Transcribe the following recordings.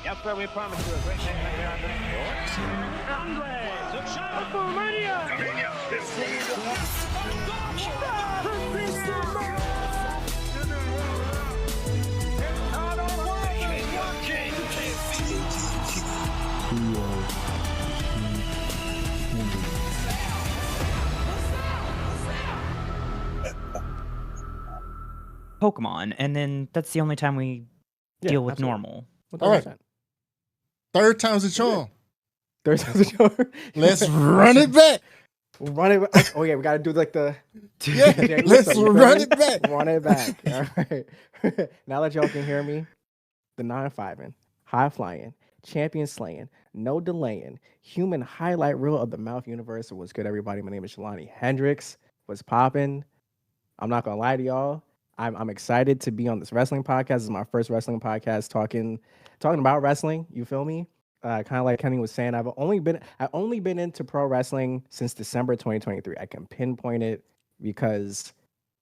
Yes, sir, we promise you a great day right here on the Andre, Pokemon, and then that's the only time we deal with normal. All right. Third time's a charm. Third time's a charm. Let's run it back. Run it back. Oh yeah, we gotta do like the let's run it back. Run it back. All right. Now that y'all can hear me, the 9-5ing, high flying, champion slaying, no delaying, human highlight reel of the mouth universe. What's good, everybody? My name is JelaniHendrix. What's popping? I'm not gonna lie to y'all. I'm excited to be on this wrestling podcast. This is my first wrestling podcast talking about wrestling. You feel me? Kind of like Kenny was saying, I've only been into pro wrestling since December 2023. I can pinpoint it because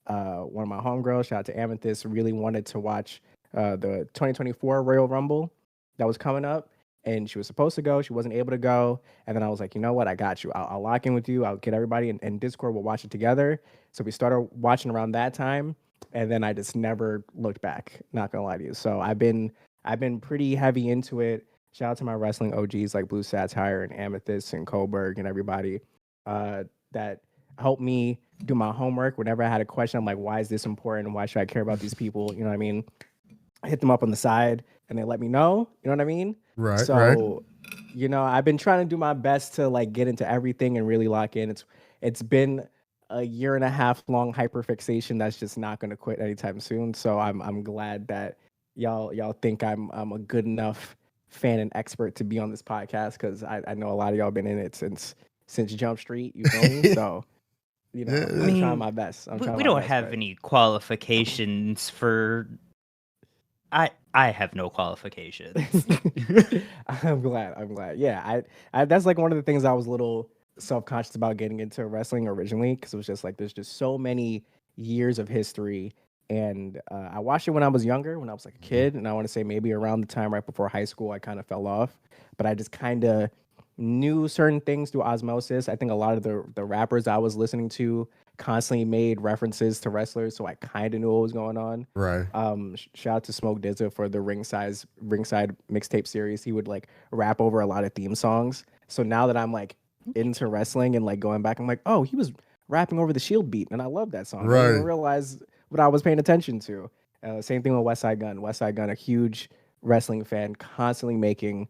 one of my homegirls, shout out to Amethyst, really wanted to watch the 2024 Royal Rumble that was coming up, and she was supposed to go. She wasn't able to go, and then I was like, you know what? I got you. I'll lock in with you. I'll get everybody in Discord. We'll watch it together. So we started watching around that time, and then I just never looked back. Not gonna lie to you. So I've been pretty heavy into it. Shout out to my wrestling OGs like Blue Satire and Amethyst and Koberg and everybody that helped me do my homework. Whenever I had a question, I'm like, why is this important? Why should I care about these people? You know what I mean? I hit them up on the side and they let me know. You know what I mean? Right. So, you know, I've been trying to do my best to like get into everything and really lock in. It's been a 1.5 year long hyperfixation that's just not going to quit anytime soon. So I'm glad that y'all think I'm a good enough fan and expert to be on this podcast, because I know a lot of y'all been in it since Jump Street. You feel me? So, you know, I'm trying my best. We don't have any qualifications for. I have no qualifications. I'm glad. Yeah, I that's like one of the things I was a little self-conscious about getting into wrestling originally, because it was just like there's just so many years of history. And I watched it when I was younger, when I was like a kid, and I want to say maybe around the time right before high school, I kind of fell off. But I just kind of knew certain things through osmosis. I think a lot of the rappers I was listening to constantly made references to wrestlers, so I kind of knew what was going on. Right. Shout out to Smoke Dizza for the ringside mixtape series. He would like rap over a lot of theme songs. So now that I'm like into wrestling and like going back, I'm like, oh, he was rapping over the Shield beat, and I love that song. Right. I didn't realize what I was paying attention to. Same thing with West Side Gun. West Side Gun, a huge wrestling fan, constantly making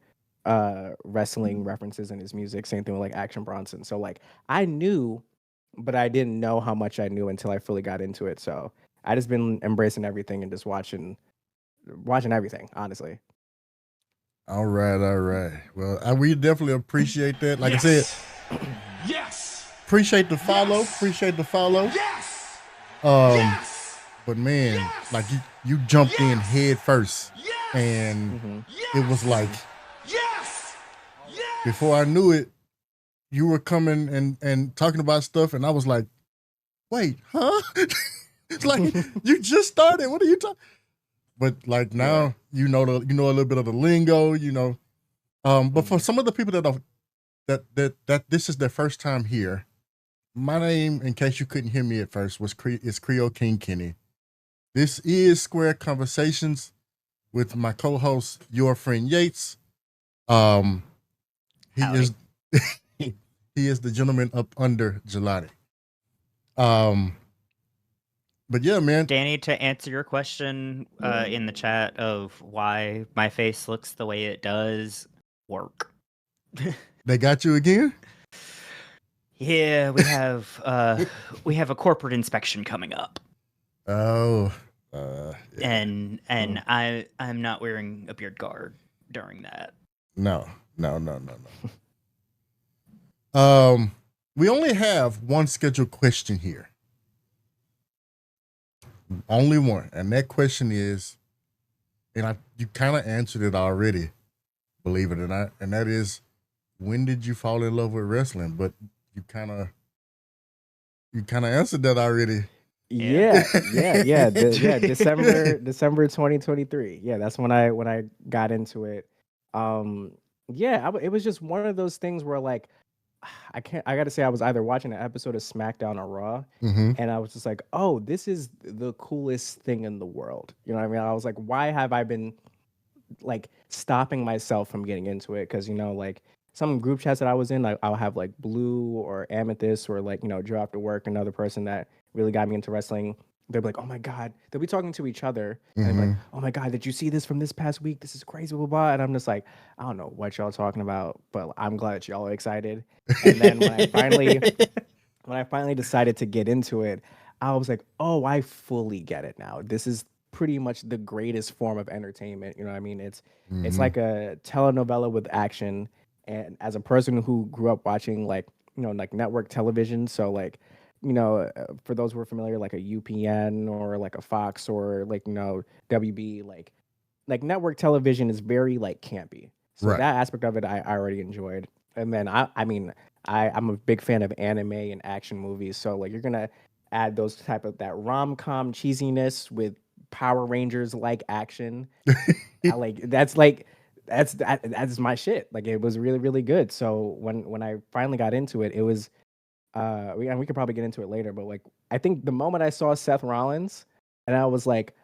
wrestling references in his music. Same thing with like Action Bronson. So like I knew, but I didn't know how much I knew until I fully got into it. So I just been embracing everything and just watching everything, honestly. All right. Well, we definitely appreciate that. Like I said, appreciate the follow. But man, like you jumped in head first, and it was like before I knew it, you were coming and talking about stuff, and I was like, wait, huh? It's like you just started. What are you talking? But like now, you know a little bit of the lingo, you know. But for some of the people that this is their first time here, my name, in case you couldn't hear me at first, is Creole King Kenny. This is Square Conversations with my co-host, your friend Yates. He is he is the gentleman up under Jelani. But yeah, man. Danny, to answer your question in the chat of why my face looks the way it does, work. They got you again? Yeah, we have a corporate inspection coming up. Oh. And I'm not wearing a beard guard during that. No. We only have one scheduled question here. Only one. And that question is, and you kind of answered it already, believe it or not, and that is, when did you fall in love with wrestling? But you kind of answered that already. Yeah. December 2023. Yeah, that's when I got into it. Yeah, it was just one of those things where like I gotta say I was either watching an episode of SmackDown or Raw, Mm-hmm. and I was just like, oh, this is the coolest thing in the world. You know what I mean? I was like, why have I been like stopping myself from getting into it? Because like some group chats that I was in, like I'll have like Blue or Amethyst or like Joe After Work, another person that really got me into wrestling. They'll be like, oh my god, they'll be talking to each other, and they'll be Mm-hmm. like, oh my god, did you see this from this past week? This is crazy, blah blah. And I'm just like, I don't know what y'all talking about, but I'm glad that y'all are excited. And then when I finally decided to get into it, I was like, oh, I fully get it now. This is pretty much the greatest form of entertainment. You know what I mean? It's Mm-hmm. like a telenovela with action. And as a person who grew up watching like, like network television, so like, for those who are familiar, like a UPN or like a Fox or like, WB, like network television is very like campy. So Right. that aspect of it I already enjoyed. And then I mean I'm a big fan of anime and action movies. So like you're gonna add those type of that rom-com cheesiness with Power Rangers like action. I like that's my shit. Like it was really, really good. So when I finally got into it, it was and we could probably get into it later, but like I think the moment I saw Seth Rollins and I was like,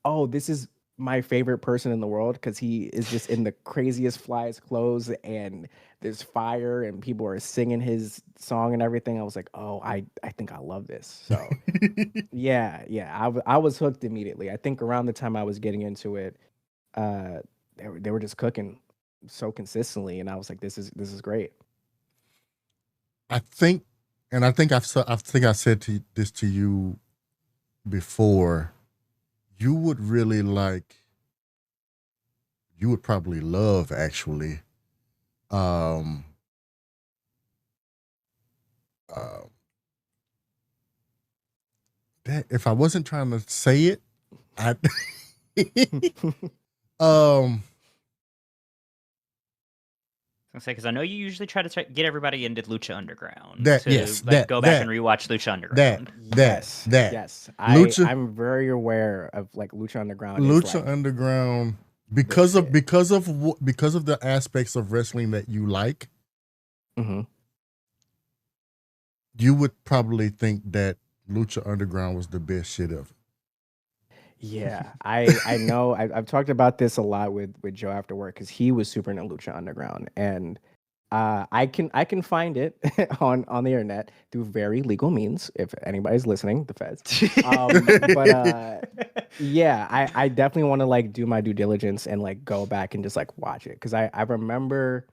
oh, this is my favorite person in the world because he is just in the craziest flyest clothes and there's fire and people are singing his song and everything. I was like, oh, I think I love this. So yeah, I was hooked immediately. I think around the time I was getting into it, uh, they were just cooking so consistently, and I was like, this is great. I think, and I think I said this to you before. You would really like. You would probably love actually. Um. Uh, that if I wasn't trying to say it, I. um. I was gonna say because I know you usually try to get everybody into Lucha Underground That to yes. like That go back that and rewatch Lucha that Underground. that that Yes. Lucha I'm very aware of like Lucha Underground is Lucha like Underground the shit. because of the aspects of wrestling that you like, Hmm. you would probably think that Lucha Underground was the best shit ever. Yeah, I know. I've talked about this a lot with Joe After Work because he was super into Lucha Underground, and I can find it on the internet through very legal means. If anybody's listening, the feds. But yeah, I definitely want to like do my due diligence and like go back and just like watch it because I remember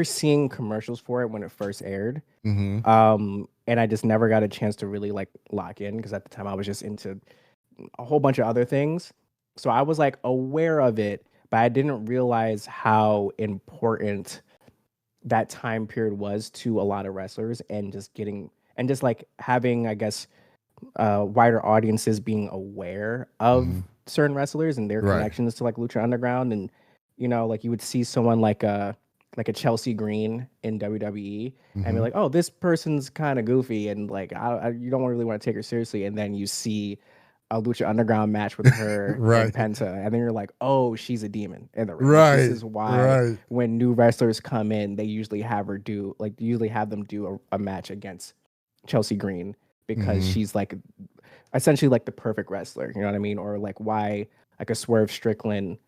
seeing commercials for it when it first aired. Mm-hmm. And I just never got a chance to really like lock in because at the time I was just into a whole bunch of other things. So I was like aware of it, but I didn't realize how important that time period was to a lot of wrestlers and just like having, I guess, wider audiences being aware of Mm-hmm. certain wrestlers and their Right. connections to like Lucha Underground. And, like you would see someone like a Chelsea Green in WWE and be Mm-hmm. like, oh, this person's kind of goofy and like you don't really want to take her seriously. And then you see a Lucha Underground match with her Right. and Penta, and then you're like, oh, she's a demon in the ring. Like, Right. this is why Right. when new wrestlers come in, they usually have them do a match against Chelsea Green because Mm-hmm. she's like essentially like the perfect wrestler. You know what I mean? Or like why like a Swerve Strickland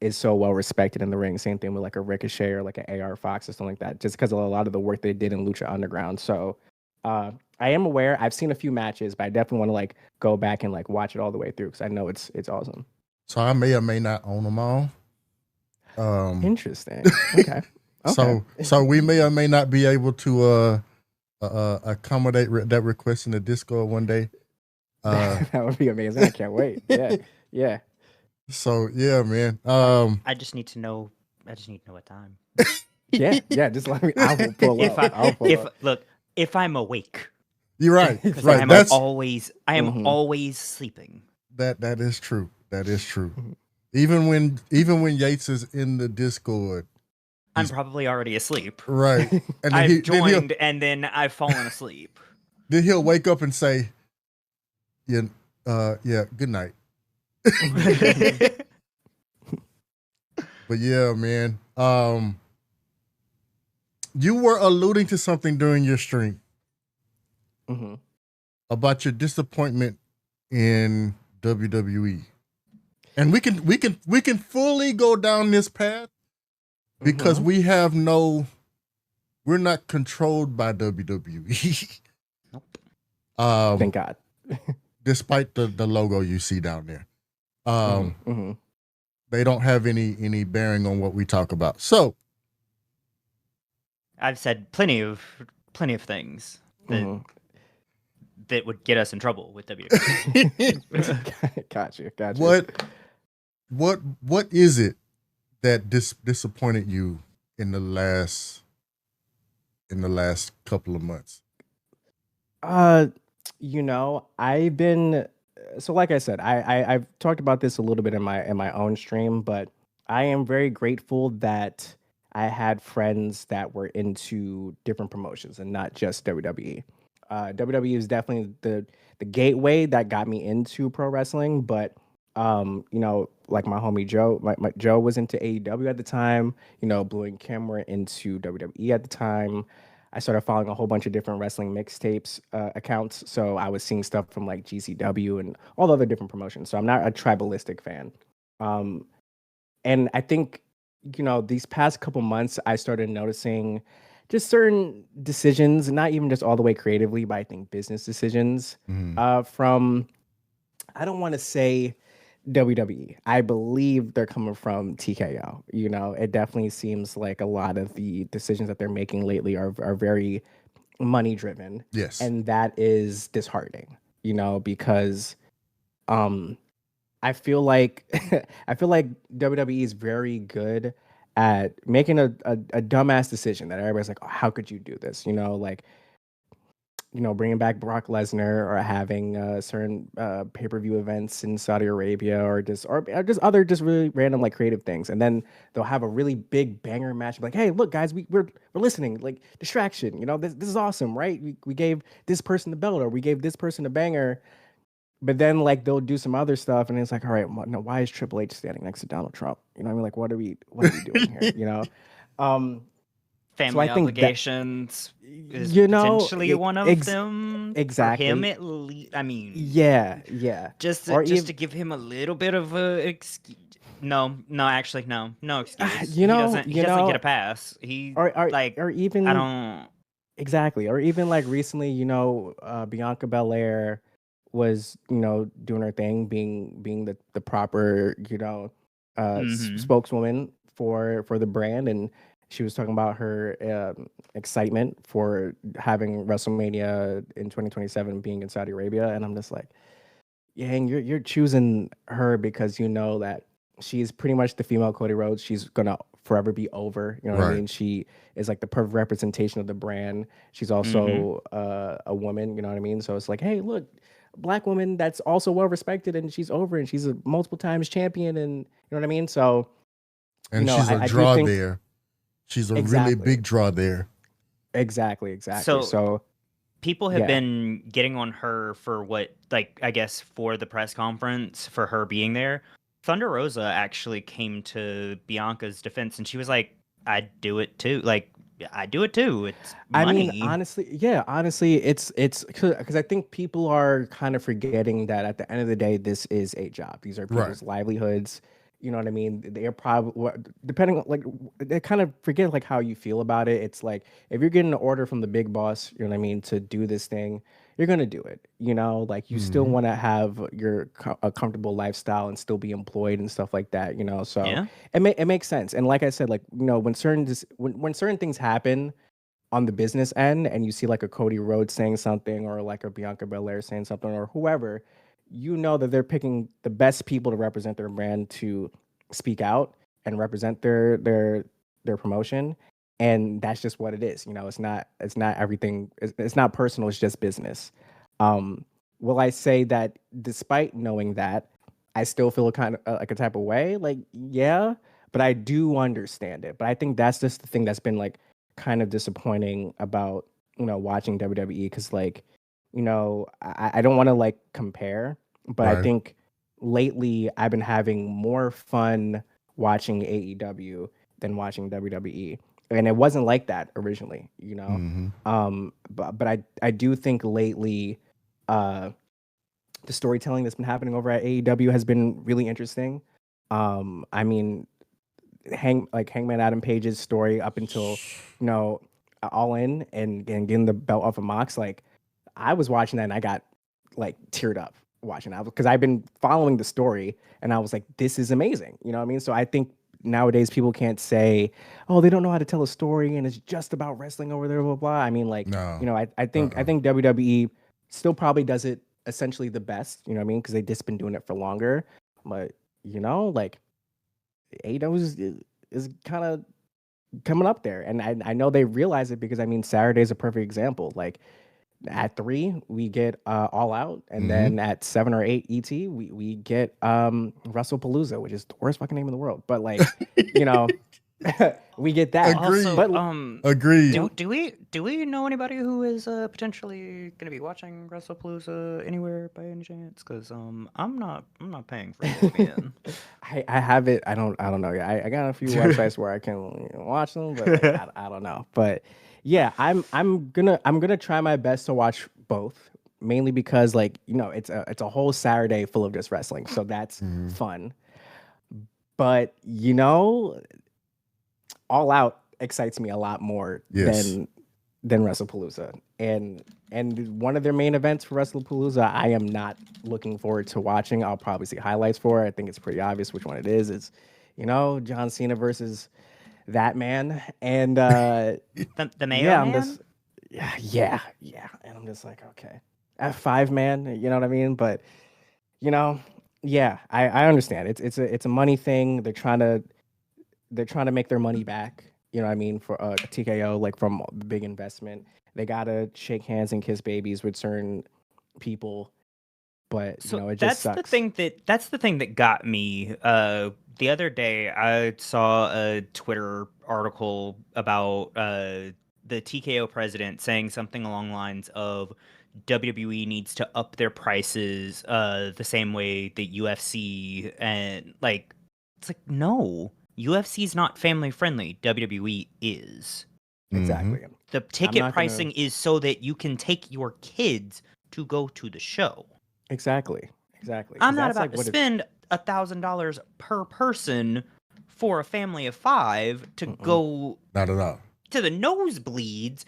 is so well respected in the ring. Same thing with like a Ricochet or like an AR Fox or something like that, just because of a lot of the work they did in Lucha Underground. So I am aware. I've seen a few matches, but I definitely want to like go back and like watch it all the way through because I know it's awesome. So I may or may not own them all. Interesting. Okay. Okay. So we may or may not be able to accommodate that request in the Discord one day. That would be amazing. I can't wait. Yeah. Yeah. So yeah, man. I just need to know. I just need to know what time. Yeah. Yeah. Just let me. I will pull If up. I'll pull up. look, if I'm awake, You're right. because Right. I am That's always Mhm. always sleeping. that is true. That is true. Even when Yates is in the Discord, I'm He's- probably already asleep. right? And then I've joined and then I've fallen asleep. then he'll wake up and say, "Yeah, good night." But yeah, man. You were alluding to something during your stream Mm-hmm. about your disappointment in WWE. And we can fully go down this path because Mm-hmm. we're not controlled by WWE. Nope. Thank God. Despite the logo you see down there. Mm-hmm. They don't have any bearing on what we talk about. So I've said plenty of things that Mm-hmm. would get us in trouble with WWE. Gotcha. what is it that disappointed you in the last couple of months? I've been so like I said, I've talked about this a little bit in my own stream, but I am very grateful that I had friends that were into different promotions and not just WWE. WWE is definitely the gateway that got me into pro wrestling, but like my homie Joe, my Joe was into AEW at the time. Blue and Kim were into WWE at the time. I started following a whole bunch of different wrestling mixtapes accounts. So I was seeing stuff from like GCW and all the other different promotions. So I'm not a tribalistic fan. Um, and I think, these past couple months, I started noticing just certain decisions, not even just all the way creatively, but I think business decisions from, I don't want to say WWE. I believe they're coming from TKO. It definitely seems like a lot of the decisions that they're making lately are very money driven. Yes. And that is disheartening, because I feel like I feel like WWE is very good at making a dumbass decision that everybody's like, oh, how could you do this? Like bringing back Brock Lesnar or having certain pay-per-view events in Saudi Arabia or just other just really random like creative things, and then they'll have a really big banger match. Like, hey, look, guys, we're listening. Like distraction, this is awesome, right? We gave this person the belt or we gave this person a banger, but then like they'll do some other stuff, and it's like, all right, no, why is Triple H standing next to Donald Trump? You know what I mean? Like, what are we doing here? So I Family think that obligations is you know potentially e- one of ex- them for him exactly. at least. I mean, Yeah. Or just even to give him a little bit of a excuse. No, actually, no excuse. you know, He doesn't get a pass. He like or I even don't. exactly, or even like recently, Bianca Belair was, doing her thing, being the proper, Hmm. spokeswoman for the brand, and she was talking about her excitement for having WrestleMania in 2027 being in Saudi Arabia, and I'm just like, yeah, and you're choosing her because you know that she's pretty much the female Cody Rhodes. She's gonna forever be over. You know what I Right. mean? She is like the perfect representation of the brand. She's Hmm. also a woman. You know what I mean? So it's like, hey, look, a black woman that's also well respected, and she's over, and she's a multiple times champion, and you know what I mean? So And she's a I do draw think there. She's a really exactly, big draw there. exactly. So So people have yeah. been getting on her for what, like, I guess for the press conference for her being there. Thunder Rosa actually came to Bianca's defense and she was like, I'd do it too. Like, I do it too. It's I mean, money. honestly, it's because I think people are kind of forgetting that at the end of the day, this is a job. These are Right. people's livelihoods. You know what I mean? They are probably depending on like they kind of forget like how you feel about it. It's like if you're getting an order from the big boss, you know what I mean, to do this thing, you're gonna do it. Like you still Hmm. want to have a comfortable lifestyle and still be employed and stuff like that. So Yeah. it makes sense. And like I said, like when when certain things happen on the business end and you see like a Cody Rhodes saying something or like a Bianca Belair saying something or whoever, that they're picking the best people to represent their brand to speak out and represent their promotion. And that's just what it is. It's not everything. It's not personal. It's just business. Um, will I say that despite knowing that, I still feel a kind of like a type of way? Like, yeah, but I do understand it. But I think that's just the thing that's been like kind of disappointing about watching WWE because like I don't want to compare, but I Right. think lately I've been having more fun watching AEW than watching WWE. And it wasn't like that originally, you know. But I do think lately, the storytelling that's been happening over at AEW has been really interesting. I mean, Hangman Adam Page's story up until All In and getting the belt off of Mox, like I was watching that and I got like teared up watching that because I've been following the story and I was like, this is amazing. You know what I mean? So I think nowadays people can't say, oh, they don't know how to tell a story and it's just about wrestling over there, blah, blah. I mean, like, No. I think WWE still probably does it essentially the best, you know what I mean? Because they've just been doing it for longer. But, like AEW is kind of coming up there. And I know they realize it because, I mean, Saturday's a perfect example. Like, at 3 we get All Out, and then at 7 or 8 ET we get WrestlePalooza, which is the worst fucking name in the world, but like we get that. Agreed. Also, But Agreed. do we know anybody who is potentially going to be watching WrestlePalooza anywhere by any chance? Because I'm not paying for ESPN. I have it. I don't know. I got a few websites where I can watch them, but like, I don't know. But yeah, I'm gonna try my best to watch both, mainly because like it's a whole Saturday full of just wrestling, so that's fun. But All Out excites me a lot more than WrestlePalooza, and one of their main events for WrestlePalooza, I am not looking forward to watching. I'll probably see highlights for it. I think it's pretty obvious which one it is. It's John Cena versus that man, and the Mayo Man? yeah, and I'm just like, okay, F5 man, you know what I mean? But yeah, I understand. It's a money thing. They're trying to make their money back. You know what I mean? For TKO, like from the big investment, they gotta shake hands and kiss babies with certain people. But So it just sucks. That's the thing that got me. The other day I saw a Twitter article about the TKO president saying something along the lines of WWE needs to up their prices the same way that UFC, and like it's like, no, UFC is not family friendly. WWE is. Exactly. The ticket pricing is so that you can take your kids to go to the show. Exactly. I'm not about to spend $1,000 per person for a family of 5 to go Not at all. to the nosebleeds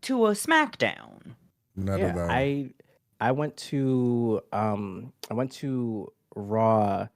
to a SmackDown. Not at all. I went to Raw a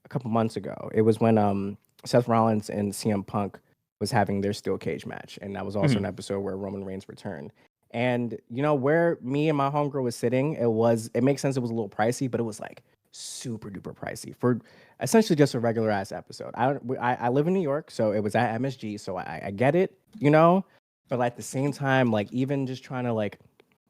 couple months ago. It was when Seth Rollins and CM Punk was having their steel cage match, and that was also an episode where Roman Reigns returned. And where me and my homegirl was sitting, it makes sense. It was a little pricey, but it was like super duper pricey for essentially just a regular ass episode. I live in New York, so it was at MSG, so I get it, but at the same time, like even just trying to like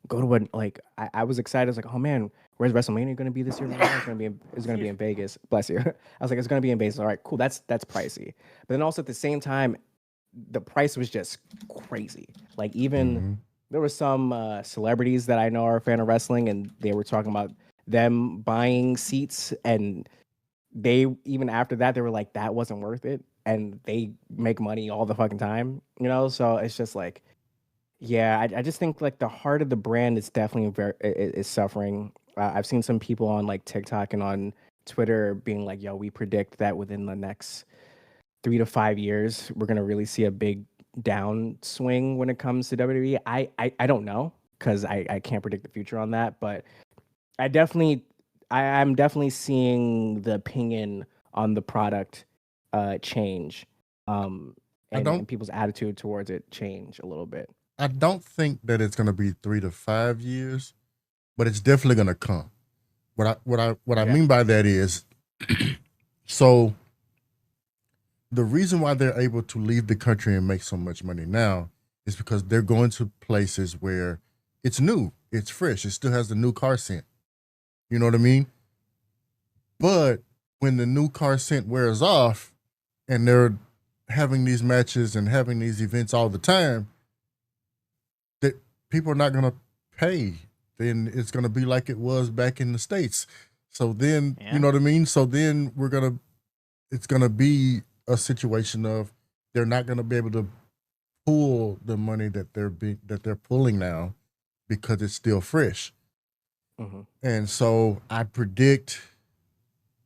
go to I was excited. I was like, oh man, where's WrestleMania going to be this year? It's going to be in Vegas. Bless you. I was like, it's going to be in Vegas. All right, cool. That's pricey. But then also at the same time, the price was just crazy. Like even there were some celebrities that I know are a fan of wrestling, and they were talking about them buying seats, and they even after that they were like, that wasn't worth it, and they make money all the fucking time, So it's just like, yeah, I just think like the heart of the brand is definitely is suffering. I've seen some people on like TikTok and on Twitter being like, yo, we predict that within the next 3 to 5 years we're gonna really see a big downswing when it comes to WWE. I don't know because I can't predict the future on that, but I'm definitely seeing the opinion on the product change, and people's attitude towards it change a little bit. I don't think that it's going to be 3 to 5 years, but it's definitely going to come. What I mean by that is, so the reason why they're able to leave the country and make so much money now is because they're going to places where it's new, it's fresh, it still has the new car scent. You know what I mean? But when the new car scent wears off and they're having these matches and having these events all the time, that people are not going to pay. Then it's going to be like it was back in the States. So then, you know what I mean? So then it's going to be a situation of they're not going to be able to pull the money that they're pulling now because it's still fresh. Mhm. And so I predict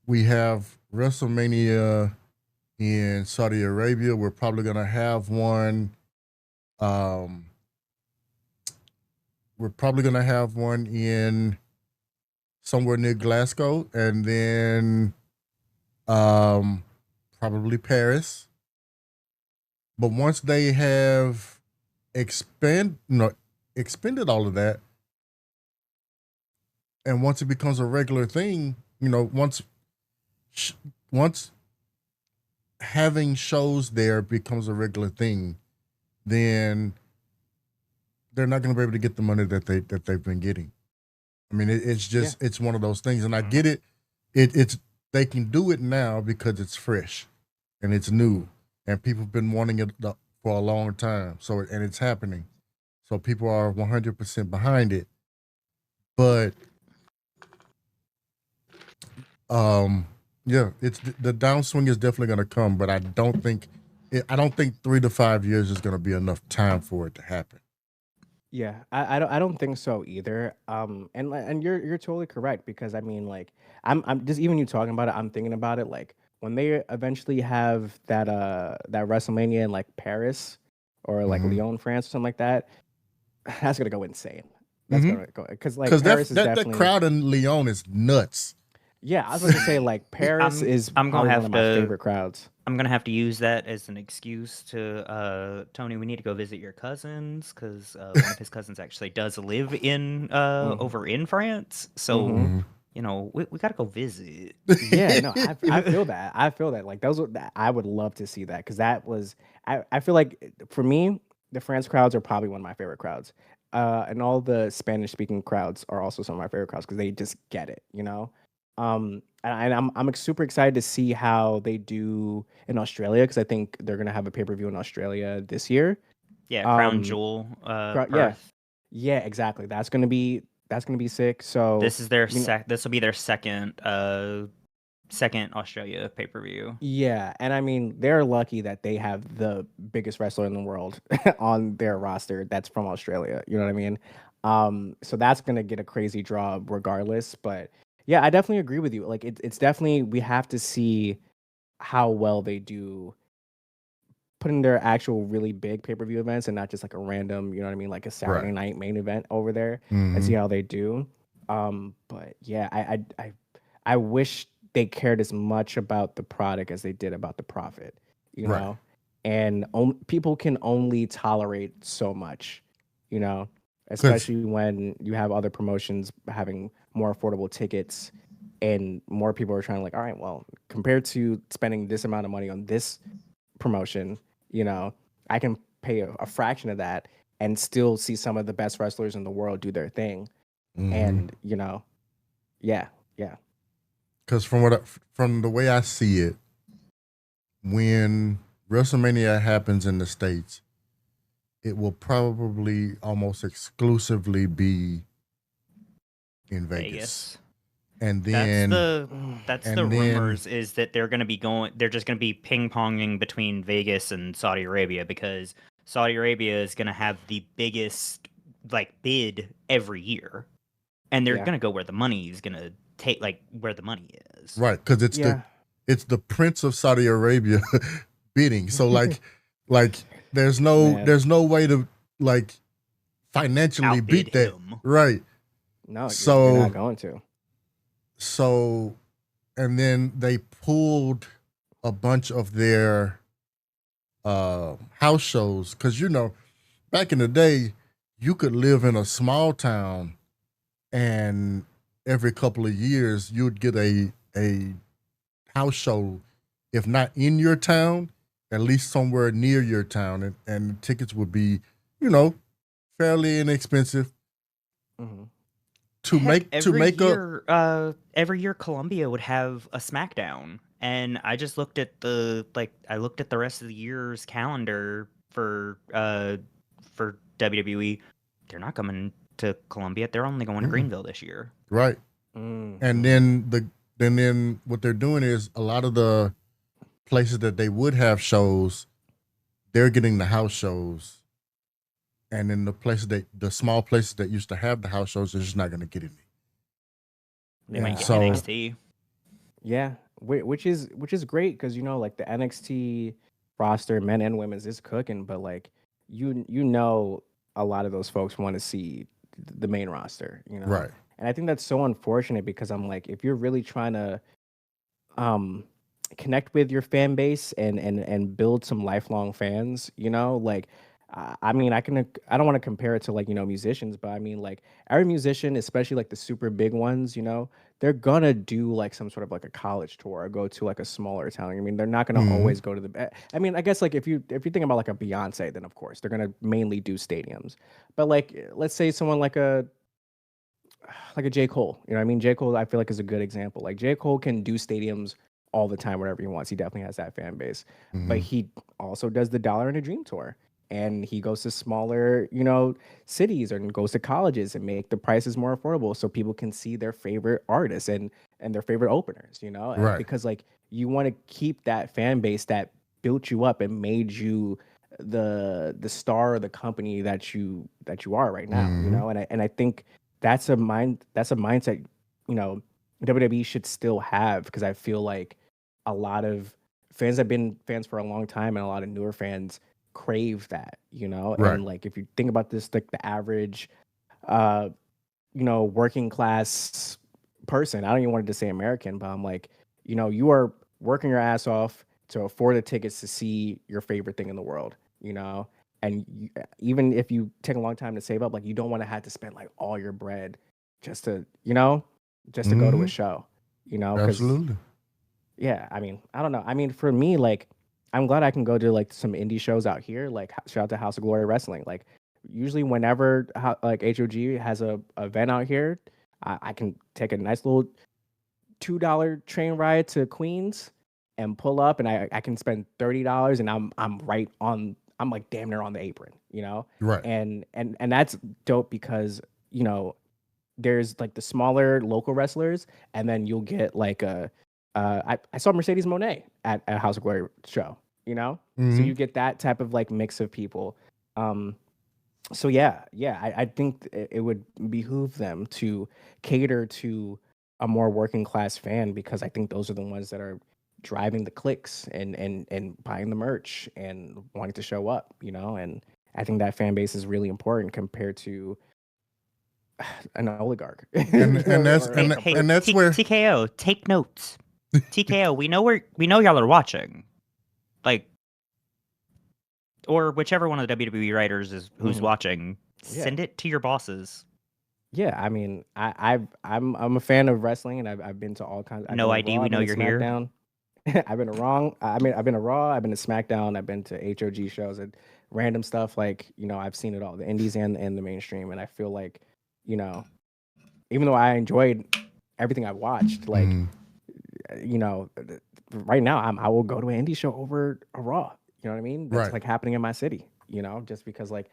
we have WrestleMania in Saudi Arabia. We're probably going to have one. We're probably going to have one in somewhere near Glasgow, and then probably Paris. But once they have expended all of that, and once it becomes a regular thing, once having shows there becomes a regular thing, then they're not going to be able to get the money that they've been getting. I mean, it's just it's one of those things, and I get it. It's they can do it now because it's fresh, and it's new, and people have been wanting it for a long time. So and it's happening, so people are 100% behind it. But yeah, it's the downswing is definitely going to come, but I don't think 3 to 5 years is going to be enough time for it to happen. Yeah, I don't think so either. And you're totally correct because I mean, like, I'm just even you talking about it, I'm thinking about it like when they eventually have that WrestleMania in like Paris or like Mhm. Lyon, France, or something like that. That's gonna go insane. That's Mhm. gonna go because like Because Paris is that definitely crowd in Lyon is nuts. yeah. I was going to say like Paris is I'm gonna probably one have of my to. favorite crowds. I'm gonna have to use that as an excuse to Tony. We need to go visit your cousins because one of his cousins actually does live in Mhm. over in France. So Mhm. Mhm. we gotta go visit. Yeah, no, I feel that. I feel that. Like I would love to see that because that was I feel like for me the France crowds are probably one of my favorite crowds. And all the Spanish speaking crowds are also some of my favorite crowds because they just get it, you know. And I'm super excited to see how they do in Australia because I think they're gonna have a pay per view in Australia this year. Yeah, Crown Um, Jewel, yeah, Perth. yeah, exactly. That's gonna be sick. So you know, This will be their second Australia pay per view. yeah, and I mean, they're lucky that they have the biggest wrestler in the world on their roster that's from Australia. You know what I mean? So that's gonna get a crazy draw regardless. But yeah, I definitely agree with you. Like, it's definitely we have to see how well they do putting their actual really big pay per view events and not just like a random, you know what I mean, like a Saturday Right. night main event over there and see Mhm. how they do. But yeah, I wish they cared as much about the product as they did about the profit, you Right. know. And people can only tolerate so much, you know, Because especially when you have other promotions having more affordable tickets and more people are trying to like, all right, well, compared to spending this amount of money on this promotion, you know, I can pay a fraction of that and still see some of the best wrestlers in the world do their thing. And, you know, yeah, yeah. from the way I see it, when WrestleMania happens in the States, it will probably almost exclusively be in Vegas. Vegas. And That's then the that's the and then rumors is that they're just gonna be ping ponging between Vegas and Saudi Arabia because Saudi Arabia is gonna have the biggest like bid every year. And they're Yeah. gonna go where the money is gonna take like where the money is. right, because Yeah. it's the Prince of Saudi Arabia bidding. So like Man, there's no way to like financially Outbid beat that. him. Right. no, you're not So going to. so and then they pulled a bunch of their house shows because back in the day you could live in a small town and every couple of years you'd get a house show, if not in your town, at least somewhere near your town, and the tickets would be you know fairly inexpensive Mhm. to Heck, make up. every year Columbia would have a SmackDown, and I just looked at I looked at the rest of the year's calendar for WWE. They're not coming to Columbia. They're only going to Mm-mm. Greenville this year. Right. Mm, And mhm. then what they're doing is a lot of the places that they would have shows, they're getting the house shows. And in the small places that used to have the house shows, they're just not going to get any. They might get So- NXT. Yeah, which is great because like the NXT roster, men and women's, is cooking, but like you know a lot of those folks want to see the main roster, Right. And I think that's so unfortunate because I'm like, if you're really trying to connect with your fan base and build some lifelong fans, like I mean, I don't want to compare it to like musicians, but I mean like every musician, especially like the super big ones, they're gonna do like some sort of like a college tour or go to like a smaller town. I mean, they're not gonna always go to I mean, I guess like if you're thinking about like a Beyonce, then of course they're gonna mainly do stadiums. But like let's say someone like a J. Cole, I mean, J. Cole I feel like is a good example. Like J. Cole can do stadiums all the time, wherever he wants. He definitely has that fan base. But he also does the Dollar and a Dream tour. And he goes to smaller, cities and goes to colleges and make the prices more affordable so people can see their favorite artists and their favorite openers, And Right. because like you want to keep that fan base that built you up and made you the star of the company that you are right now, And I think that's a mindset, WWE should still have, because I feel like a lot of fans have been fans for a long time and a lot of newer fans crave that, Right. And like if you think about this, like the average working class person, I don't even want to say American, but I'm like, you are working your ass off to afford the tickets to see your favorite thing in the world, and even if you take a long time to save up, like you don't want to have to spend like all your bread just to go to a show, 'cause Absolutely. yeah, I mean, I don't know. I mean, for me, like, I'm glad I can go to like some indie shows out here. Like, shout out to House of Glory Wrestling. Like, usually whenever like HOG has a event out here, I can take a nice little $2 train ride to Queens and pull up, and I can spend $30, and I'm right on. I'm like damn near on the apron, Right. And that's dope because there's like the smaller local wrestlers, and then you'll get like I saw Mercedes Moné at a House of Glory show, so you get that type of like mix of people. So yeah, I think it would behoove them to cater to a more working class fan, because I think those are the ones that are driving the clicks and buying the merch and wanting to show up, and I think that fan base is really important compared to an oligarch. And that's or and, a and that's where TKO, take notes. TKO, we know y'all are watching, like, or whichever one of the WWE writers is who's watching. Yeah. Send it to your bosses. Yeah, I mean, I'm a fan of wrestling, and I've been to all kinds. No I've been to ID, Raw, we I've know been you're to here. SmackDown. I've been to Wrong. I've been to Raw. I've been to SmackDown. I've been to HOG shows and random stuff. Like I've seen it all, the indies and the mainstream, and I feel like even though I enjoyed everything I've watched, like right now I will go to an indie show over a Raw. You know what I mean? That's Right. like happening in my city. Just because like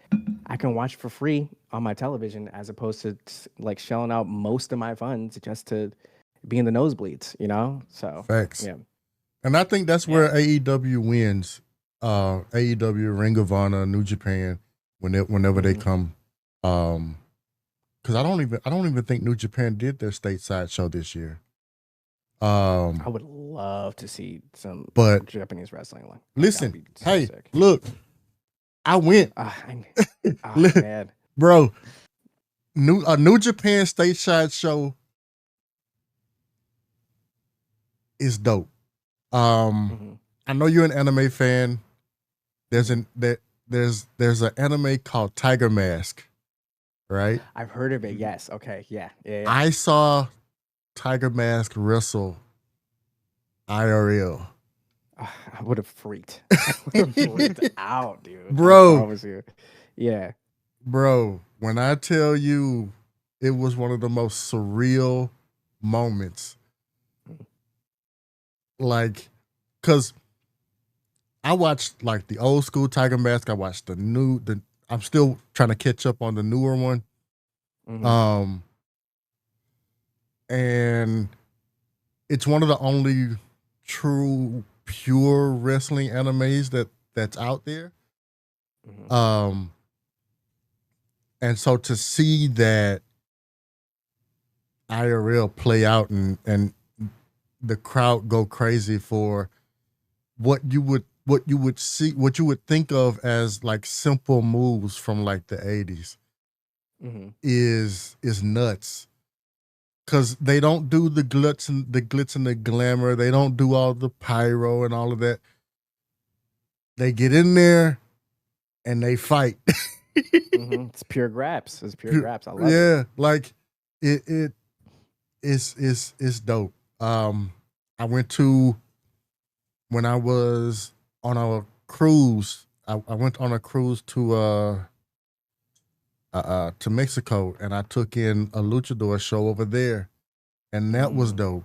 I can watch for free on my television as opposed to like shelling out most of my funds just to be in the nosebleeds. So facts. yeah. And I think that's where AEW wins. AEW, Ring of Honor, New Japan, whenever they come. Because I don't even think New Japan did their stateside show this year. I would love to see some But Japanese wrestling. Like, listen, that'd be so hey, sick. look, I went, Man. bro. New Japan stateside show is dope. Mhm. I know you're an anime fan. There's an anime called Tiger Mask, right? I've heard of it. Yes. Okay. Yeah. I saw Tiger Mask wrestle IRL. I would have freaked. I would have freaked out, dude. Bro. I promise you. Yeah. Bro, when I tell you it was one of the most surreal moments, like, because I watched like the old school Tiger Mask. I watched I'm still trying to catch up on the newer one. Mhm. And it's one of the only true pure wrestling animes that's out there. Mhm. And so to see that IRL play out and the crowd go crazy for what you would think of as like simple moves from like the 80s Mhm. is nuts. Cause they don't do the glitz and the glamour. They don't do all the pyro and all of that. They get in there and they fight. Mhm. It's pure graps. It's pure graps. I love it. Yeah, like it's dope. I went to when I was on a cruise. I went on a cruise to Mexico, and I took in a luchador show over there, and that was dope.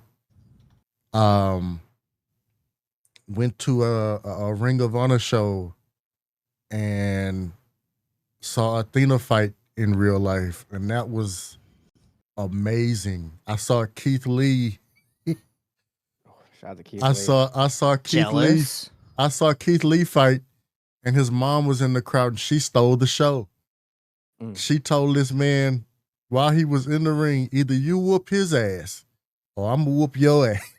Went to a Ring of Honor show and saw Athena fight in real life, and that was amazing. I saw Keith Lee. Shout out to Keith I Lee. saw Keith Jealous. Lee. I saw Keith Lee fight, and his mom was in the crowd, and she stole the show. She told this man while he was in the ring, either you whoop his ass or I'm gonna whoop your ass.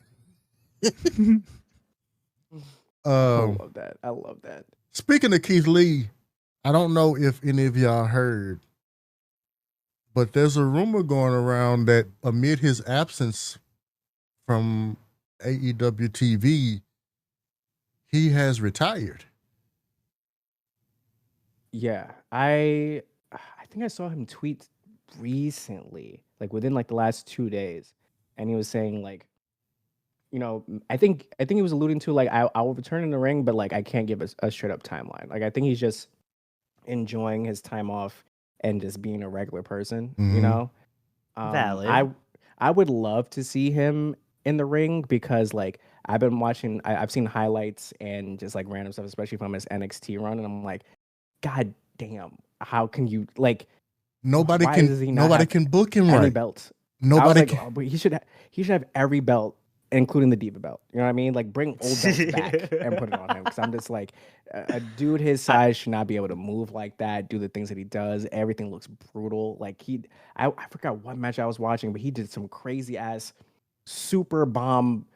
I love that. I love that. Speaking of Keith Lee, I don't know if any of y'all heard, but there's a rumor going around that amid his absence from AEW TV, he has retired. Yeah, I think I saw him tweet recently, like within like the last 2 days, and he was saying like, I think he was alluding to like I will return in the ring, but like I can't give a straight up timeline. Like I think he's just enjoying his time off and just being a regular person, Mhm. Valid. I would love to see him in the ring because like I've been watching, I've seen highlights and just like random stuff, especially from his NXT run, and I'm like, God damn, how can you like? Nobody Why does he not nobody have can book him any right. belts? Nobody I was like, can. oh, but he should have every belt, including the Diva belt. You know what I mean? Like bring old belts back and put it on him. Because I'm just like, a dude his size should not be able to move like that, do the things that he does. Everything looks brutal. Like I forgot what match I was watching, but he did some crazy ass super bomb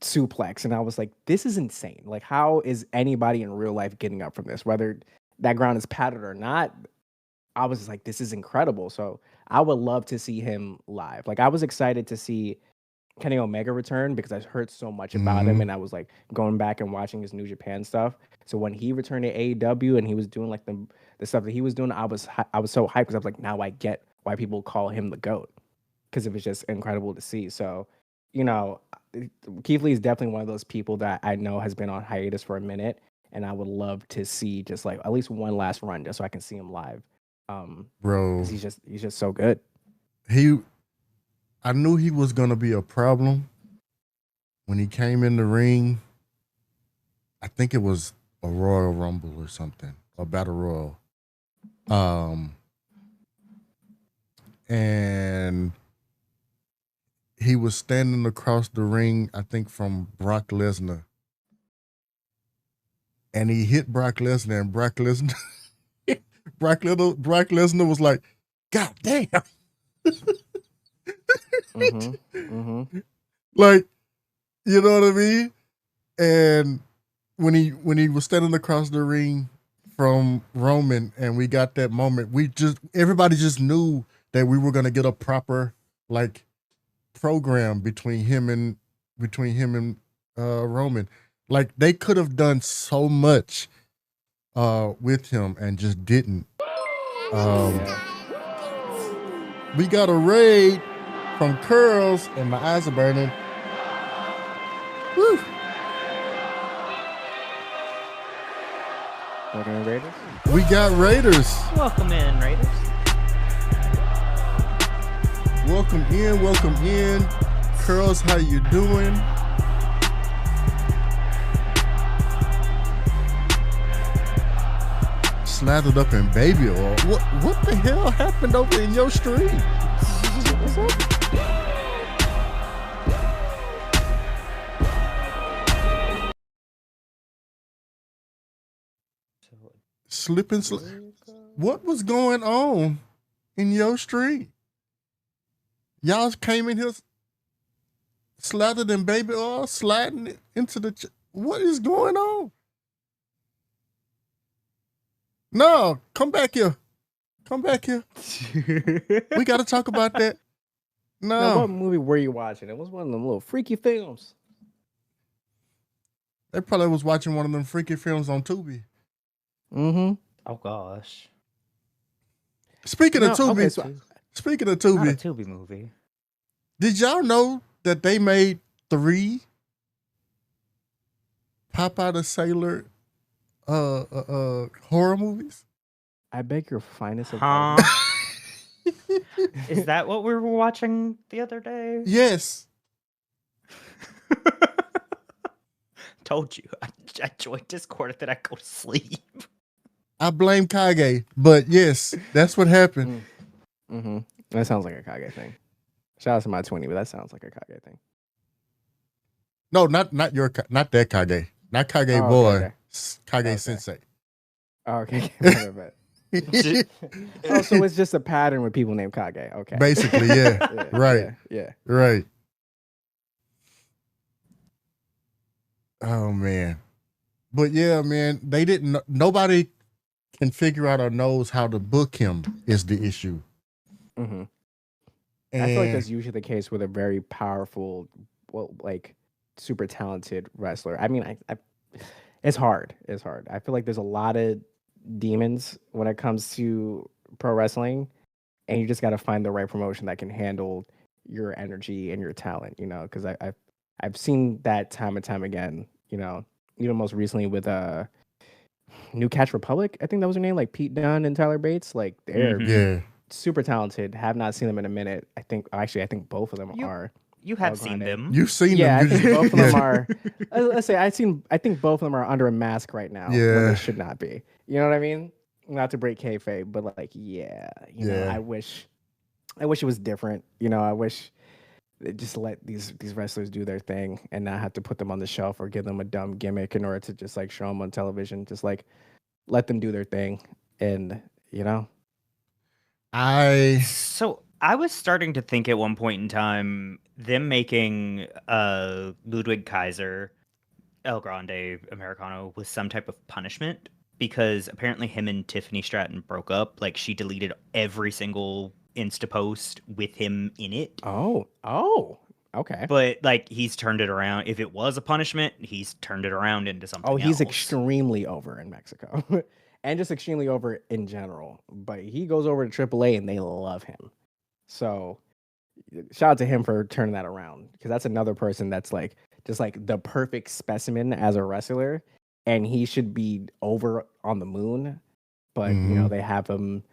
suplex, and I was like, this is insane. Like, how is anybody in real life getting up from this? Whether that ground is padded or not, I was just like, this is incredible. So I would love to see him live. Like I was excited to see Kenny Omega return because I heard so much about him, Mhm. and I was like going back and watching his New Japan stuff. So when he returned to AEW and he was doing like the stuff that he was doing, I was so hyped because I was like, now I get why people call him the GOAT, because it was just incredible to see. So, you know, Keith Lee is definitely one of those people that I know has been on hiatus for a minute, and I would love to see just like at least one last run just so I can see him live. Bro, Because he's just so good. I knew he was gonna be a problem when he came in the ring. I think it was a Royal Rumble or something, a Battle Royal. And he was standing across the ring, I think from Brock Lesnar. And he hit Brock Lesnar, and Brock Lesnar was like, God damn. Like, you know what I mean? And when he was standing across the ring from Roman and we got that moment, everybody just knew that we were gonna get a proper like program between him and Roman. Like they could have done so much with him and just didn't. We got a raid from Curls and my eyes are burning. Woo. Welcome in, Raiders. We got Raiders. Welcome in, Raiders. Welcome in. Curls, how you doing? Slathered up in baby oil. What the hell happened over in your stream? What's up? Slip and slide. What was going on in your street? Y'all came in here slathered in baby oil, sliding it into the. What is going on? No, come back here. Come back here. We got to talk about that. Now, what No, movie were you watching? It was one of them little freaky films. they probably was watching one of them freaky films on Tubi. Mm-hmm. Oh gosh. Speaking of Tubi, Okay, so speaking of Not a Tubi, Tubi movie. did y'all know that they made 3 Popeye the Sailor horror movies? I beg your finest of Huh? pardon. Is that what we were watching the other day? Yes. Told you. I joined Discord and then I go to sleep. I blame Kage, but yes, that's what happened. Mm-hmm. That sounds like a Kage thing. Shout out to my 20, but that sounds like a Kage thing. No, not not that Kage. Not Kage Oh, boy. okay. Kage Okay. Sensei. Oh, okay. Oh, so it's just a pattern with people named Kage. Okay. Basically, yeah. Yeah, Right. Yeah. Right. Oh man. But yeah, man, they didn't nobody can figure out or knows how to book him is the issue. Mm-hmm. And I feel like that's usually the case with a very powerful, well, like super talented wrestler. I mean, I it's hard. It's hard. I feel like there's a lot of demons when it comes to pro wrestling, and you just got to find the right promotion that can handle your energy and your talent. You know, because I've seen that time and time again. You know, even most recently with New Catch Republic. I think that was her name, like Pete Dunne and Tyler Bates. Like they're yeah. super talented. Have not seen them in a minute. I think both of them are. You have Oh, seen grande. them. You've seen Yeah, I them. think both of them are. Let's say I think both of them are under a mask right now. When Yeah. they should not be. You know what I mean? Not to break kayfabe, but like, yeah, you know, Yeah. I wish it was different. You know, I wish they just let these wrestlers do their thing and not have to put them on the shelf or give them a dumb gimmick in order to just like show them on television. Just like let them do their thing, and you know. So I was starting to think at one point in time, them making Ludwig Kaiser El Grande Americano was some type of punishment because apparently him and Tiffany Stratton broke up. Like she deleted every single Insta post with him in it. Oh, okay. But like he's turned it around. If it was a punishment, he's turned it around into something Oh, he's else. extremely over in Mexico. And just extremely over in general. But he goes over to AAA and they love him. So shout out to him for turning that around. Because that's another person that's like just like the perfect specimen as a wrestler. And he should be over on the moon. But you know, they have him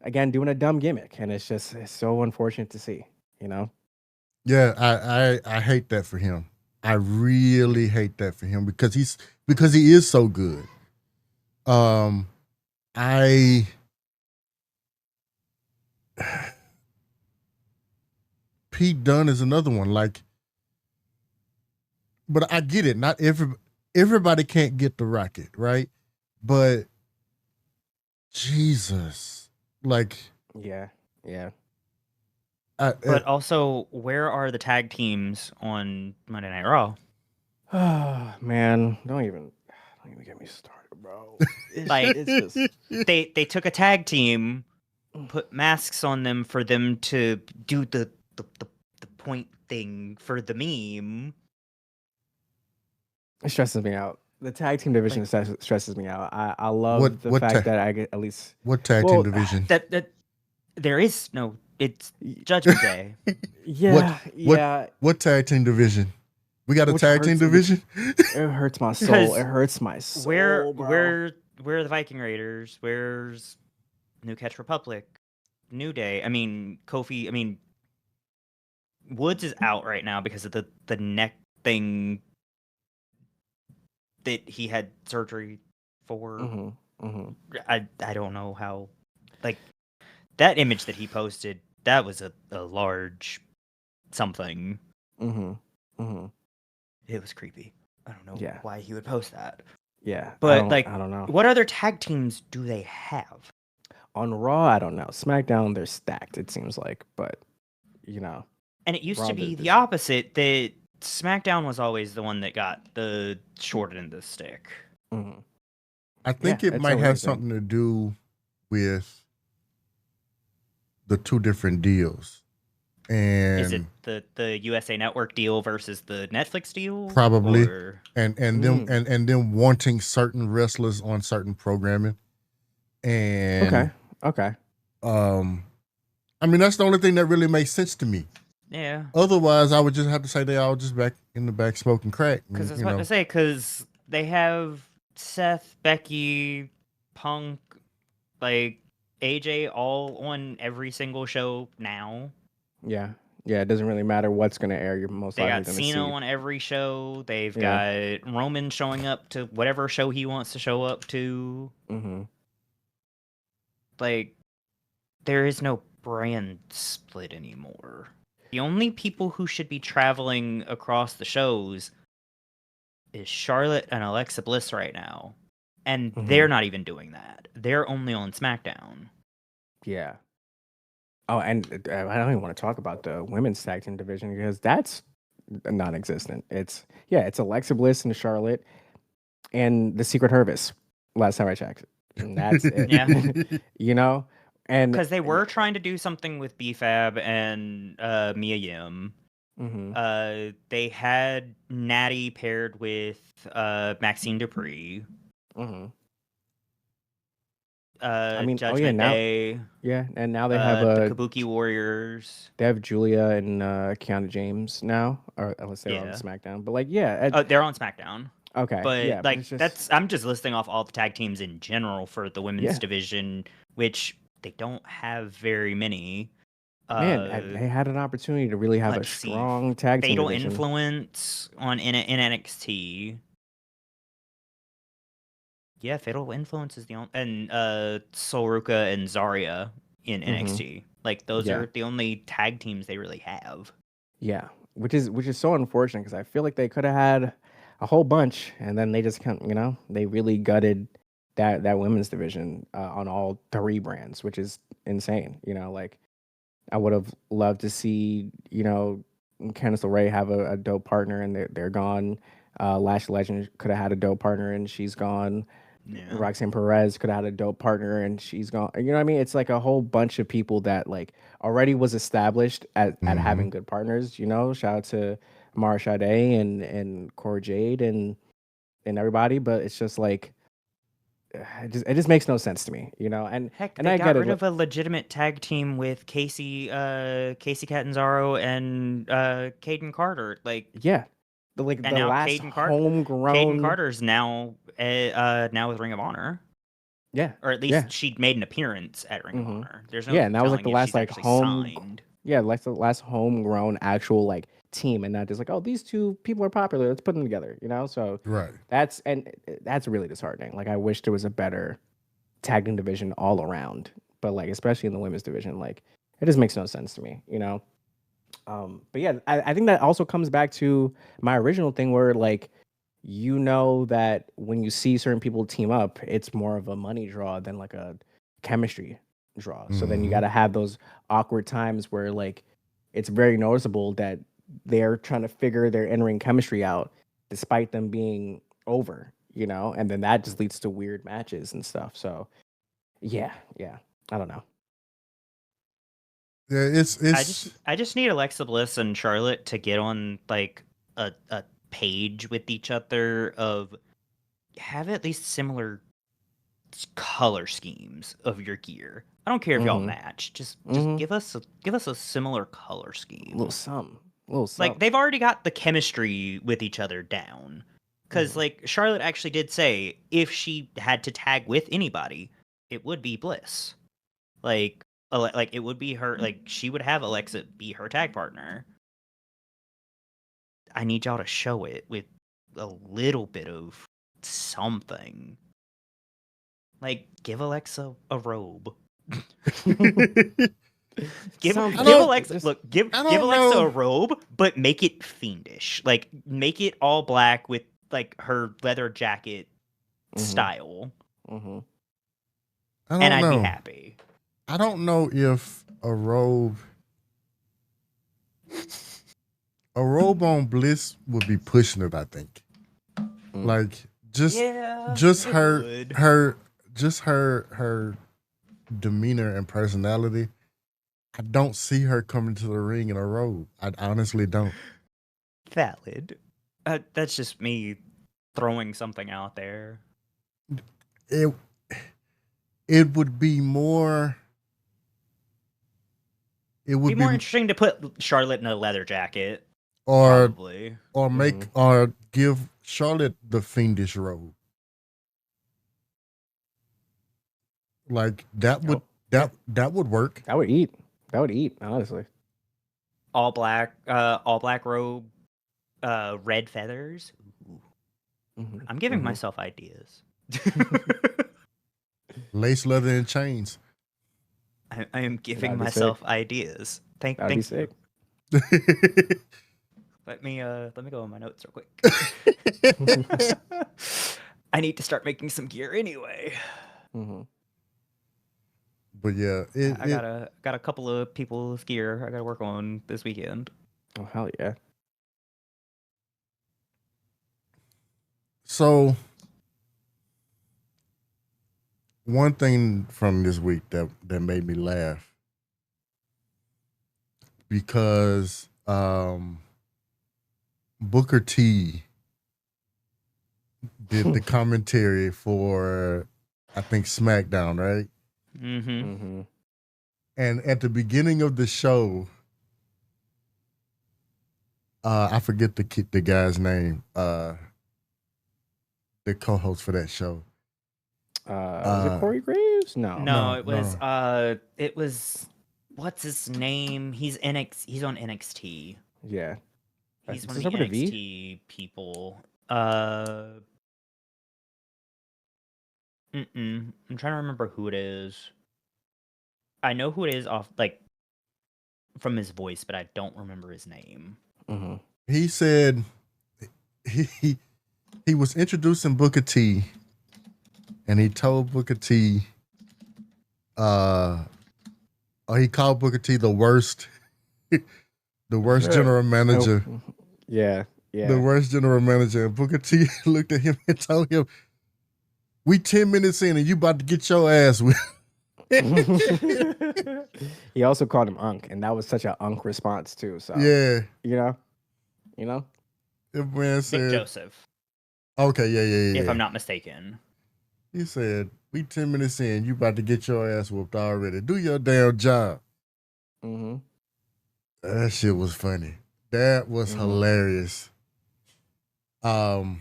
again doing a dumb gimmick. And it's so unfortunate to see, you know? Yeah, I hate that for him. I really hate that for him because he is so good. Pete Dunne is another one. Like, but I get it. Not everybody can't get the rocket, right? But Jesus, like, Yeah. But also, where are the tag teams on Monday Night Raw? Man, don't even get me started, bro. Like, It's just they took a tag team, put masks on them for them to do the point thing for the meme. it stresses me out. The tag team division stresses me out. I love the what fact that I get at least what tag team division? That there is no. It's Judgment Day. What tag team division? We got a Which tag team hurts- division. it hurts my soul. It hurts my soul. Where bro. are the Viking Raiders? Where's New Catch Republic? New Day. I mean Kofi. I mean Woods is out right now because of the neck thing that he had surgery for. I don't know how. Like that image that he posted, that was a large something. It was creepy. I don't know why he would post that. Yeah, But like, I don't know. what other tag teams do they have? On Raw, I don't know. SmackDown, they're stacked. It seems like, but you know, And it used Raw, to be there's the opposite. That SmackDown was always the one that got the short end of the stick. mhm. I think Yeah, it it's might a have weird thing. something to do with the two different deals. And Is it the USA Network deal versus the Netflix deal? probably Or... and them wanting certain wrestlers on certain programming. And Okay. I mean, that's the only thing that really makes sense to me. Yeah. Otherwise, I would just have to say they all just back in the back smoking crack. Because I was about to say, because they have Seth, Becky, Punk, like AJ all on every single show now. Yeah. It doesn't really matter what's gonna air. You're most They likely got gonna Cena see. on every show. They've Yeah. got Roman showing up to whatever show he wants to show up to. Mm-hmm. Like, there is no brand split anymore. The only people who should be traveling across the shows is Charlotte and Alexa Bliss right now. And they're not even doing that. They're only on SmackDown. Yeah. Oh, and I don't even want to talk about the women's tag team division because that's non-existent. It's Alexa Bliss and Charlotte and the Secret Service. Last time I checked, and that's it. Yeah. You know, and Because they were trying to do something with BFAB and Mia Yim. mhm. They had Natty paired with Maxine Dupree. Mhm. I mean, Judgment now, Day. and now they have the Kabuki Warriors. they have Julia and Kiana James now, or unless they're on Yeah. SmackDown. But like, They're on SmackDown. okay, But but like, it's just, that's I'm just listing off all the tag teams in general for the women's Yeah. division, which they don't have very many. man, they had an opportunity to really have a let's see. strong tag team Fatal division. Influence in NXT. Yeah, Fatal Influence is the only, and Sol Ruka and Zarya in NXT. Like, those Yeah. are the only tag teams they really have. Yeah, which is so unfortunate because I feel like they could have had a whole bunch, and then they just can't. They really gutted that women's division on all three brands, which is insane. Like I would have loved to see Candice LeRae have a dope partner, and they're gone. Lash Legend could have had a dope partner, and she's gone. Yeah. Roxanne Perez could have had a dope partner, and she's gone. You know what I mean? It's like a whole bunch of people that like already was established at having good partners. Shout out to Mara Sade and Cora Jade and everybody, but it's just like it just makes no sense to me. And Heck, and they I got get rid it. of a legitimate tag team with Casey Catanzaro and Caden Carter. Like, Yeah, the and the now last Caden homegrown. Carter's now with Ring of Honor. Yeah, Or at least she'd made an appearance at Ring of Mhm. Honor. There's no And that was like telling the if last she's like actually home. signed. Yeah, like the last homegrown actual like team, and not just like, oh, these two people are popular, let's put them together. So right. that's really disheartening. Like I wish there was a better tag team division all around, but like especially in the women's division, like it just makes no sense to me. But yeah, I think that also comes back to my original thing where like that when you see certain people team up, it's more of a money draw than like a chemistry draw. So then you got to have those awkward times where like it's very noticeable that they're trying to figure their in-ring chemistry out despite them being over, and then that just leads to weird matches and stuff. So yeah, I don't know. Yeah, it's I just need Alexa Bliss and Charlotte to get on like a page with each other of have at least similar color schemes of your gear. I don't care if y'all match. Just give us a similar color scheme. Little something. Like they've already got the chemistry with each other down. Because like Charlotte actually did say if she had to tag with anybody, it would be Bliss. Like it would be her. Like she would have Alexa be her tag partner. I need y'all to show it with a little bit of something. Like give Alexa a robe. Give Alexa Alexa a robe, but make it fiendish. Like make it all black with like her leather jacket style, Mm-hmm. I don't and I'd be know. happy. I don't know if a robe on Bliss would be pushing it. I think like Yeah, just it her would. her demeanor and personality. I don't see her coming to the ring in a robe. I honestly don't. Valid. That's just me throwing something out there. It it would be more. It It'd be would more be interesting to put Charlotte in a leather jacket, or probably. make or give Charlotte the fiendish robe. Like that would that would work. That would eat. That would eat, honestly. All black robe, red feathers. Ooh. Mhm, I'm giving mhm. myself ideas. Lace, leather, and chains. I am giving That'd be myself ideas. Thank That'd be you. sick. Let me go on my notes real quick. I need to start making some gear anyway. Mhm. But yeah, I got a couple of people's gear I gotta work on this weekend. Oh hell yeah. So one thing from this week that made me laugh because Booker T did the commentary for I think SmackDown, right? Mm-hmm. Mm-hmm. And at the beginning of the show, I forget the guy's name, the co-host for that show. Was it Corey Graves? No. No, no. it was what's his name? He's on NXT. Yeah. He's Does one it of the start with a V? NXT people. I'm trying to remember who it is. I know who it is off like from his voice, but I don't remember his name. Mm-hmm. He said he was introducing Booker T, and he told Booker T, or he called Booker T the worst, the worst general manager. Oh, yeah. Yeah. The worst general manager. And Booker T looked at him and told him, "We 10 minutes in, and you about to get your ass with." He also called him Unk, and that was such an Unk response too. So Yeah, you know. the man Nick said, Joseph, "Okay, yeah." if I'm not mistaken. He said, "We 10 minutes in, you about to get your ass whooped already. Do your damn job." Mm-hmm. That shit was funny. That was hilarious. I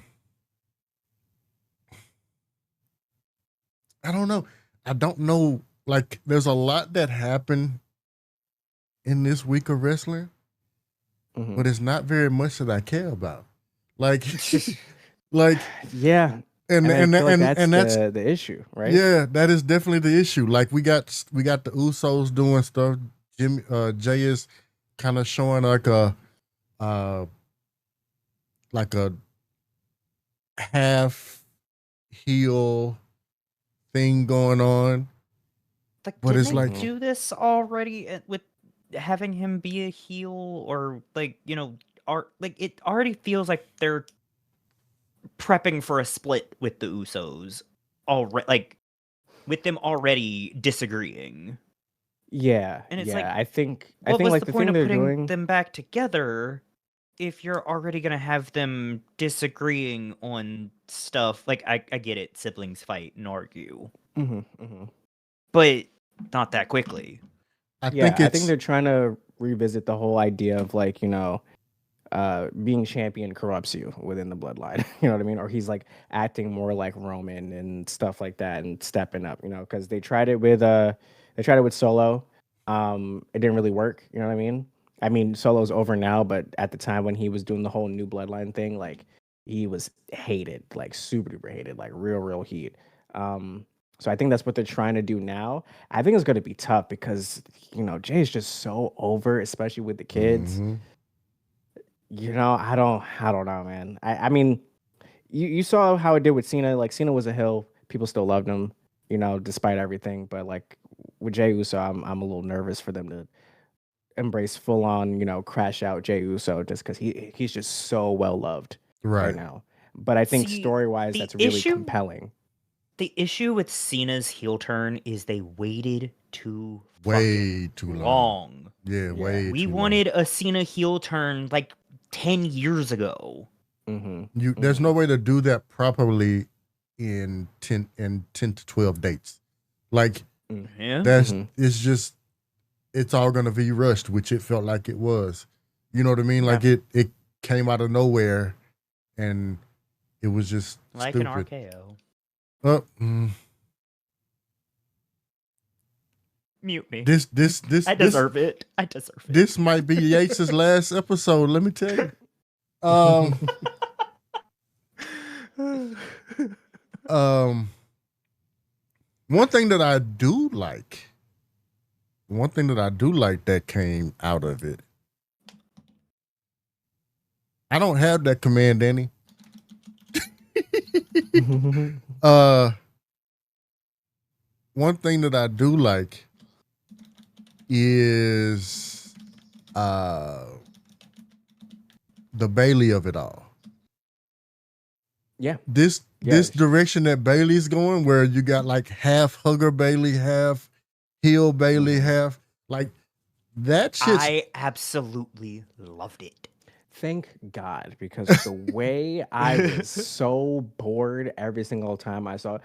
don't know. I don't know. Like, there's a lot that happened in this week of wrestling, but it's not very much that I care about. Like, like, yeah. and I feel like that's that's the issue, right? yeah, that is definitely the issue. Like, we got the Usos doing stuff. Jay is kind of showing like a half heel thing going on. Like, But didn't it's they like- do this already with having him be a heel, or like it already feels like they're prepping for a split with the Usos already, like with them already disagreeing. Yeah. And it's yeah. like, I think What was like the the point thing of they're putting doing. them back together if you're already gonna have them disagreeing on stuff? Like, I get it, siblings fight and argue, but not that quickly. I I think it's they're trying to revisit the whole idea of like, being champion corrupts you within the bloodline. You know what I mean? Or he's like acting more like Roman and stuff like that and stepping up, because they tried it with Solo. It didn't really work, you know what I mean? I mean, Solo's over now, but at the time when he was doing the whole new bloodline thing, like he was hated, like super duper hated, like real heat. So I think that's what they're trying to do now. I think it's going to be tough because Jay is just so over, especially with the kids. Mhm. I don't know, man. I mean, you saw how it did with Cena. Like Cena was a heel, people still loved him, despite everything. But like with Jey Uso, I'm a little nervous for them to embrace full on, crash out Jey Uso just because he's just so well loved right Right. now. But I think See, story wise, the that's really issue compelling. the issue with Cena's heel turn is they waited too Way fucking too long. long. Yeah, Yeah. way We too wanted a Cena heel turn like 10 years ago. long. There's no way to do that properly in 10 to 12 dates. Like Yeah. it's just it's all gonna be rushed, which it felt like it was. You know what I mean? Like it came out of nowhere and it was just Like stupid. an RKO. Mute me. This I deserve it. I deserve it. This might be Yates's last episode, let me tell you. One thing that I do like that came out of it. I don't have that command any. One thing that I do like is the Bailey of it all. Yeah. This direction that Bailey's going, where you got like half hugger Bailey, half heel Bailey, half like that shit. I absolutely loved it. Thank God, because the way I was so bored every single time I saw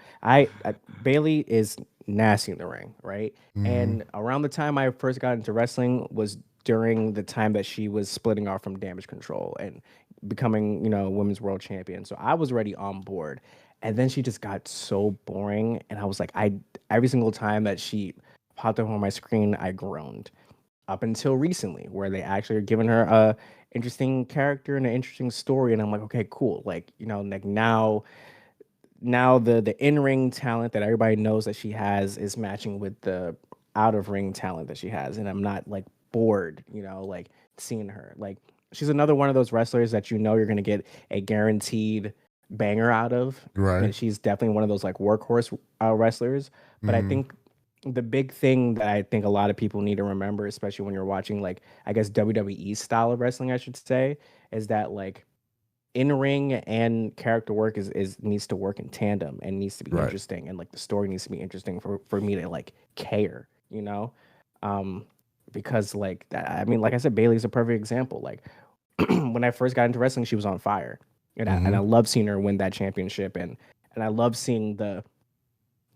Bailey is nasty in the ring, right? And around the time I first got into wrestling was during the time that she was splitting off from Damage Control and becoming, women's world champion. So I was already on board. And then she just got so boring. And I was like, every single time that she popped up on my screen, I groaned. Up until recently, where they actually are giving her a interesting character and an interesting story. And I'm like, okay, cool. Like, like now the in-ring talent that everybody knows that she has is matching with the out-of-ring talent that she has. And I'm not like bored, like seeing her. Like she's another one of those wrestlers that you're going to get a guaranteed banger out of. Right. And she's definitely one of those like workhorse wrestlers. But I think the big thing that I think a lot of people need to remember, especially when you're watching like, I guess WWE style of wrestling, I should say, is that like in-ring and character work is needs to work in tandem and needs to be interesting, and like the story needs to be interesting for me to like care, because like I mean, like I said, Bailey's a perfect example. Like when I first got into wrestling, she was on fire, and I love seeing her win that championship, and I love seeing the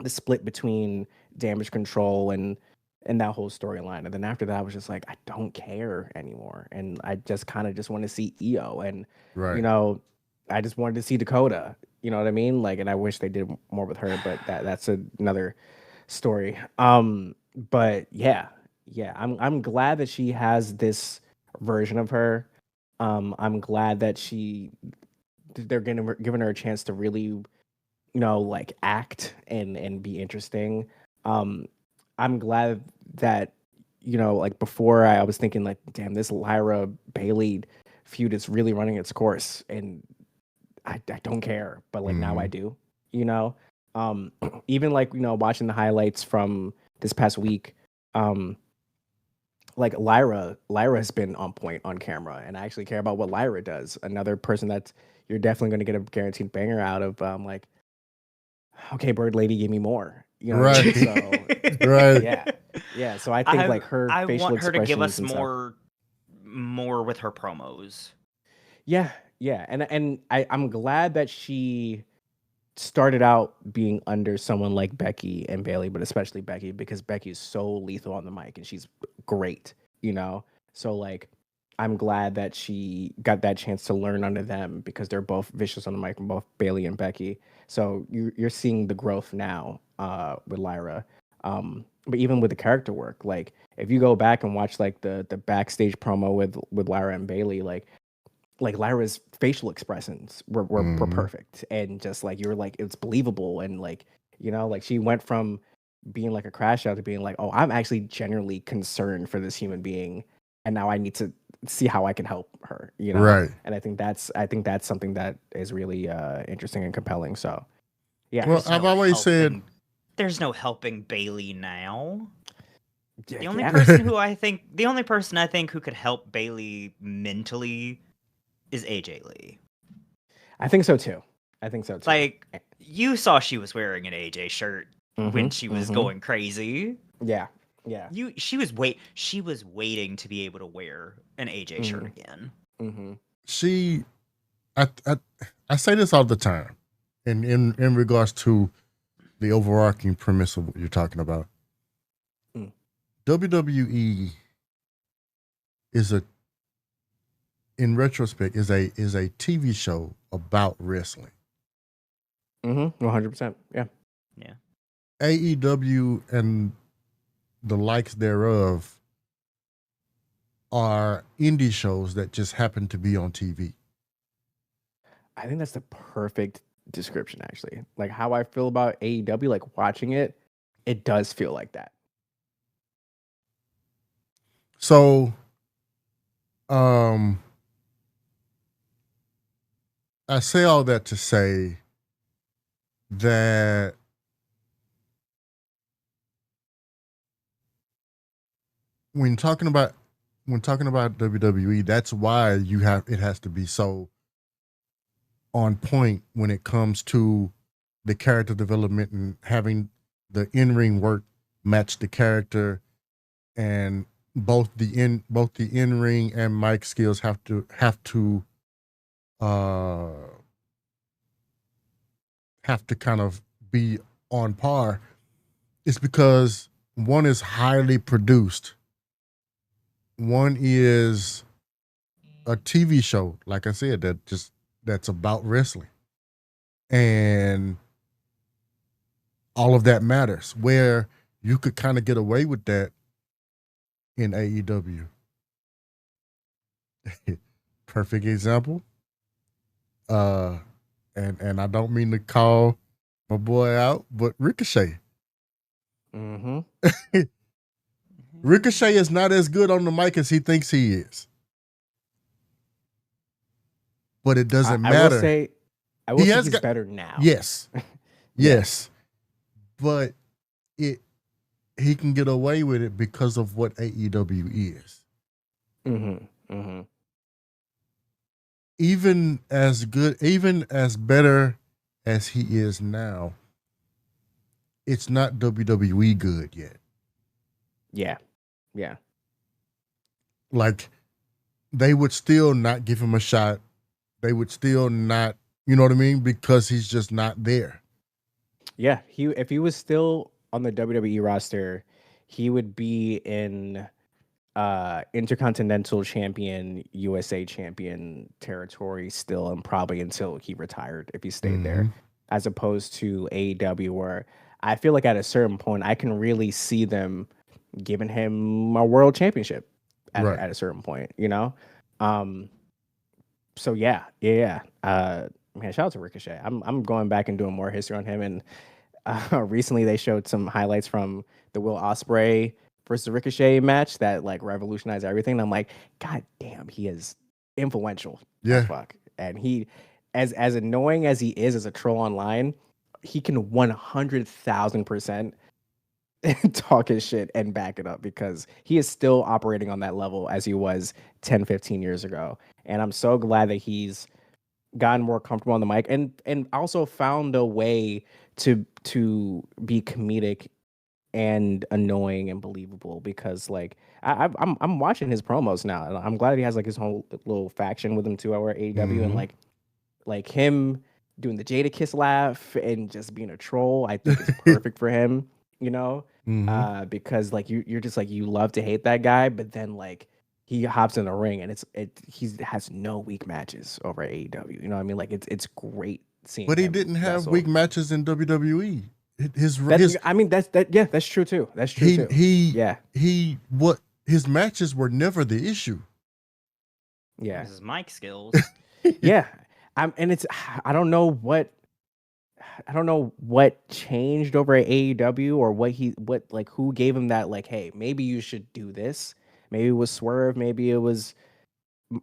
split between Damage Control and that whole storyline. And then after that, I was just like, I don't care anymore. And I just kind of just want to see Io. And, I just wanted to see Dakota. You know what I mean? Like, and I wish they did more with her, but that's another story. But yeah, I'm glad that she has this version of her. I'm glad that they're giving her a chance to really, like act and be interesting. I'm glad that, like before I was thinking like, damn, this Lyra Bailey feud is really running its course and I don't care, but like now I do, even like, watching the highlights from this past week, like Lyra has been on point on camera, and I actually care about what Lyra does. Another person that you're definitely going to get a guaranteed banger out of. Like, okay, Bird Lady, give me more. Right. So, Right. Yeah. So I think like her I facial want her to give expressions us and stuff. more with her promos. Yeah, and I'm glad that she started out being under someone like Becky and Bailey, but especially Becky, because Becky's so lethal on the mic and she's great, So like, I'm glad that she got that chance to learn under them because they're both vicious on the mic, both Bailey and Becky. So you're seeing the growth now with Lyra. But even with the character work, like if you go back and watch like the backstage promo with Lyra and Bailey, like Lyra's facial expressions were perfect, and just like you're like it's believable, and like like she went from being like a crash out to being like, oh, I'm actually genuinely concerned for this human being, and now I need to see how I can help her, you know. Right. And I think that's something that is really interesting and compelling. So yeah. Well, I've always said there's no helping Bailey now. Yeah, The only yeah. person I think who could help Bailey mentally is AJ Lee. I think so too. Like, you saw she was wearing an AJ shirt when she was going crazy. Yeah. Yeah. She was waiting to be able to wear an AJ shirt again. I say this all the time, in regards to the overarching premise of what you're talking about. WWE in retrospect, is a TV show about wrestling. 100%. Yeah. Yeah. AEW and the likes thereof are indie shows that just happen to be on TV. I think that's the perfect description, actually. Like how I feel about AEW, like watching it, it does feel like that. So, I say all that to say that when talking about WWE, that's why it has to be so on point when it comes to the character development and having the in-ring work match the character, and both the in-ring and mic skills have to kind of be on par. It's because one is highly produced. One is a TV show, like I said, that's about wrestling. And all of that matters, where you could kind of get away with that in AEW. Perfect example. And I don't mean to call my boy out, but Ricochet. Ricochet is not as good on the mic as he thinks he is. But it doesn't matter. I will say he's better now. Yes. Yes. But he can get away with it because of what AEW is. Even as better as he is now, it's not WWE good yet. Yeah. Yeah. Like, they would still not give him a shot. They would still not, you know what I mean? Because he's just not there. Yeah. If he was still on the WWE roster, he would be in Intercontinental Champion, USA Champion territory still, and probably until he retired if he stayed there, as opposed to AEW, where I feel like at a certain point I can really see them giving him a world championship at a certain point, you know? So yeah. Man, shout out to Ricochet. I'm going back and doing more history on him, and recently they showed some highlights from the Will Ospreay versus Ricochet match that like revolutionized everything. And I'm like, God damn, he is influential. Yeah. As fuck. And he, as annoying as he is as a troll online, he can 100,000% talk his shit and back it up, because he is still operating on that level as he was 10, 15 years ago. And I'm so glad that he's gotten more comfortable on the mic and also found a way to be comedic and annoying and believable, because like I'm watching his promos now, and I'm glad he has like his whole little faction with him too over at AEW, and like him doing the Jada Kiss laugh and just being a troll, I think is perfect for him, you know, because like you're just like, you love to hate that guy, but then like he hops in the ring and he has no weak matches over at AEW, you know what I mean? Like it's great seeing. But he didn't have weak matches in WWE. That's true too. That's true too. His matches were never the issue. Yeah, his mic skills. Yeah, I don't know what changed over at AEW, or who gave him that, like, hey, maybe you should do this. Maybe it was Swerve. Maybe it was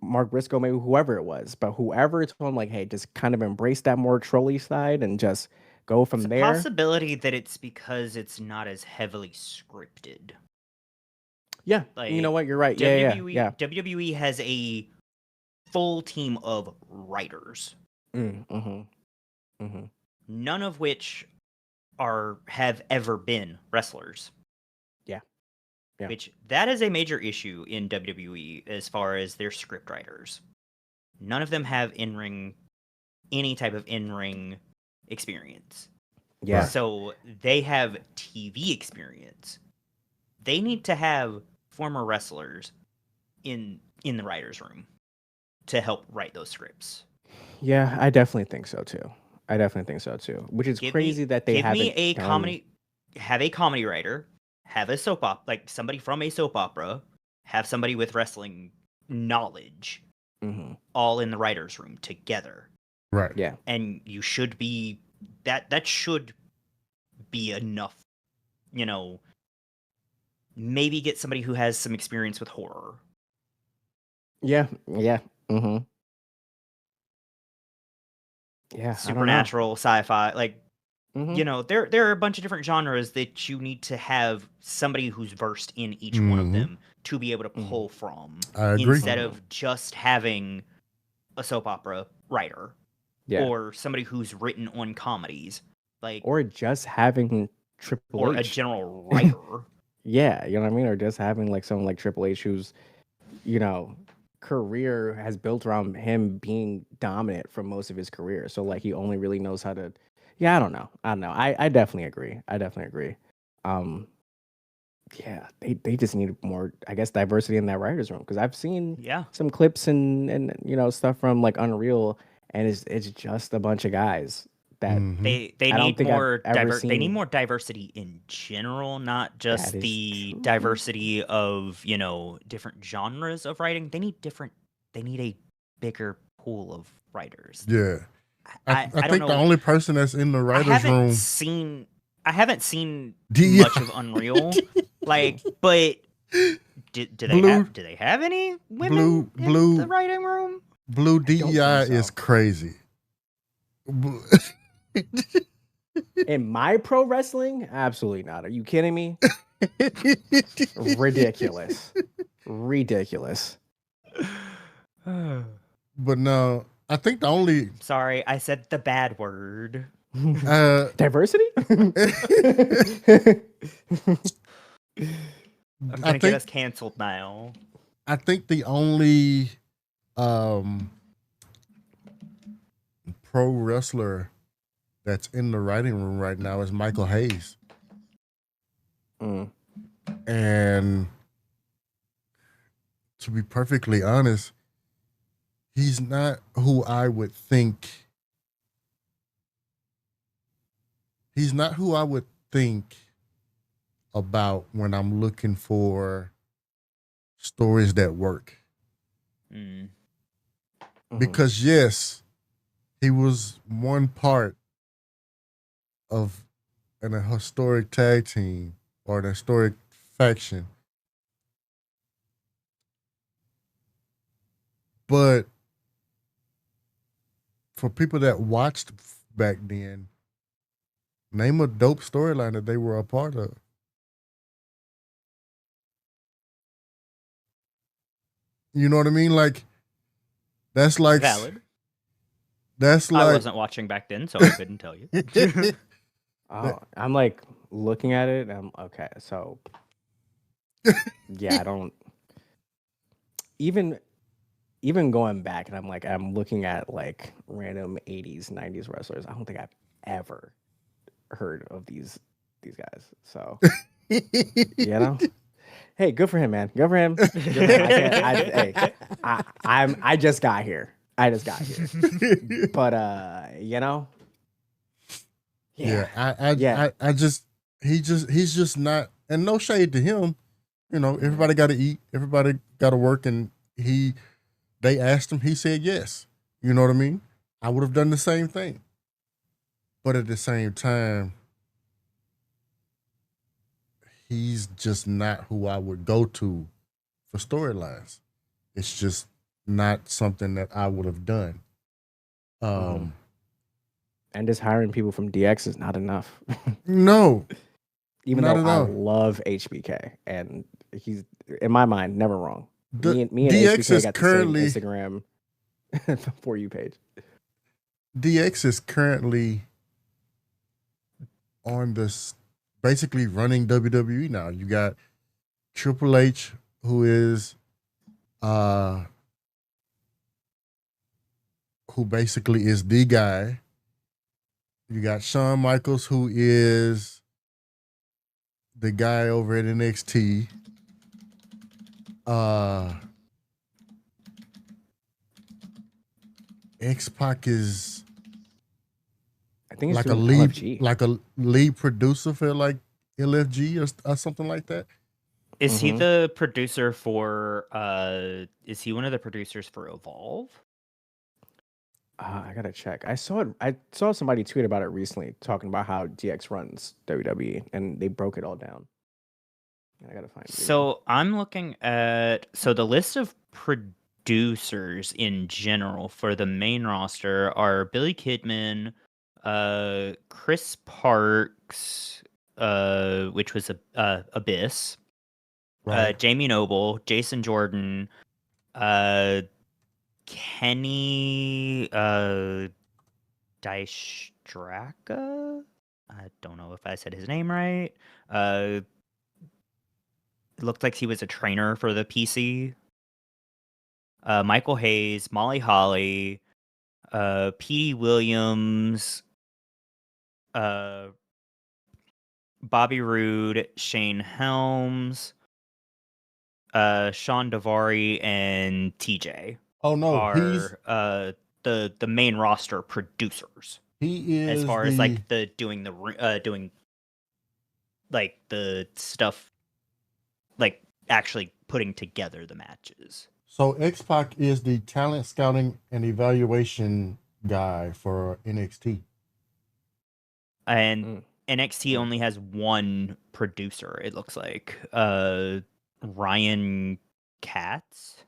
Mark Briscoe, maybe whoever it was, but whoever told him like, hey, just kind of embrace that more trolly side and just go from It's a there. possibility that it's because it's not as heavily scripted. Yeah, Like, you know what? You're right. Yeah, yeah. WWE has a full team of writers, none of which have ever been wrestlers. Yeah. Yeah. Which that is a major issue in WWE as far as their script writers. None of them have any type of in-ring experience. Yeah. So they have TV experience. They need to have former wrestlers in the writers' room to help write those scripts. Yeah, I definitely think so too. Which is crazy that they haven't have a comedy writer, have a soap opera, like somebody from a soap opera, have somebody with wrestling knowledge, all in the writers' room together. Right. Yeah. And you should be that should be enough, maybe get somebody who has some experience with horror. Yeah. Yeah. Yeah. Supernatural, sci-fi, like there are a bunch of different genres that you need to have somebody who's versed in each one of them to be able to pull from. I agree. Instead of just having a soap opera writer or somebody who's written on comedies, or just having Triple or H. a general writer. Yeah, you know what I mean? Or just having like someone like Triple H who's, career has built around him being dominant for most of his career. So like he only really knows how to. Yeah, I don't know. I definitely agree. Yeah, they just need more, I guess, diversity in that writers' room, because I've seen some clips and stuff from like Unreal, and it's just a bunch of guys that they need more they need more diversity in general, not just the diversity of different genres of writing. They need a bigger pool of writers. Yeah, I don't think know. the only person that's in the writers' room. I haven't seen much of Unreal, but do they have any women in the writing room? Blue DEI is crazy. In my pro wrestling, absolutely not. Are you kidding me? Ridiculous. But no, I think the only. Sorry, I said the bad word. Diversity? I'm gonna get us canceled now. I think the only pro wrestler that's in the writing room right now is Michael Hayes. And to be perfectly honest, he's not who I would think. He's not who I would think about when I'm looking for stories that work. Because yes, he was one part of a historic tag team or an historic faction. But for people that watched back then, name a dope storyline that they were a part of. You know what I mean? Like, that's like valid. That's like I wasn't watching back then, so I couldn't tell you. I'm like looking at it. Okay, so yeah, I don't even going back, and I'm looking at like random 80s, 90s wrestlers. I don't think I've ever heard of these guys. So hey, good for him, man. Good for him. I just got here. But he's just not, and no shade to him. Everybody got to eat, everybody got to work, and they asked him, he said yes. You know what I mean? I would have done the same thing. But at the same time, he's just not who I would go to for storylines. It's just not something that I would have done. And just hiring people from DX is not enough. No, Even not though at I all. love HBK, and he's in my mind never wrong. The Me and DX HBK is got currently the same Instagram For You page. DX is currently on this, basically running WWE now. You got Triple H, who is who basically is the guy. You got Shawn Michaels, who is the guy over at NXT. X-Pac is I think it's like doing LFG. a lead producer for like LFG or something like that. Is he the producer for? Is he one of the producers for Evolve? I gotta check. I saw somebody tweet about it recently, talking about how DX runs WWE, and they broke it all down. I gotta find it. So I'm looking at the list of producers in general for the main roster are Billy Kidman, Chris Parks, which was Abyss, Right. Jamie Noble, Jason Jordan, Kenny Dijkstraka. I don't know if I said his name right. It looked like he was a trainer for the PC. Michael Hayes, Molly Holly, Petey Williams, Bobby Roode, Shane Helms, Sean Davari, and TJ Oh no, are the main roster producers. he is As far the as like doing like the stuff, like actually putting together the matches. so X-Pac is the talent scouting and evaluation guy for NXT. And NXT only has one producer, it looks like. Ryan Katz.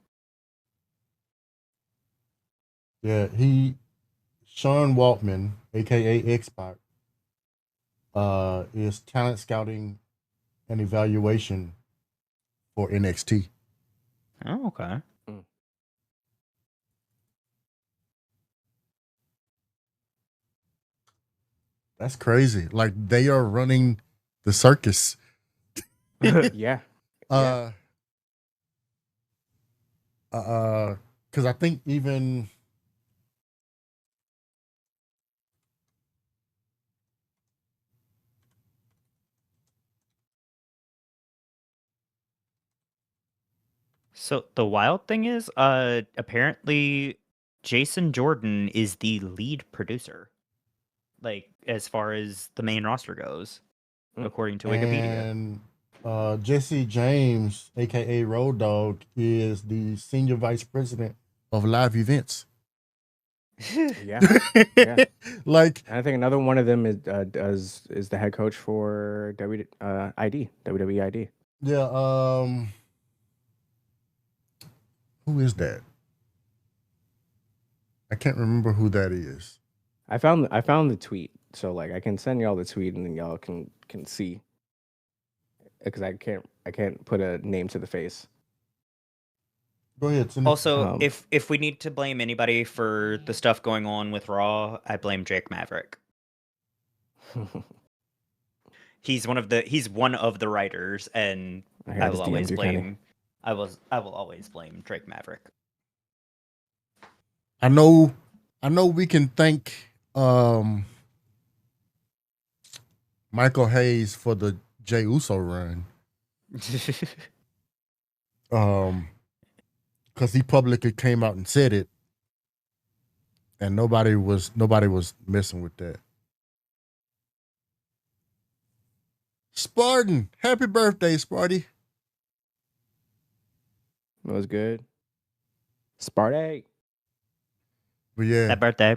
Yeah, Sean Waltman, aka X-Pac, is talent scouting and evaluation for NXT. Oh, okay. That's crazy. Like they are running the circus. Yeah. Because I think even So the wild thing is, apparently Jason Jordan is the lead producer. Like as far as the main roster goes, according to Wikipedia. and Jesse James, aka Road Dogg, is the senior vice president of live events. Yeah. Yeah. Like And I think another one of them is the head coach for WWE ID. yeah, who is that? I can't remember who that is. I found the tweet, so like I can send y'all the tweet and then y'all can see, because I can't put a name to the face. Go ahead. Also, if we need to blame anybody for the stuff going on with Raw, I blame Drake Maverick. He's one of the writers, and I will always blame Drake Maverick. I know we can thank Michael Hayes for the Jey Uso run. Because he publicly came out and said it, and nobody was messing with that. Spartan, happy birthday, Sparty. That was good. Sparty. But yeah, That birthday.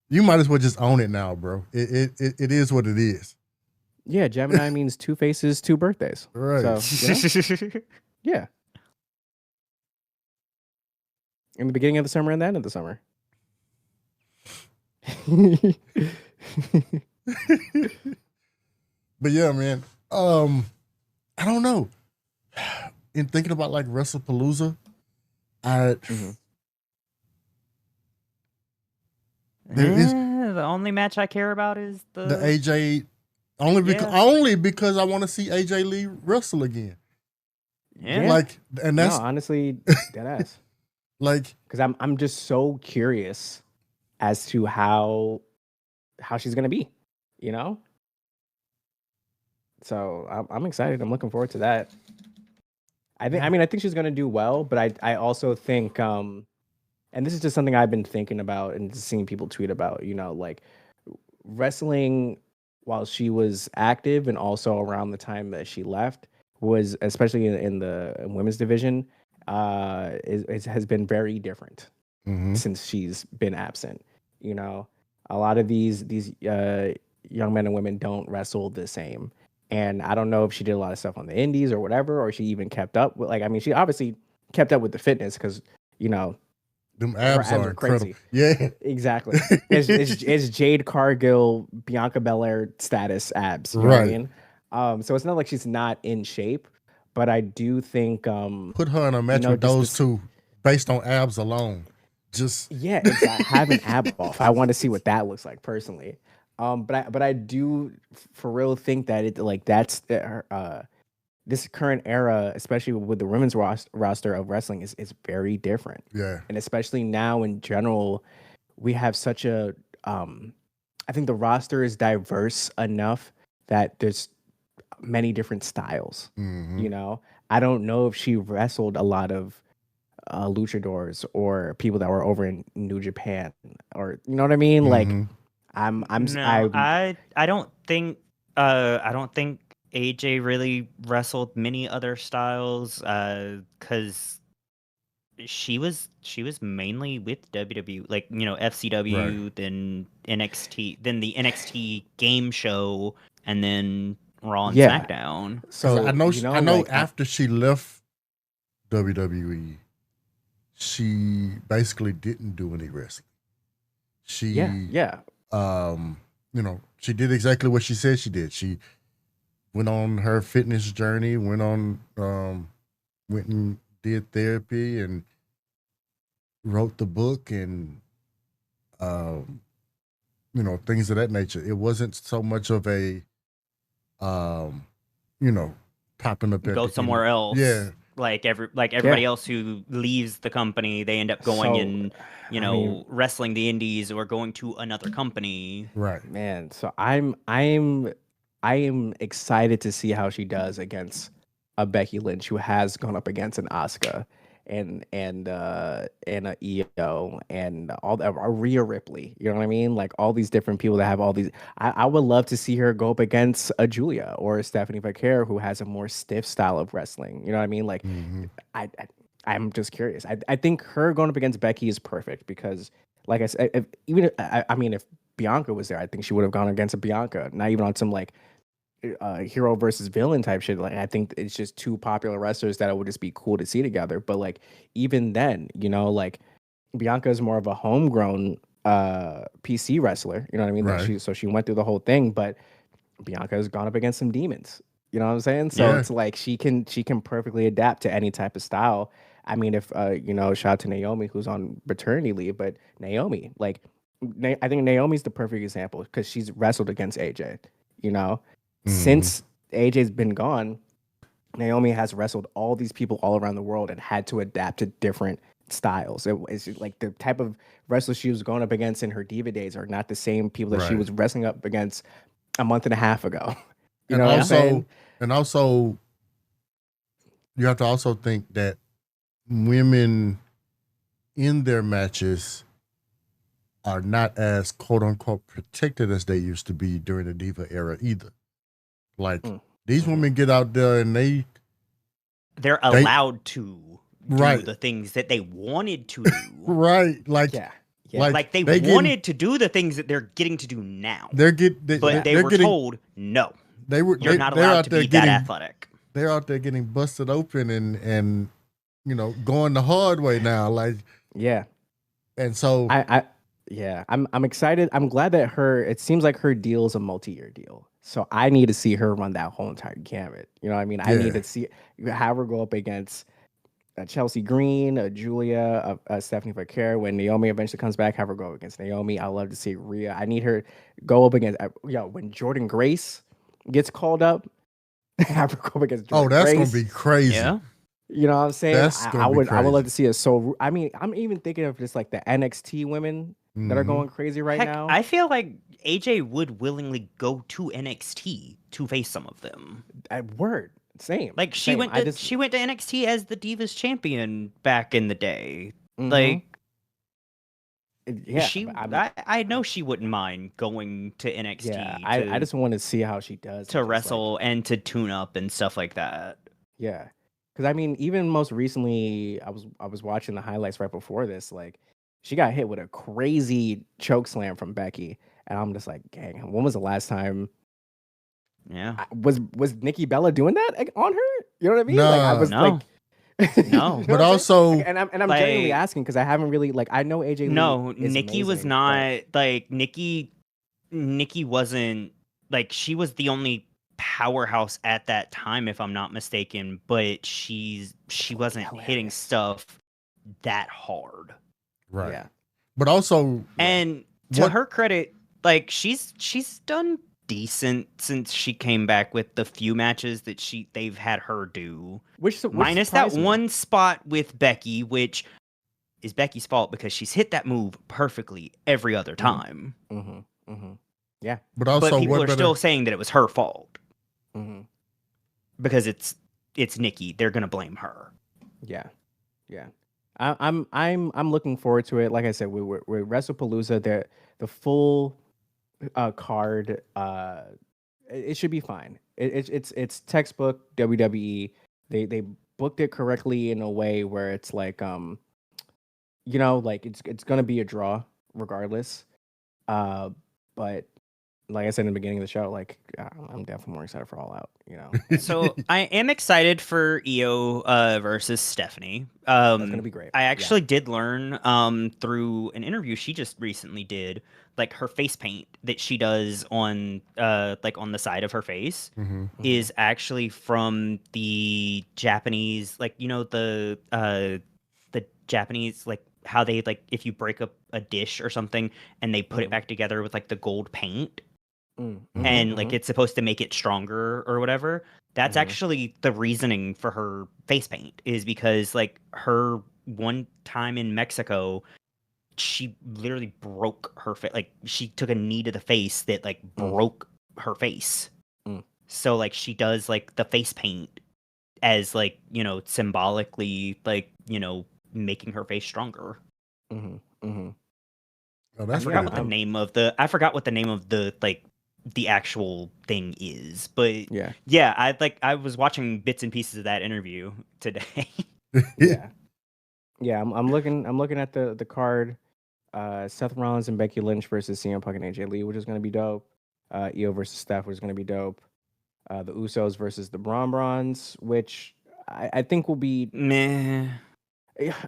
you might as well just own it now, bro. It is what it is. Yeah, Gemini means 2 faces, 2 birthdays. Right. So, you know, yeah. In the beginning of the summer and the end of the summer. But yeah, man. I don't know. In thinking about like WrestlePalooza, there is the only match I care about is the AJ only because I want to see AJ Lee wrestle again. Yeah. Like, and that's no, honestly, dead ass. like, Because I'm just so curious as to how she's gonna be, you know. So I'm excited. I'm looking forward to that. I think she's gonna do well, but I also think and this is just something I've been thinking about and just seeing people tweet about, you know, like wrestling while she was active and also around the time that she left was, especially in the women's division, has been very different since she's been absent. You know, a lot of these young men and women don't wrestle the same. And I don't know if she did a lot of stuff on the indies or whatever, or she even kept up with, like, I mean, she obviously kept up with the fitness because, you know, them abs are incredible. crazy. Yeah, exactly. It's Jade Cargill, Bianca Belair status abs. You know what I mean? So it's not like she's not in shape, but I do think put her in a match with those two based on abs alone. Just exactly. Have an ab off. I want to see what that looks like personally. But I do for real think that it, like, that's this current era, especially with the women's roster of wrestling, is very different. Yeah. And especially now in general, we have such a I think the roster is diverse enough that there's many different styles. You know, I don't know if she wrestled a lot of luchadors or people that were over in New Japan, or you know what I mean? Like, I don't think AJ really wrestled many other styles because she was mainly with WWE, like, you know, FCW, then NXT, then the NXT game show, and then Raw and SmackDown. So I know like, after she left WWE, she basically didn't do any wrestling. She you know, she did exactly what she said she did. She went on her fitness journey, went and did therapy and wrote the book and you know, things of that nature. It wasn't so much of a you know, popping up at Go somewhere else. Yeah. Like everybody else who leaves the company, they end up going and, you know, wrestling the indies or going to another company. Right. Man, so I am excited to see how she does against a Becky Lynch who has gone up against an Asuka and a EO and all a Rhea Ripley. You know what I mean? Like all these different people that have all these. I would love to see her go up against a Julia or a Stephanie Vaquer who has a more stiff style of wrestling. You know what I mean? Like I'm just curious. I think her going up against Becky is perfect because, like I said, if Bianca was there, I think she would have gone against a Bianca, not even on some like hero versus villain type shit. Like I think it's just two popular wrestlers that it would just be cool to see together. But like even then, you know, like Bianca is more of a homegrown PC wrestler. You know what I mean? Right. Like she went through the whole thing, but Bianca has gone up against some demons. You know what I'm saying? So it's like she can perfectly adapt to any type of style. I mean, if you know, shout out to Naomi who's on paternity leave, but Naomi, like I think Naomi's the perfect example because she's wrestled against AJ. You know, since AJ's been gone, Naomi has wrestled all these people all around the world and had to adapt to different styles. It's like the type of wrestlers she was going up against in her Diva days are not the same people that she was wrestling up against a month and a half ago. You know what I'm saying? And also, you have to also think that women in their matches are not as quote unquote protected as they used to be during the Diva era either. Like these women get out there and they're allowed to do the things that they wanted to do. Right. Like like they wanted to do the things that they're getting to do now. They were told no. You're not they're allowed out to there be that getting athletic. they're out there getting busted open and going the hard way now. Like, Yeah. and so I'm excited. I'm glad that it seems like her deal is a multi-year deal. So I need to see her run that whole entire gamut. You know what I mean? I need to have her go up against Chelsea Green, Julia, Stephanie Vercare. When Naomi eventually comes back, have her go against Naomi. I love to see Rhea. I need her go up against when Jordan Grace gets called up, have her go up against Jordan that's Grace. gonna be crazy. Yeah. You know what I'm saying? That's I gonna be would crazy. love to see it. So I mean, I'm even thinking of just like the NXT women that are going crazy right Heck, now. I feel like AJ would willingly go to NXT to face some of them. Word. Same. Like she went to NXT as the Divas champion back in the day. Mhm. Like yeah, I know she wouldn't mind going to NXT yeah. I just want to see how she does to wrestle and to tune up and stuff like that. Yeah, because I mean, even most recently, I was watching the highlights right before this. Like, she got hit with a crazy choke slam from Becky, and I'm just like, dang, when was the last time? Yeah, was Nikki Bella doing that on her? You know what I mean? No, like I was no. like. No, but also, like, and I'm genuinely asking because I haven't really I know AJ Lee. No, is Nikki was amazing, not like Nikki wasn't like she was the only powerhouse at that time, if I'm not mistaken. But she wasn't hitting stuff that hard, right? Yeah. But also, and to her credit, like she's done decent since she came back with the few matches that they've had her do. Which minus that one spot with Becky, which is Becky's fault because she's hit that move perfectly every other time. Mm-hmm. Mm-hmm. Yeah. But also, people are still saying that it was her fault. Mm-hmm. Because it's Nikki. They're gonna blame her. Yeah. Yeah. I'm looking forward to it. Like I said, with WrestlePalooza, the full card, it should be fine. It's textbook WWE. They booked it correctly in a way where it's like like it's gonna be a draw regardless. But like I said in the beginning of the show, like I'm definitely more excited for All Out. So I am excited for Io versus Stephanie. That's gonna be great. I actually did learn through an interview she just recently did, like her face paint that she does on on the side of her face is actually from the Japanese, like the Japanese, like how they, like, if you break up a dish or something and they put it back together with like the gold paint and like it's supposed to make it stronger or whatever. That's actually the reasoning for her face paint, is because like her one time in Mexico, she literally broke her face. Like she took a knee to the face that like broke her face. So like she does like the face paint as like, symbolically, like, making her face stronger. Oh, I forgot what the name of the like the actual thing is, but yeah, I was watching bits and pieces of that interview today. I'm looking at the card. Seth Rollins and Becky Lynch versus CM Punk and AJ Lee, which is going to be dope. Io versus Steph, which is going to be dope. The Usos versus the Brawns, which I think will be meh.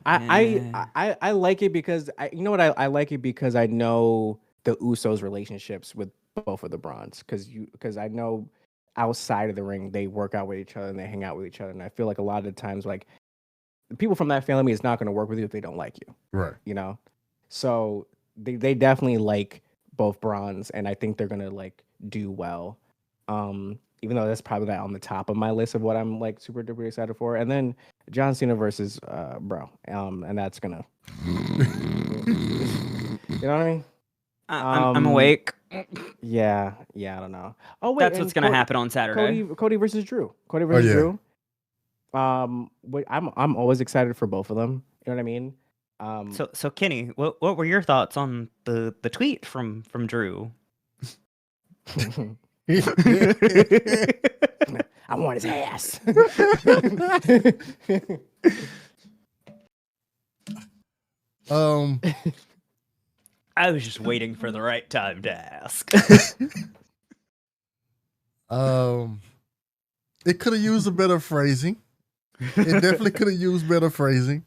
I like it because I like it because I know the Usos relationships with both of the Brawns, because I know outside of the ring they work out with each other and they hang out with each other, and I feel like a lot of the times like people from that family is not going to work with you if they don't like you, right? So they definitely like both Brawns, and I think they're gonna like do well. Even though that's probably not on the top of my list of what I'm like super duper excited for. And then John Cena versus Bro. And that's gonna you know what I mean? I'm awake. Yeah, I don't know. Oh wait, that's what's gonna happen on Saturday. Cody versus Drew. Drew. I'm always excited for both of them. You know what I mean? So Kenny, what were your thoughts on the tweet from Drew? I want his ass. I was just waiting for the right time to ask. It could have used a better phrasing. It definitely could have used better phrasing.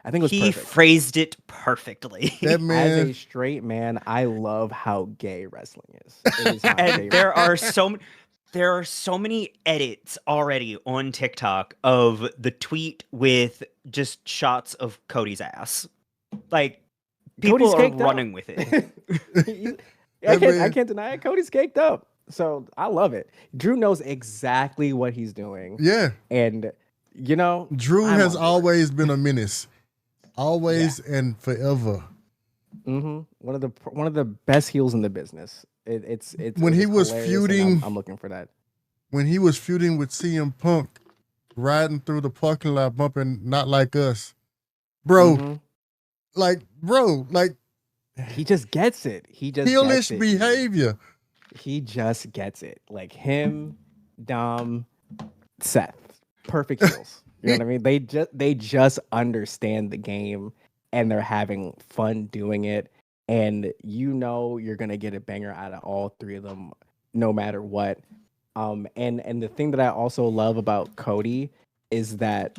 I think it was He perfect. phrased it perfectly. That As a man, straight man, I love how gay wrestling is. It is my And favorite. there are so many edits already on TikTok of the tweet with just shots of Cody's ass. Like people Cody's are caked up. running with it. I man- can't deny it. Cody's caked up. So I love it. Drew knows exactly what he's doing. yeah. And you know, Drew I'm has on board. always been a menace. Always and forever. One of the best heels in the business. It's When he was hilarious, and feuding- I'm looking for that. When he was feuding with CM Punk, riding through the parking lot, bumping "Not Like Us," bro. Like He just gets it. He just heelish gets it. behavior. He just gets it. Like him, Dom, Seth, perfect heels. You know what I mean? They just understand the game and they're having fun doing it. And you know you're gonna get a banger out of all three of them, no matter what. And the thing that I also love about Cody is that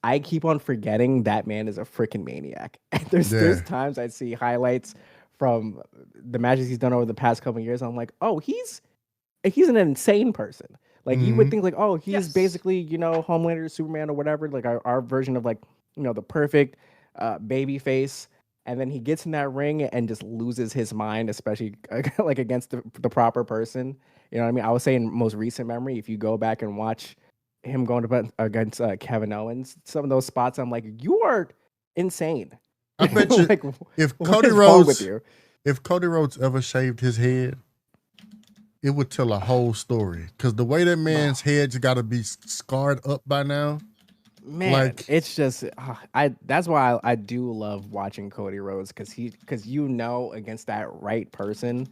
I keep on forgetting that man is a freaking maniac. There's times I see highlights from the matches he's done over the past couple of years. I'm like, oh, he's an insane person. Like you would think like, oh, he's Yes. basically, you know, Homelander, Superman or whatever, like our version of like, you know, the perfect baby face. And then he gets in that ring and just loses his mind, especially like against the proper person. You know what I mean? I would say in most recent memory, if you go back and watch him going against Kevin Owens, some of those spots, I'm like, you are insane. I bet you Like, if what Cody is wrong with Rhodes, you? if Cody Rhodes ever shaved his head, it would tell a whole story. Because the way that man's head's got to be scarred up by now. Man, like- it's just that's why I do love watching Cody Rhodes because you know against that right person,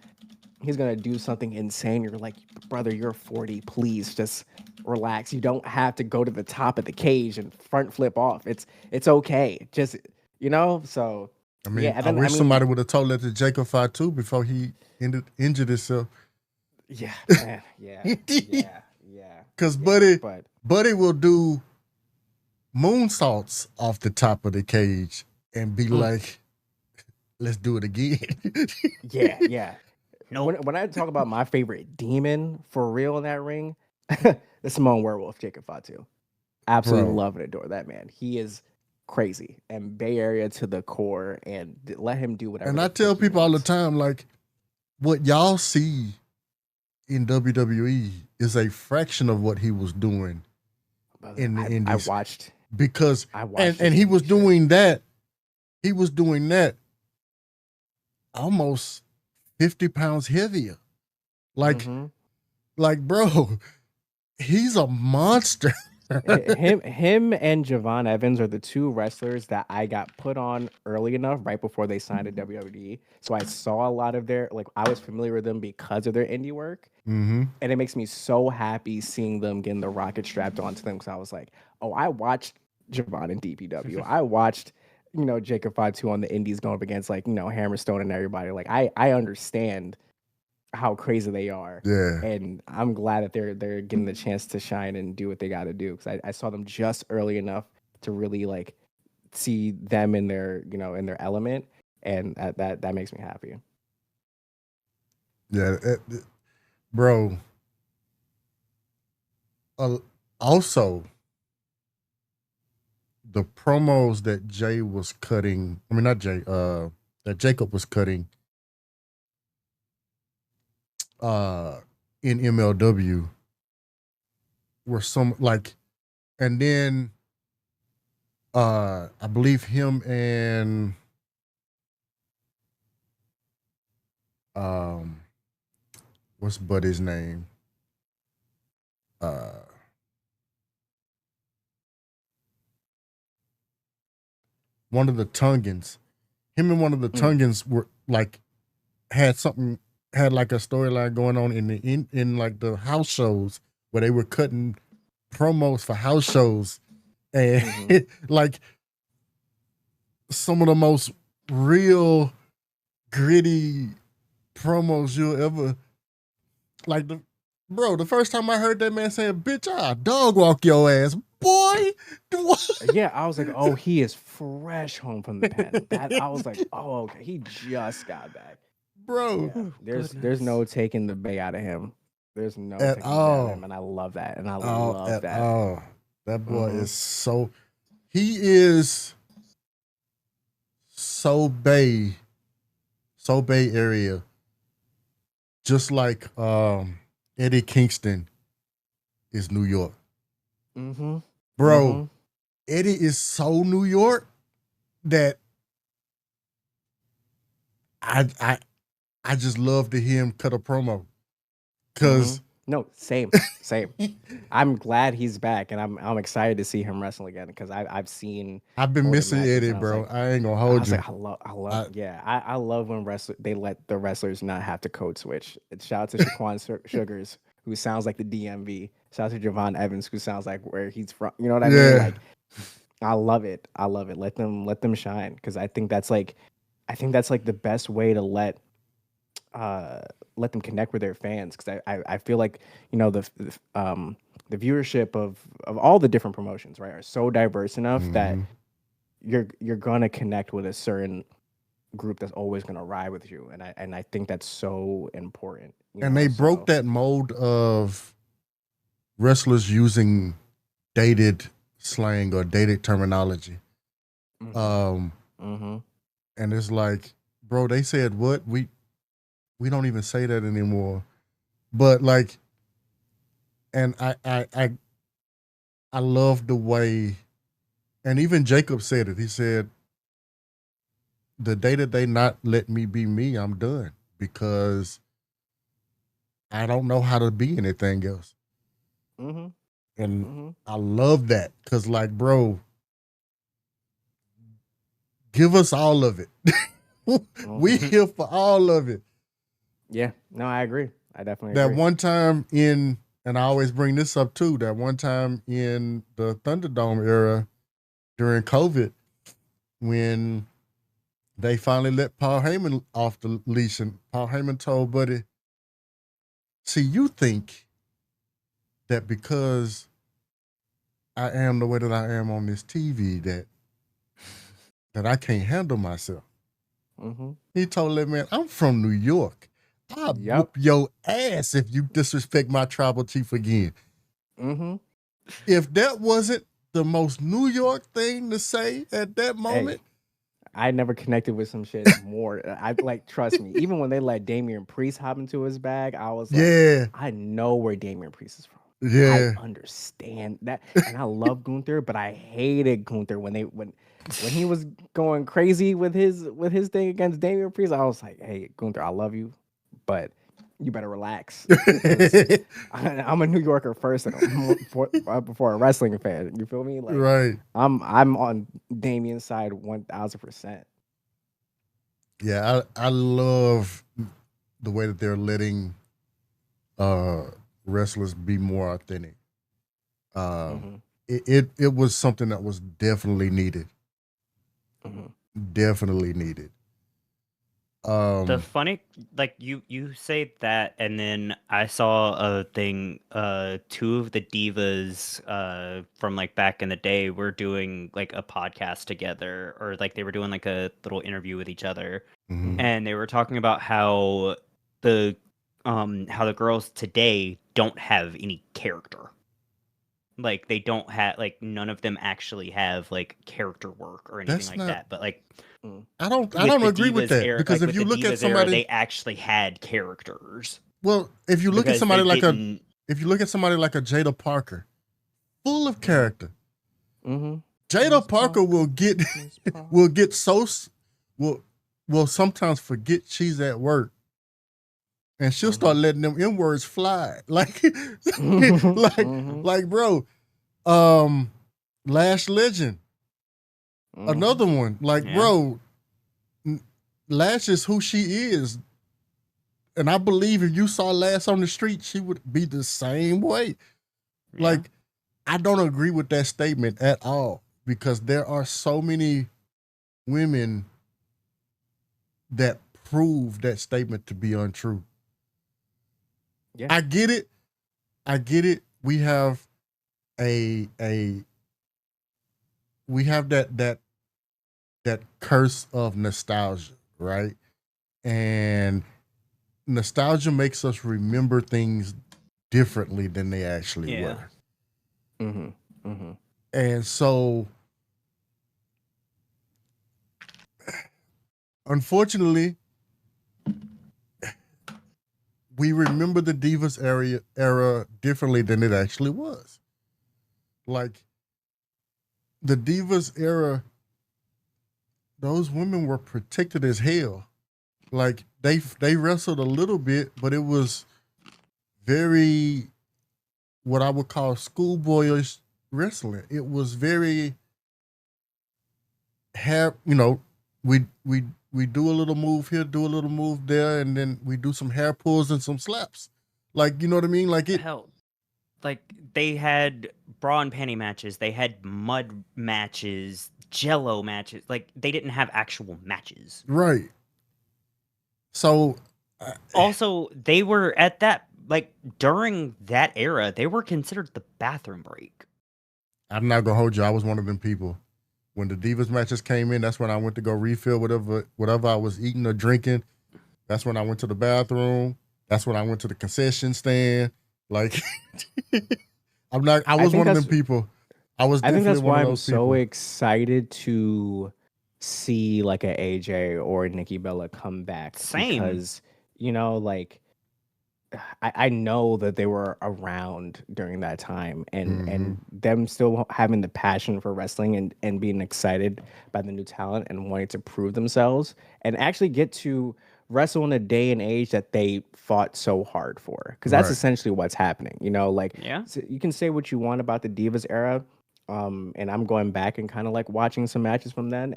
he's gonna do something insane. You're like, brother, you're 40. Please just relax. You don't have to go to the top of the cage and front flip off. It's okay. Just you know. So I mean, yeah, and I then, wish somebody would have told that to Jacob Fatu before he injured himself. Yeah, man, yeah. Because Yeah, but Buddy will do moonsaults off the top of the cage and be like, let's do it again. yeah. Nope. When I talk about my favorite demon for real in that ring, the Simone Werewolf, Jacob Fatu. Absolutely Bro. love and adore that man. He is crazy and Bay Area to the core, and let him do whatever. And the I tell frick he people all the wants. time, like, what y'all see in WWE is a fraction of what he was doing Brother, in the I Indies. watched. Because I watched. and his he was indie shit. doing that. He was doing that almost 50 pounds heavier. Like, Mhm. like, bro, he's a monster. him and Javon Evans are the two wrestlers that I got put on early enough, right before they signed to WWE. So I saw a lot of I was familiar with them because of their indie work. Mm-hmm. And it makes me so happy seeing them getting the rocket strapped onto them, because I was like, oh, I watched Javon and DPW. I watched, you know, Jacob Fatu on the indies going up against like, you know, Hammerstone and everybody. Like I understand how crazy they are. Yeah. And I'm glad that they're getting the chance to shine and do what they got to do, because I saw them just early enough to really like see them in their, you know, in their element, and that makes me happy. Yeah. Bro. Also, the promos that Jay was cutting, I mean, not Jay, that Jacob was cutting in MLW were some like, and then I believe him and what's Buddy's name? One of the Tungans. Him and one of the Tungans were like had like a storyline going on in like the house shows where they were cutting promos for house shows, and like some of the most real gritty promos you'll ever like. Bro, the first time I heard that man saying, bitch, I'll dog walk your ass. Boy, what? Yeah, I was like, oh, he is fresh home from the pen. That I was like, oh, okay, he just got back. Bro, Yeah, there's no taking the bay out of him. There's no at taking the bay out of him, all. and I love that. And I All love at that. all. That boy Mhm. is so, he is so Bay Area, just like Eddie Kingston is New York. Mm-hmm. Bro, Eddie is so New York that I just love to hear him cut a promo. Cause No, same. I'm glad he's back, and I'm excited to see him wrestle again because I've seen. I've been older missing matches, Eddie, and I was bro. like- I ain't gonna I hold was you. like, I love when they let the wrestlers not have to code switch. Shout out to Shaquan Sugars, who sounds like the DMV. Shout out to Javon Evans, who sounds like where he's from. You know what I Yeah. mean? Like, I love it. Let them shine because I think that's like the best way to let them connect with their fans because I feel like the viewership of all the different promotions, right, are so diverse enough that Mhm. you're gonna connect with a certain group that's always gonna ride with you, and I think that's so important. And they broke that mold of wrestlers using dated slang or dated terminology. Mm-hmm. And it's like, bro, they said what? We don't even say that anymore. But like, and I love the way, and even Jacob said it. He said, the day that they not let me be me, I'm done because I don't know how to be anything else. Mm-hmm. And Mm-hmm. I love that because, like, bro, give us all of it. We here for all of it. Yeah, no, I agree. I definitely That agree. one time and I always bring this up too, that one time in the Thunderdome era during COVID, when they finally let Paul Heyman off the leash, and Paul Heyman told Buddy, see, you think that because I am the way that I am on this TV that I can't handle myself. Mm-hmm. He told that man, I'm from New York. I'll whoop your ass if you disrespect my tribal chief again. Mm-hmm. If that wasn't the most New York thing to say at that moment. I never connected with some shit more. I like, trust me, even when they let Damian Priest hop into his bag, I was like, Yeah. I know where Damian Priest is from. Yeah. I understand that. And I love Gunther, but I hated Gunther when he was going crazy with his thing against Damian Priest. I was like, hey, Gunther, I love you, but you better relax. I'm a New Yorker first before a wrestling fan. You feel me? Like, right. I'm on Damian's side 1000%. Yeah, I love the way that they're letting wrestlers be more authentic. It was something that was definitely needed. Definitely needed. The funny, like you say that, and then I saw a thing. Two of the divas from like back in the day were doing like a podcast together, or like they were doing like a little interview with each other, and they were talking about how the girls today don't have any character. Like they don't have, like, none of them actually have like character work or anything that. But like, I don't agree with that because like, if you look at era, somebody, they actually had characters. Well, if you look at Because somebody they like didn't- a Jada Parker, full of character. Mm-hmm. Jada Parker will get will sometimes forget she's at work, and she'll start letting them N words fly. Like, like, bro, Lash Legend, another one. Like, bro, Lash is who she is, and I believe if you saw Lash on the street, she would be the same way. Yeah. Like, I don't agree with that statement at all because there are so many women that prove that statement to be untrue. Yeah. I get it. I get it. We have a we have that curse of nostalgia, right? And nostalgia makes us remember things differently than they actually Yeah. were. Mm-hmm. Mm-hmm. And so, unfortunately, we remember the Divas era differently than it actually was. Like the Divas era, those women were protected as hell. Like they wrestled a little bit, but it was very what I would call schoolboyish wrestling. It was very we do a little move here, do a little move there, and then we do some hair pulls and some slaps. Like, you know what I mean? Like it Hell, like they had bra and panty matches, they had mud matches, jello matches. Like they didn't have actual matches. right. So Also, they were at that like during that era, they were considered the bathroom break. I'm not gonna hold you. I was one of them people. When the Divas matches came in, that's when I went to go refill whatever I was eating or drinking. That's when I went to the bathroom. That's when I went to the concession stand. Like I was one of them people. I was I think definitely that's one why of I'm those so people. excited to see like a AJ or a Nikki Bella come back. Same. Because, you know, like I know that they were around during that time and them still having the passion for wrestling and being excited by the new talent and wanting to prove themselves and actually get to wrestle in a day and age that they fought so hard for. Because that's Right. essentially what's happening. You know, like Yeah. you can say what you want about the Divas era. And I'm going back and kind of like watching some matches from then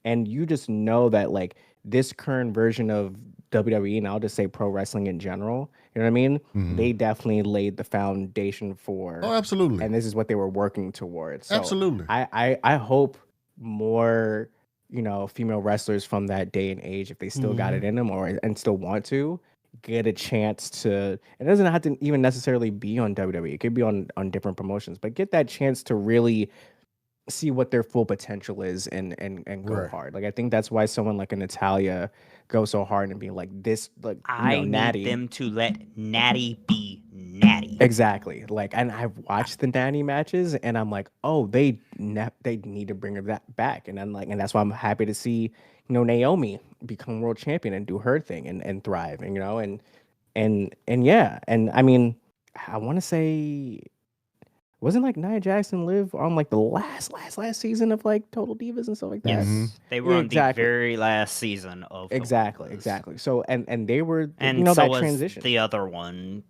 and you just know that like this current version of WWE, and I'll just say pro wrestling in general, you know what I mean? They definitely laid the foundation for, Oh, absolutely. and this is what they were working towards. So Absolutely. I hope more, you know, female wrestlers from that day and age, if they still got it in them and still want to, get a chance to. It doesn't have to even necessarily be on WWE. It could be on different promotions, but get that chance to really see what their full potential is and go Right. hard. Like I think that's why someone like an Natalia goes so hard and being like this, like I need Natty. them to let Natty be Natty. Exactly. Like, and I've watched the Natty matches, and I'm like, oh, they need to bring her that back, and I'm like, and that's why I'm happy to see, you know, Naomi become world champion and do her thing and thrive, and you know, and yeah, and I mean, I want to say. Wasn't like Nia Jackson live on like the last season of like Total Divas and stuff like that? Yes, they were on Exactly. the very last season of Total Exactly, Divas. exactly. So and they were And you know so that was transition. the other one,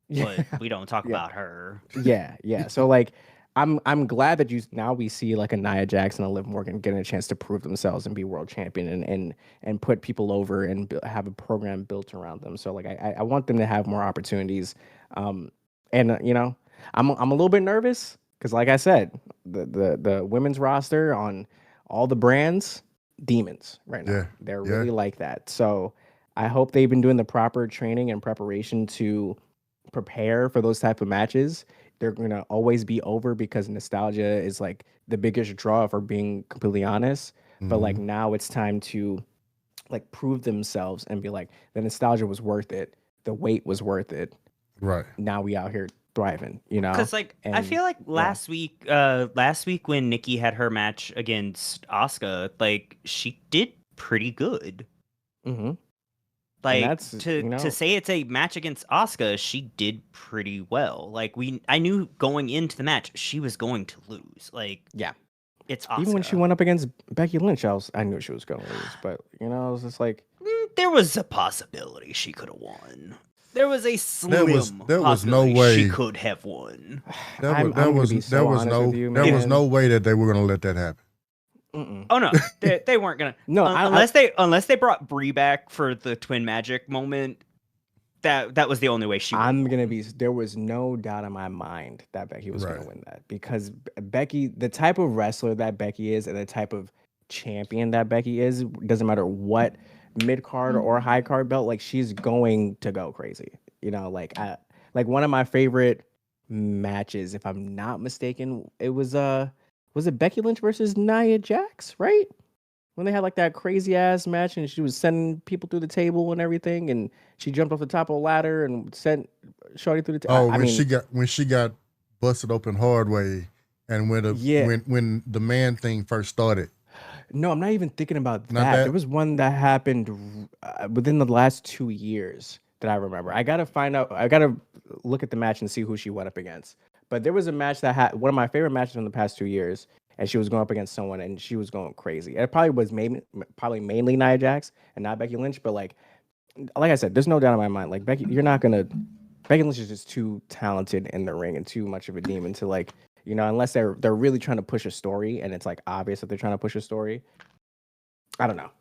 Yeah. but we don't talk Yeah. about her. Yeah. So like I'm glad that now we see like a Nia Jackson and Liv Morgan getting a chance to prove themselves and be world champion and put people over and have a program built around them. So like I want them to have more opportunities. And you know, I'm a little bit nervous because like I said, the women's roster on all the brands, demons right now. Yeah. They're Yeah. really like that. So I hope they've been doing the proper training and preparation to prepare for those type of matches. They're gonna always be over because nostalgia is like the biggest draw, if we're being completely honest. But like now it's time to like prove themselves and be like, the nostalgia was worth it, the wait was worth it. Right. Now we out here thriving, you know. Because like I And- feel like last week when Nikki had her match against Asuka, like she did pretty good. Mhm. Like that's, you know- to say it's a match against Asuka, she did pretty well. Like I knew going into the match she was going to lose. Like Yeah. it's Asuka. Even when she went up against Becky Lynch, I knew she was gonna lose, but you know, I was just like, There was a possibility she could have won. There was a slim there was no possibility way she could have won. I'm gonna be so honest with you, there was man. no way that they were gonna let that happen. Mm-mm. Oh no, they weren't gonna. No, unless they brought Brie back for the Twin Magic moment. That was the only way she. I'm gonna be. There was no doubt in my mind that Becky was Right. gonna win that because Becky, the type of wrestler that Becky is, and the type of champion that Becky is, doesn't matter what mid card or high card belt, like she's going to go crazy. You know, like Like one of my favorite matches, if I'm not mistaken, it was it Becky Lynch versus Nia Jax, right? When they had like that crazy ass match and she was sending people through the table and everything, and she jumped off the top of a ladder and sent Shorty through the table. Oh, when she got busted open hard way, and when the man thing first started. No, I'm not even thinking about Not that. that? There was one that happened within the last 2 years that I remember. I gotta find out. I gotta look at the match and see who she went up against. But there was a match that had one of my favorite matches from the past 2 years, and she was going up against someone, and she was going crazy. It probably was mainly Nia Jax and not Becky Lynch. But like I said, there's no doubt in my mind. Like Becky Lynch is just too talented in the ring and too much of a demon to like. Unless they're really trying to push a story and it's like obvious that they're trying to push a story. I don't know.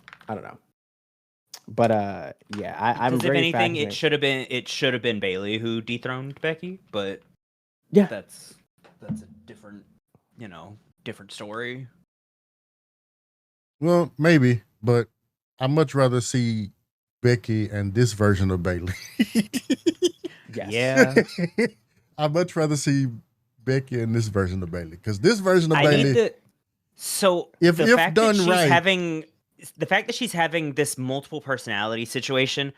But yeah, I'm Because if very anything, fascinated. it should have been Bailey who dethroned Becky, but Yeah, that's a different different story. Well, maybe, but I'd much rather see Becky and this version of Bailey. yes. Yeah. I'd much rather see Becky and this version of Bailey, because this version of I Bailey, need the so if the fact done that she's right, having this multiple personality situation,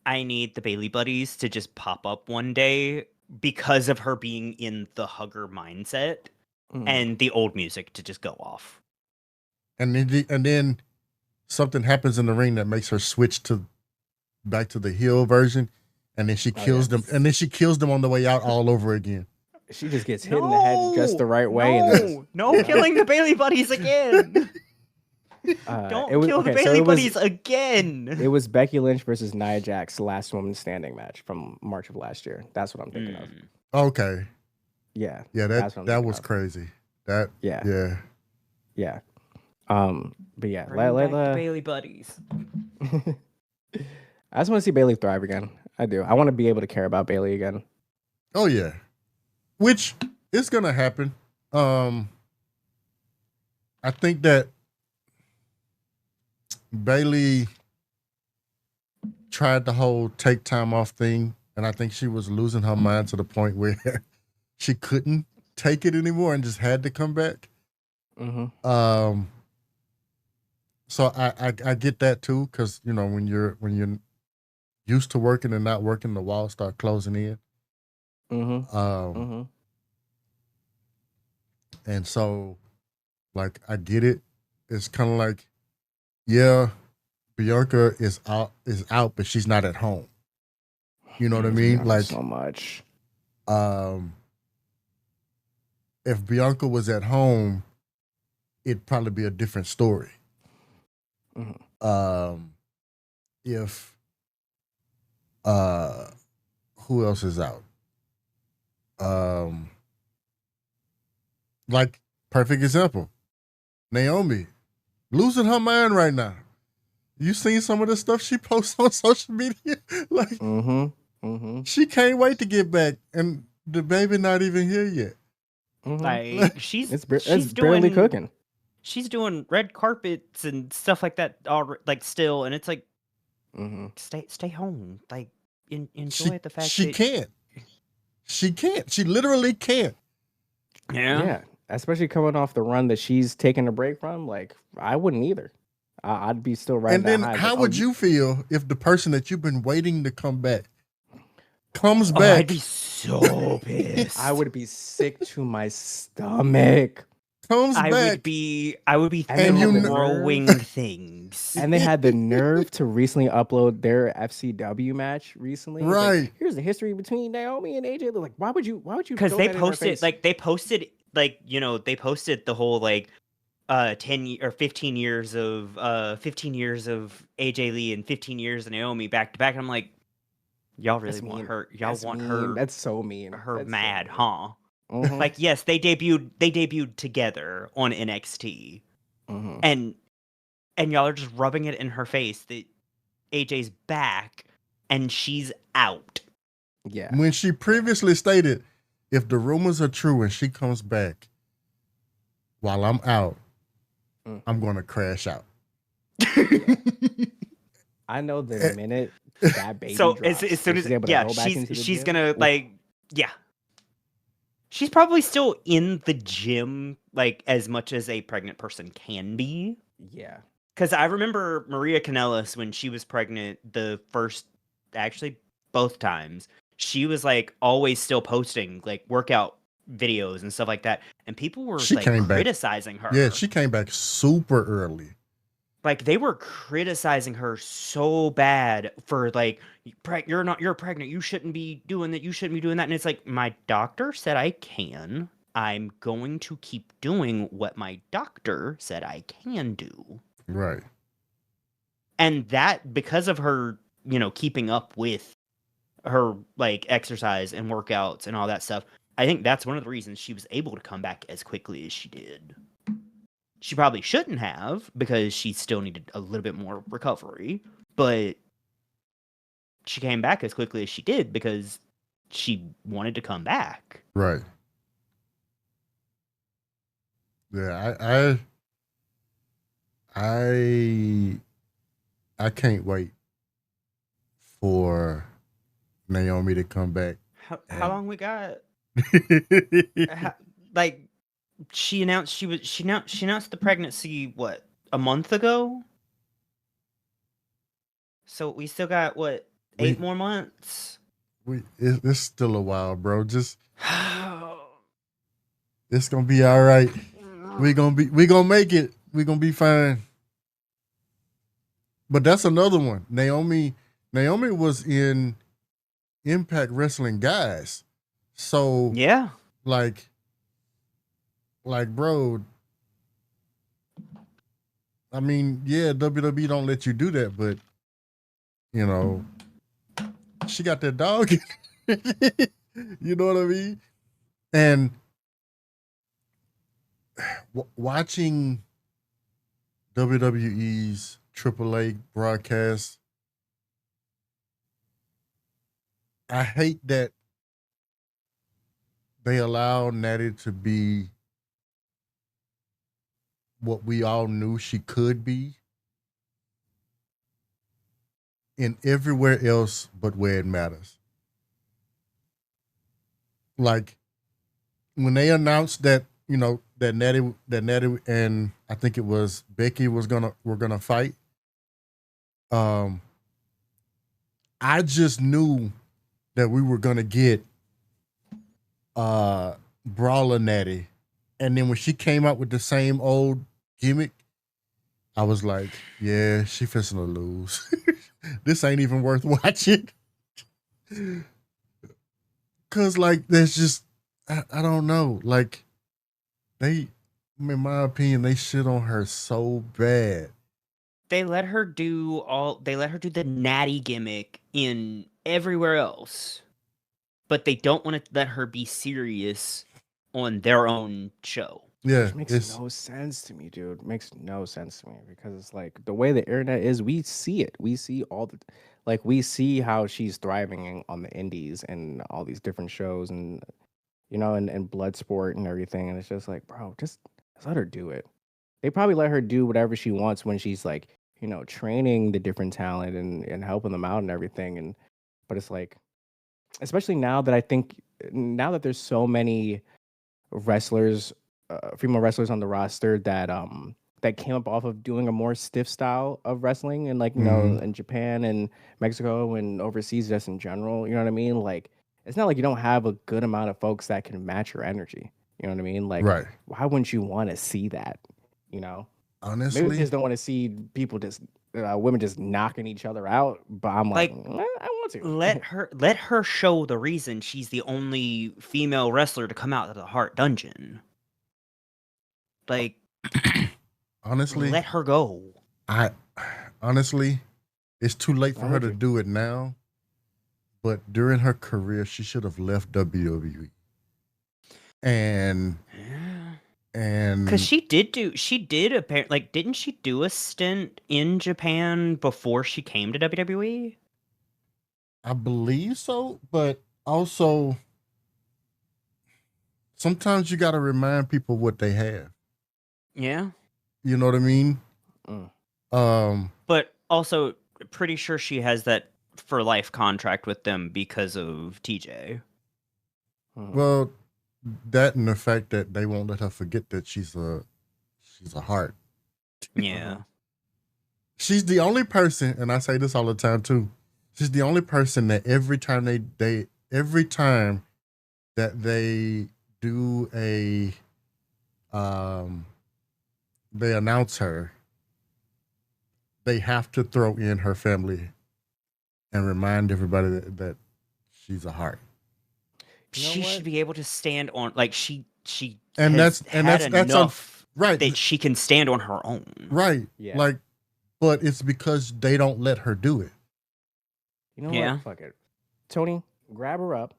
I need the Bailey buddies to just pop up one day because of her being in the hugger mindset and the old music to just go off. and then something happens in the ring that makes her switch back to the heel version, and then she kills them, and then she kills them on the way out all over again. She just gets hit in the head just the right way. No killing the Bailey buddies again. Don't kill the Bailey buddies again. It was Becky Lynch versus Nia Jax, last woman standing match from March of last year. That's what I'm thinking of. Okay. Yeah. Yeah, that was crazy. But yeah. Bring back the Bailey buddies. I just want to see Bailey thrive again. I do. I want to be able to care about Bailey again. Oh yeah. Which is gonna happen. I think that Bailey tried the whole take time off thing, and I think she was losing her mind to the point where she couldn't take it anymore and just had to come back. Mm-hmm. So I get that too, because when you're used to working and not working, the walls start closing in. Mm-hmm. And so, like, I get it. It's kind of like, yeah, Bianca is out, but she's not at home. You know what I mean? Like, so much. If Bianca was at home, it'd probably be a different story. Mm-hmm. If who else is out? Like, perfect example, Naomi, losing her mind right now. You seen some of the stuff she posts on social media? Like, she can't wait to get back, and the baby not even here yet. Like she's it's barely cooking. She's doing red carpets and stuff like that, all like still, and it's like, stay home, like enjoy the fact she can't. She can't. She literally can't. Yeah. Especially coming off the run that she's taking a break from. Like, I wouldn't either. I'd be still riding. And then, how would you feel if the person that you've been waiting to come back comes back? I'd be so pissed. I would be sick to my stomach. I would be throwing things. And they had the nerve to recently upload their FCW match recently. Right. Like, here's the history between Naomi and AJ. They're like, why would you? Because they posted the whole like 10 or 15 years of AJ Lee and 15 years of Naomi back to back. And I'm like, y'all really want her? Y'all want her? That's so mean. Her mad, huh? Like, yes, they debuted together on NXT, and y'all are just rubbing it in her face that AJ's back and she's out. Yeah. When she previously stated, if the rumors are true and she comes back while I'm out, I'm going to crash out. I know the minute that baby so drops, as soon as she's gonna like Yeah. She's probably still in the gym, like, as much as a pregnant person can be. Yeah. Because I remember Maria Kanellis, when she was pregnant, actually, both times, she was, like, always still posting, like, workout videos and stuff like that. And people were, She like, came back. criticizing her. Yeah, she came back super early. Like, they were criticizing her so bad for, like, you're pregnant, you shouldn't be doing that, you shouldn't be doing that. And it's like, my doctor said I can. I'm going to keep doing what my doctor said I can do. Right. And that, because of her, keeping up with her, like, exercise and workouts and all that stuff, I think that's one of the reasons she was able to come back as quickly as she did. She probably shouldn't have, because she still needed a little bit more recovery, but she came back as quickly as she did because she wanted to come back. Right. Yeah, I can't wait for Naomi to come back. How long we got? Like, she announced she announced the pregnancy, what, a month ago? So we still got, what, 8 more months? It's still a while, bro. Just it's gonna be all right. We gonna make it. We gonna be fine. But that's another one. Naomi was in Impact Wrestling Guys. So yeah, like bro, I mean, yeah, WWE don't let you do that, but she got that dog. You know what I mean? And watching WWE's AAA broadcast, I hate that they allow Natty to be what we all knew she could be in everywhere else but where it matters. Like when they announced that, that Natty and I think it was Becky were gonna fight. I just knew that we were gonna get Brawler Natty. And then when she came out with the same old gimmick, I was like, yeah, she fixing to lose. This ain't even worth watching. Cause like there's just I don't know. Like in my opinion, they shit on her so bad. they let her do the Natty gimmick in everywhere else, but they don't want to let her be serious on their own show. Yeah, Which makes no sense to me, dude. It makes no sense to me because it's like the way the internet is, we see it. We see we see how she's thriving on the indies and all these different shows and and Bloodsport and everything. And it's just like, bro, just let her do it. They probably let her do whatever she wants when she's like, training the different talent and helping them out and everything. But it's like, especially now that there's so many wrestlers, female wrestlers on the roster that came up off of doing a more stiff style of wrestling and in Japan and Mexico and overseas just in general, you know what I mean? Like it's not like you don't have a good amount of folks that can match your energy. You know what I mean? Like right. Why wouldn't you want to see that? Honestly, maybe we just don't want to see people just women just knocking each other out, but I'm like I want to. Let her show the reason she's the only female wrestler to come out of the Heart Dungeon. Like, honestly, let her go. Honestly, it's too late for her to do it now. But during her career, she should have left WWE. And because she did apparently, like, didn't she do a stint in Japan before she came to WWE? I believe so, but also sometimes you got to remind people what they have. Yeah. You know what I mean? But also pretty sure she has that for life contract with them because of TJ. Well, that and the fact that they won't let her forget that she's a heart. Yeah. She's the only person, and I say this all the time too. She's the only person that every time every time that they do they announce her, they have to throw in her family and remind everybody that she's a heart. You know She what? should be able to stand on like she And has that's had enough right. that she can stand on her own. Right. Yeah. Like, but it's because they don't let her do it. You know Yeah. what? Fuck it. Tony, grab her up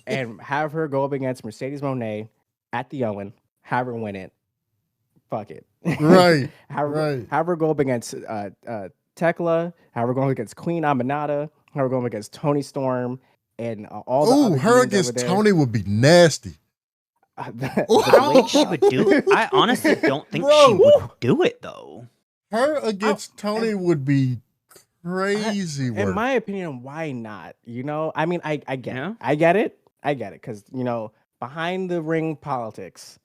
and have her go up against Mercedes Moné at the Owen. Have her win it. Fuck it. Right. have right. her go up against Tekla. Have her go up against Queen Aminata. Have her go up against Tony Storm and all the other her beings against over there. Tony would be nasty. I don't think she would do it. I honestly don't think she would do it though. Her against Tony would be crazy work. In my opinion, why not? You know, I mean, I get Yeah. it. I get it. Because, you know, behind the ring politics,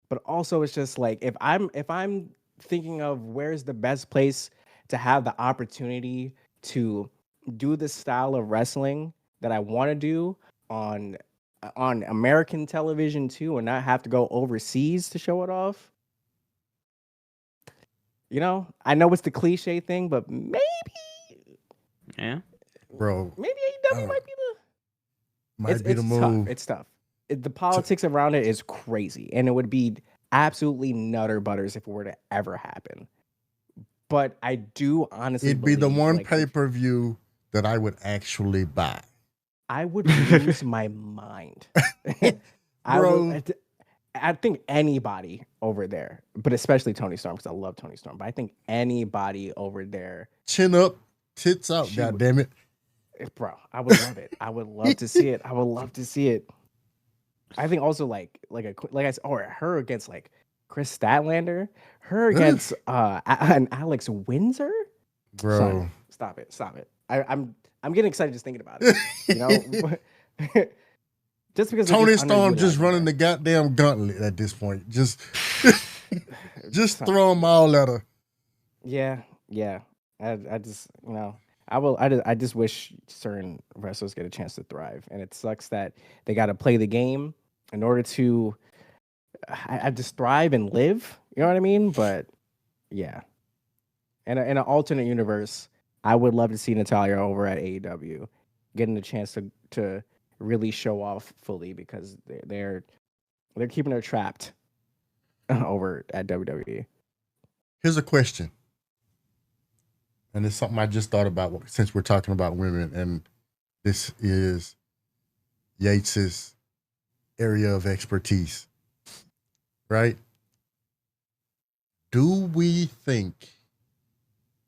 but also it's just like if I'm thinking of where's the best place to have the opportunity to do the style of wrestling that I want to do on American television too, and not have to go overseas to show it off. You know, I know it's the cliche thing, but maybe Bro, maybe AEW might be the it's move. tough. It's tough. The politics around it is crazy, and it would be absolutely nutter butters if it were to ever happen. But I do honestly It'd be the believe, one like, pay-per-view that I would actually buy. I would lose my mind. I think anybody over there, but especially Tony Storm, because I love Tony Storm, but I think anybody over there, Chin up, tits out, She God would- damn it. bro, I would love it. I would love to see it. I would love to see it. I think also like I said, or her against like Chris Statlander, her against an Alex Windsor. Bro. Son, stop it. I'm getting excited just thinking about it. You know, just because Tony Storm just running the goddamn gauntlet at this point. Just throw them all at her. Yeah. I just, you know, I just wish certain wrestlers get a chance to thrive, and it sucks that they got to play the game in order to I just thrive and live. You know what I mean? But yeah, in an alternate universe, I would love to see Natalya over at AEW, getting a chance to really show off fully, because they're keeping her trapped over at WWE. Here's a question. And it's something I just thought about since we're talking about women, and this is Yates's area of expertise, right? Do we think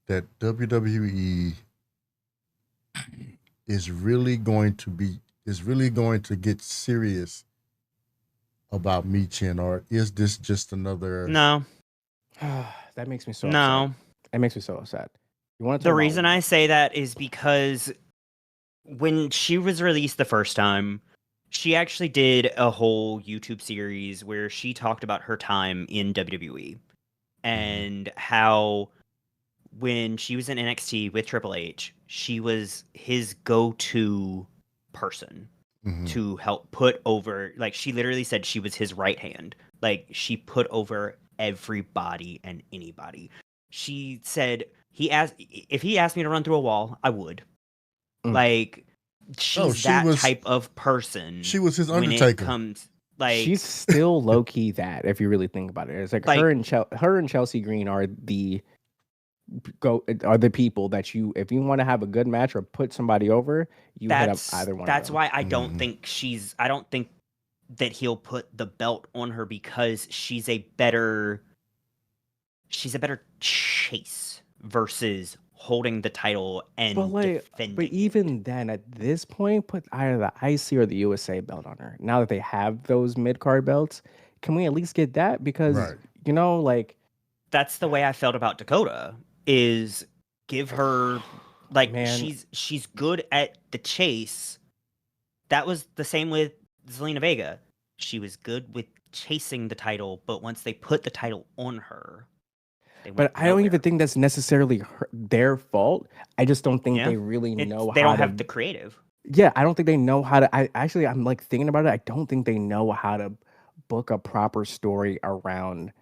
that WWE is really going to get serious about Michin, or is this just another? No. That makes me so No. upset. It makes me so upset. You want to The reason I say that is because when she was released the first time, she actually did a whole YouTube series where she talked about her time in WWE and how when she was in NXT with Triple H, she was his go-to person to help put over, like, she literally said she was his right hand. Like, she put over everybody and anybody. She said if he asked me to run through a wall, I would. Like, she's type of person. She was his Undertaker. When it comes, like, she's still low key that, if you really think about it. It's like her and Chelsea Green are the people that if you want to have a good match or put somebody over, you hit up either one. That's why I don't think I don't think that he'll put the belt on her, because she's a better chase versus holding the title and defending. But even then, at this point, put either the IC or the USA belt on her. Now that they have those mid-card belts, can we at least get that? Because you know, like, that's the way I felt about Dakota. Is give her, like, she's good at the chase, that was the same with Zelina Vega. She was good with chasing the title, but once they put the title on her, they But went I don't even nowhere. think that's necessarily their fault. I just don't think Yeah. they really It's- know they how don't to. have the creative. Yeah, I don't think they know how to. I'm like thinking about it. I don't think they know how to book a proper story around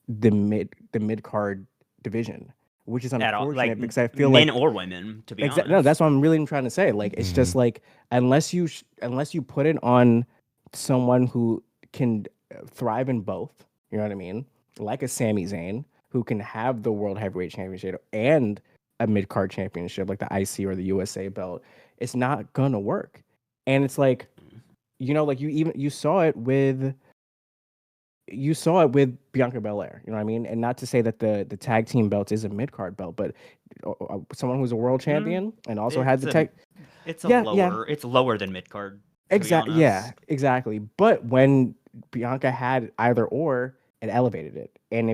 the mid card division, which is At all, like unfortunate because I feel men like or women, to be honest. no, that's what I'm really trying to say. Like it's just like unless you put it on someone who can thrive in both, you know what I mean? Like a Sami Zayn who can have the World Heavyweight Championship and a mid card championship like the IC or the USA belt, it's not gonna work. And it's like, you know, like you saw it with Bianca Belair, you know what I mean? And not to say that the tag team belt is a mid card belt, but someone who's a world champion and also had the tag. It's Yeah, lower. It's lower than mid card. Exactly. Yeah, exactly. But when Bianca had either or, it elevated it, and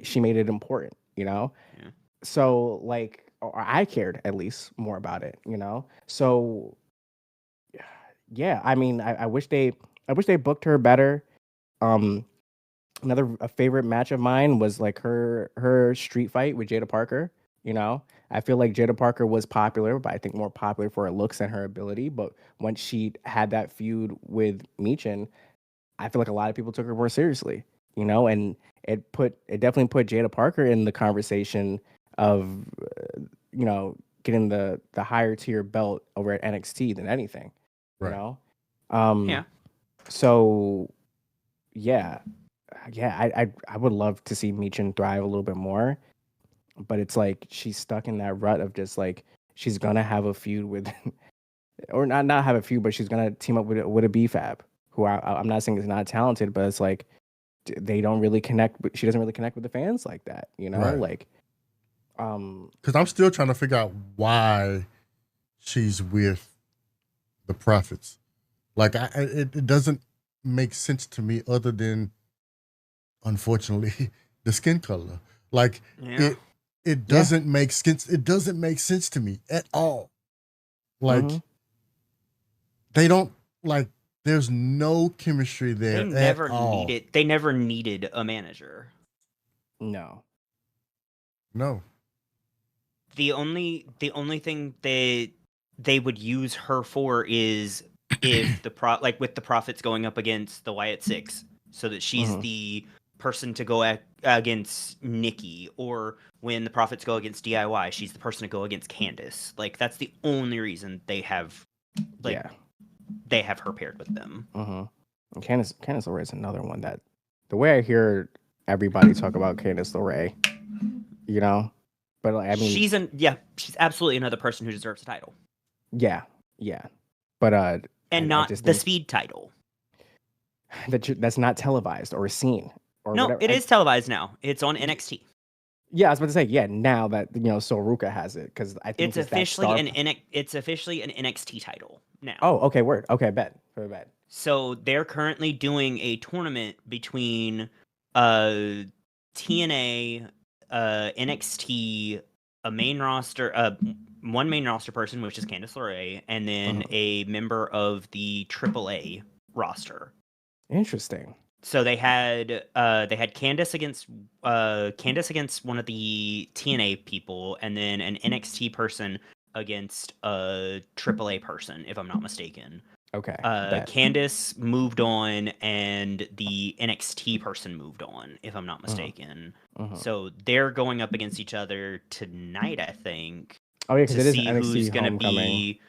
she made it important, you know. Yeah. So like, or I cared at least more about it, you know. So yeah, I mean, I wish they booked her better. A favorite match of mine was like her street fight with Jada Parker. You know, I feel like Jada Parker was popular, but I think more popular for her looks and her ability. But once she had that feud with Michin, I feel like a lot of people took her more seriously. You know, and it definitely put Jada Parker in the conversation of you know, getting the higher tier belt over at NXT than anything. Right. You know, Yeah. So yeah, I would love to see Michin thrive a little bit more, but it's like she's stuck in that rut of just like she's gonna have a feud with, or not have a feud, but she's gonna team up with a BFAB, who I'm not saying is not talented, but it's like they don't really connect. She doesn't really connect with the fans like that, you know, Right. like because I'm still trying to figure out why she's with the Prophets. Like it doesn't make sense to me other than, unfortunately, the skin color. Like Yeah. it doesn't make sense. It doesn't make sense to me at all. Like they don't like. There's no chemistry there at all. They never needed a manager. No. The only thing they would use her for is if with the Prophets going up against the Wyatt Six, so that she's the person to go against Nikki, or when the Prophets go against DIY, she's the person to go against Candice. Like that's the only reason they have they have her paired with them. And Candice LeRae is another one that the way I hear everybody talk about Candice LeRae, you know. But like, I mean, she's absolutely another person who deserves a title. Yeah. But and not the Speed title. That's not televised or seen or no, whatever. It is televised now. It's on NXT. Yeah, I was about to say now that Sol Ruka has it, because I think it's officially an NXT title now. Oh, okay, word. Okay, bet. So they're currently doing a tournament between TNA, NXT, a main roster, one main roster person, which is Candice LeRae, and then a member of the AAA roster. Interesting. So they had Candice against one of the TNA people, and then an NXT person against a AAA person, if I'm not mistaken. Okay. Candice moved on, and the NXT person moved on, if I'm not mistaken. So they're going up against each other tonight, I think. Oh yeah, because it is see NXT who's going to Homecoming. be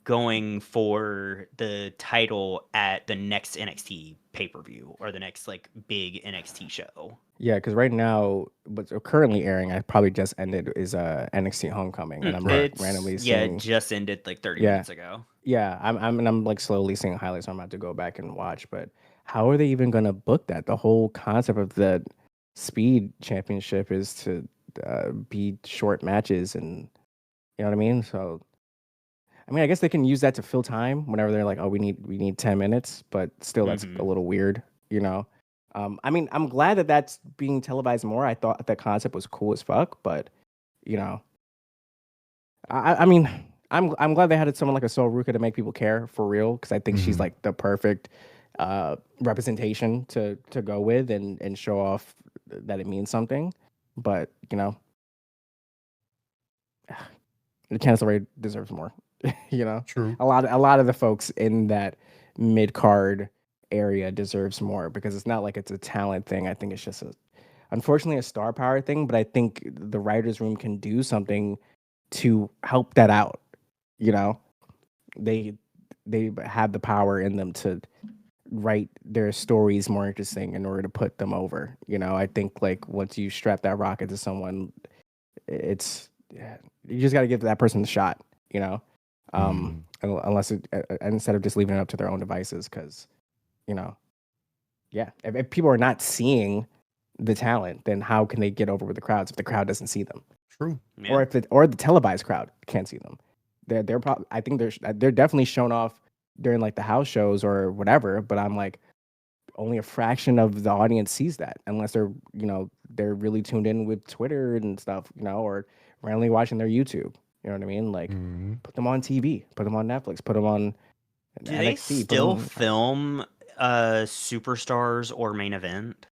going for the title at the next NXT pay-per-view or the next like big NXT show. Yeah, because right now, what's currently airing, I probably just ended, is NXT Homecoming, and I'm randomly seeing. Yeah, it just ended like 30 minutes ago. Yeah, I'm like slowly seeing highlights. So I'm about to go back and watch. But how are they even gonna book that? The whole concept of the Speed Championship is to be short matches, and you know what I mean. So, I mean, I guess they can use that to fill time whenever they're like, oh, we need 10 minutes, but still, that's a little weird, you know. I mean, I'm glad that that's being televised more. I thought that concept was cool as fuck, but you know, I mean, I'm glad they had someone like a Sol Ruka to make people care for real, because I think she's Mhm. like the perfect representation to go with and show off that it means something. But Candice LeRae deserves more. True. A lot of the folks in that mid card area deserves more, because it's not like it's a talent thing. I think it's just unfortunately a star power thing. But I think the writers' room can do something to help that out. You know, they have the power in them to write their stories more interesting in order to put them over. I think like once you strap that rocket to someone, it's you just got to give that person the shot. Unless instead of just leaving it up to their own devices, because if people are not seeing the talent, then how can they get over with the crowds if the crowd doesn't see them? True. Yeah. Or if the televised crowd can't see them? They're probably, I think they're definitely shown off during like the house shows or whatever, but I'm like, only a fraction of the audience sees that, unless they're really tuned in with Twitter and stuff, or randomly watching their YouTube. You know what I mean? Like, Mhm. put them on TV, put them on Netflix, put them on Do NXT. they put still them- film Superstars or Main Event?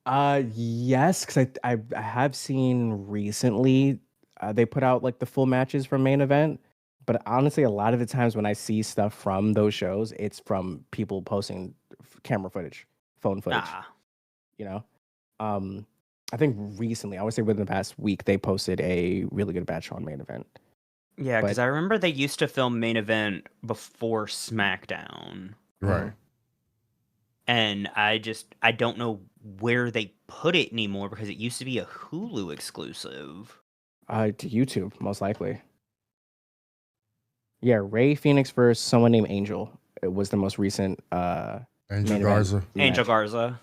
Yes, because I have seen recently they put out like the full matches from Main Event, but honestly, a lot of the times when I see stuff from those shows, it's from people posting camera footage, phone footage. Ah, You know, I think recently, I would say within the past week, they posted a really good match on Main Event. yeah, because But- I remember they used to film Main Event before SmackDown. Right. And I don't know where they put it anymore, because it used to be a Hulu exclusive. To YouTube, most likely. Yeah, Ray Phoenix versus someone named Angel. It was the most recent Angel main event Garza. Angel match. Garza.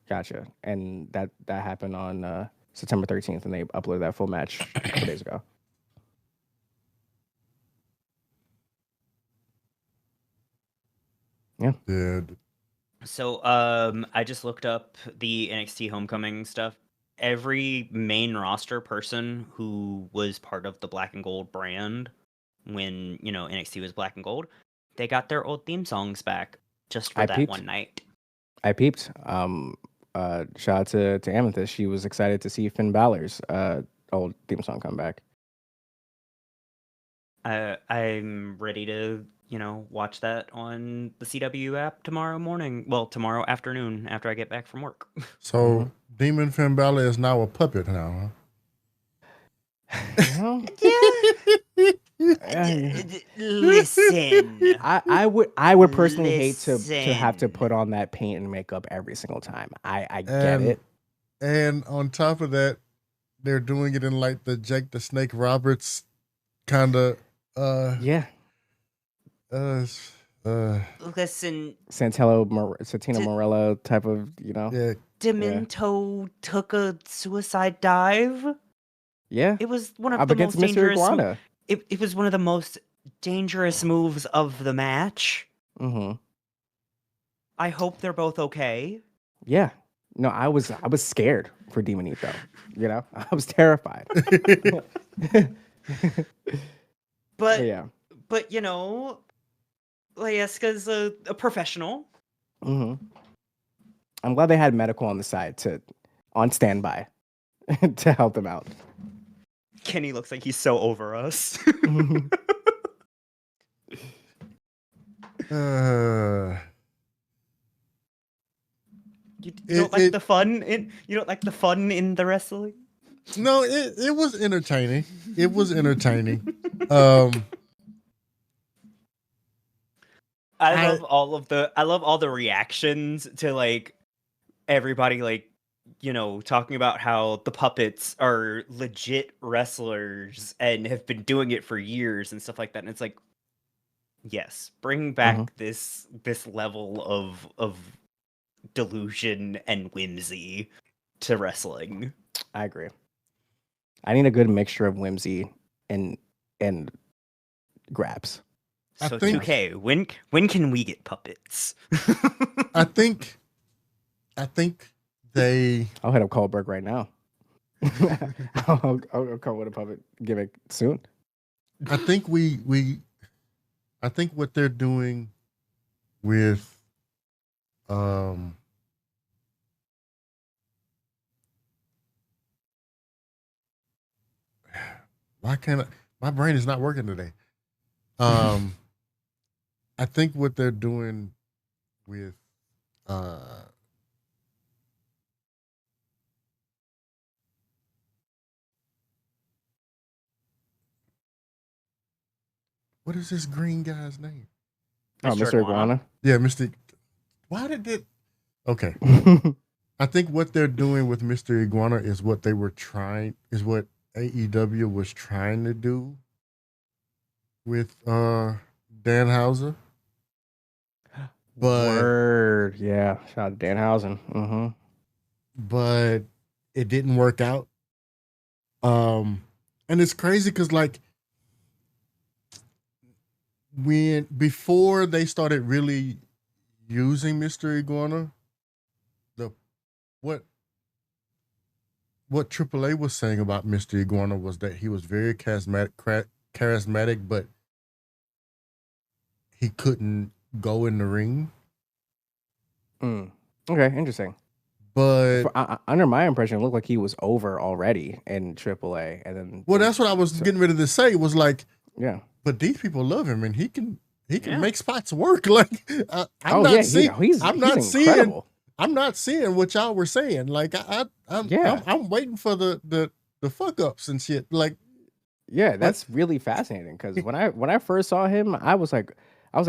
Gotcha. And that happened on September 13th, and they uploaded that full match a couple days ago. Yeah. So I just looked up the NXT Homecoming stuff. Every main roster person who was part of the Black and Gold brand when, NXT was Black and Gold, they got their old theme songs back just for I that peeped. one night. I peeped. Shout out to Amethyst. She was excited to see Finn Balor's old theme song come back. I'm ready to, watch that on the CW app tomorrow morning. Well, tomorrow afternoon after I get back from work. So Demon Finn Balor is now a puppet now, You know? Listen. I would personally hate to have to put on that paint and makeup every single time. I get it. And on top of that, they're doing it in like the Jake the Snake Roberts kind of Yeah. Listen, Santino Morello type of, yeah. Demento took a suicide dive. Yeah. It was one of Up the against most Mr. dangerous. Iguana. It was one of the most dangerous moves of the match. Mm-hmm. I hope they're both okay. Yeah. No, I was scared for Demonito. I was terrified. But yeah. but Layeska's a professional. Mm-hmm. I'm glad they had medical on the side on standby to help them out. Kenny looks like he's so over us. You don't like the fun in the wrestling? No, it was entertaining. It was entertaining. I love all the reactions to like everybody talking about how the puppets are legit wrestlers and have been doing it for years and stuff like that. And it's like, yes, bring back this level of delusion and whimsy to wrestling. I agree. I need a good mixture of whimsy and grabs. I So think- 2K, when can we get puppets? I think they I'll hit up Goldberg right now. I'll come with a puppet gimmick soon. I think I think what they're doing with why can't I, my brain is not working today. I think what they're doing with uh what is this green guy's name? Oh, Mr. Iguana. Yeah, Mr. Why did it? Okay. I think what they're doing with Mr. Iguana is what they were trying, is what AEW was trying to do with Danhausen. But Word. Yeah. Shout out to Danhausen. Mm-hmm. but it didn't work out. And it's crazy because like before they started really using Mr. Iguana, the what AAA was saying about Mr. Iguana was that he was very charismatic, but he couldn't go in the ring. Okay, interesting. But Under my impression, it looked like he was over already in AAA, and then that's what I was getting ready to say. Was like, yeah. But these people love him, and he can make spots work. Like I'm not seeing what y'all were saying. Like I'm waiting for the fuck ups and shit. Like that's really fascinating because when I first saw him, I was like,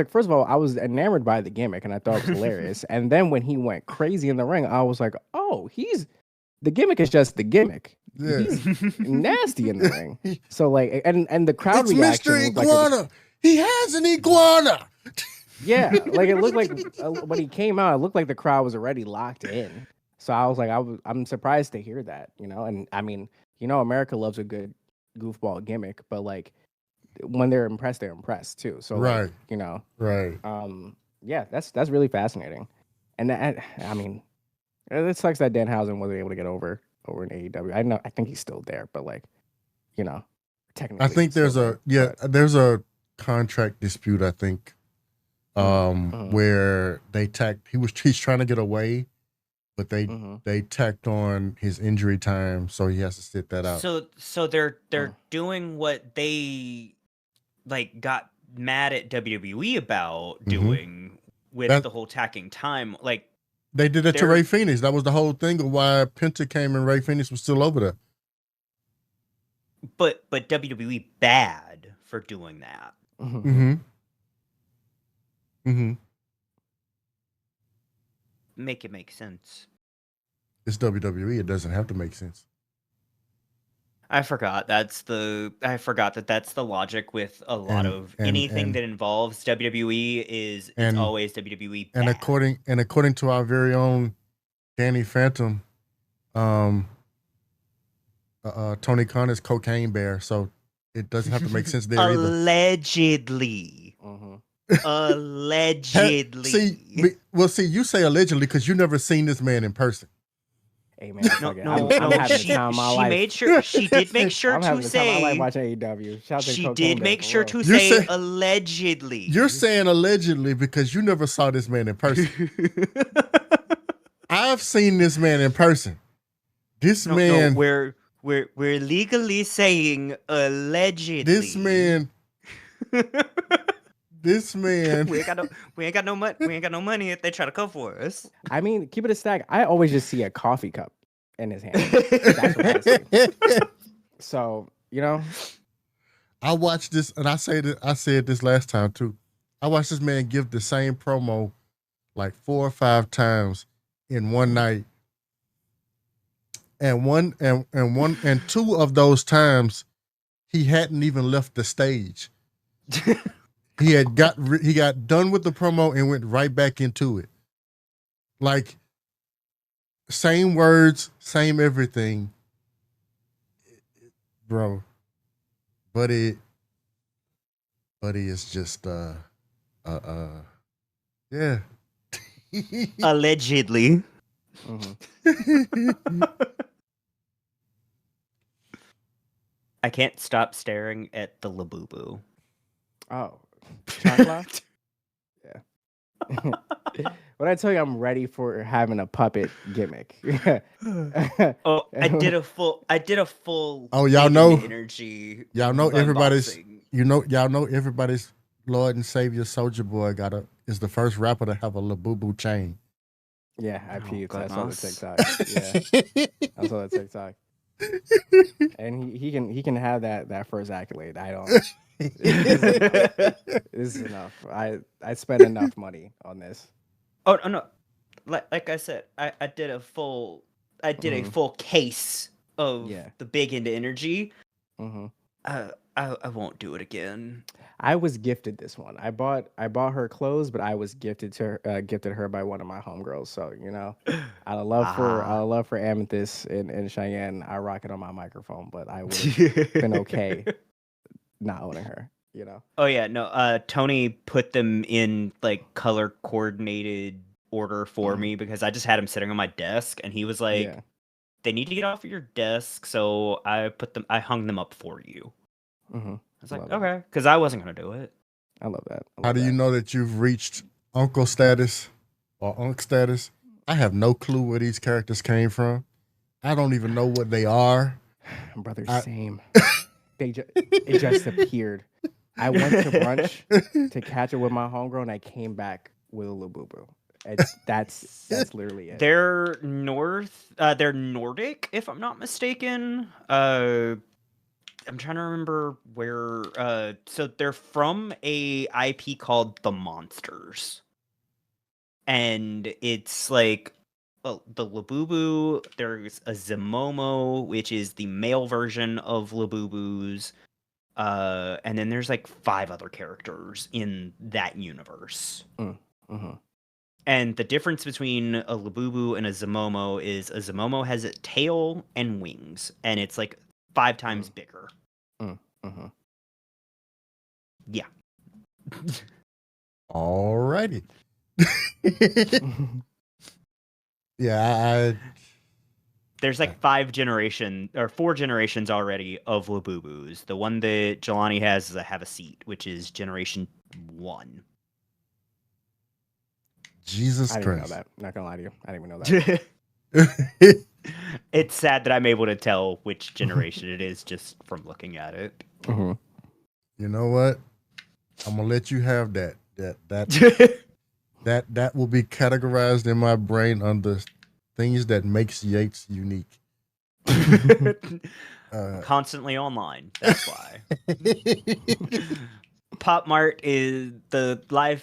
first of all, I was enamored by the gimmick and I thought it was hilarious. And then when he went crazy in the ring, I was like, oh, the gimmick is just the gimmick. Yeah. He's nasty in the ring. So like, and the crowd it's reaction Mr. was Iguana. like He has an iguana. Yeah, like it looked like when he came out, it looked like the crowd was already locked in. So I was like, I'm surprised to hear that, And I mean, America loves a good goofball gimmick, but like when they're impressed too. So right, like, right. Yeah, that's really fascinating. And I mean, it sucks that Danhausen wasn't able to get over in AEW. I think he's still there, but like, technically, I think there's there's a contract dispute. I think, where he's trying to get away, but they tacked on his injury time, so he has to sit that out. So they're doing what they like got mad at WWE about doing with the whole tacking time. Like they did it to Ray Phoenix. That was the whole thing of why Penta came and Ray Phoenix was still over there. But WWE bad for doing that. Make it make sense. It's WWE. It doesn't have to make sense. I forgot that's the logic with a lot of anything that involves WWE is it's always WWE bad. And according to our very own Danny Phantom, Tony Khan is Cocaine Bear, so it doesn't have to make sense there allegedly. Allegedly. See, you say allegedly because you never seen this man in person. Hey man, I'm having the time of my life. She did make sure to say. I watch AEW. She did make sure to say allegedly. You're saying allegedly because you never saw this man in person. I've seen this man in person. No, we're legally saying allegedly. This man. we ain't got no money. We ain't got no money if they try to come for us. I mean, keep it a stack. I always just see a coffee cup in his hand. That's what I see. So, I watched this, and I said this last time too. I watched this man give the same promo like 4 or 5 times in one night. And and 2 of those times he hadn't even left the stage. He got done with the promo and went right back into it. Like, same words, same everything. Bro. Buddy is just yeah. Allegedly. I can't stop staring at the Labubu. Oh, Chancla? Yeah. When I tell you I'm ready for having a puppet gimmick. Oh, I did a full Oh, y'all big know- into energy. Y'all know everybody's. unboxing. Y'all know everybody's Lord and Savior Soldier Boy is the first rapper to have a Labubu chain. Yeah, I Oh, peeped. I saw the goodness. TikTok. Yeah, I saw the TikTok. And he can have that first accolade. I don't. This is enough. I spent enough money on this. Oh no! Like I said, I did a full case of Yeah. the big into energy. hmm I won't do it again. I was gifted this one. I bought her clothes, but I was gifted her by one of my homegirls. So out of love for Amethyst and Cheyenne, I rock it on my microphone. But I would have been okay not owning her. Oh yeah, no. Tony put them in like color coordinated order for me because I just had them sitting on my desk, and he was like, Yeah. "They need to get off of your desk," so I hung them up for you. Mm-hmm. I was like, Love that. okay, because I wasn't gonna do it. I love that. How do you know that you've reached uncle status or unk status? I have no clue where these characters came from. I don't even know what they are. Brother, same. It just appeared. I went to brunch to catch it with my homegirl, and I came back with a Labubu. That's literally it. They're they're Nordic, if I'm not mistaken. I'm trying to remember where. So they're from a IP called The Monsters, and it's like, well, the Labubu. There's a Zimomo, which is the male version of Labubus. And then there's like 5 other characters in that universe. Mm-hmm. And the difference between a Labubu and a Zimomo is a Zimomo has a tail and wings, and it's like 5 times bigger. Mm-hmm. Yeah. Alrighty. Yeah, There's like 4 generations already of Labubus. The one that Jelani has is a Have a Seat, which is generation 1. Jesus I didn't even know Christ. that. Not gonna lie to you. I didn't even know that. It's sad that I'm able to tell which generation it is just from looking at it. Mm-hmm. You know what? I'm gonna let you have that. That will be categorized in my brain under things that makes Yates unique. Constantly online. That's why. Pop Mart is the live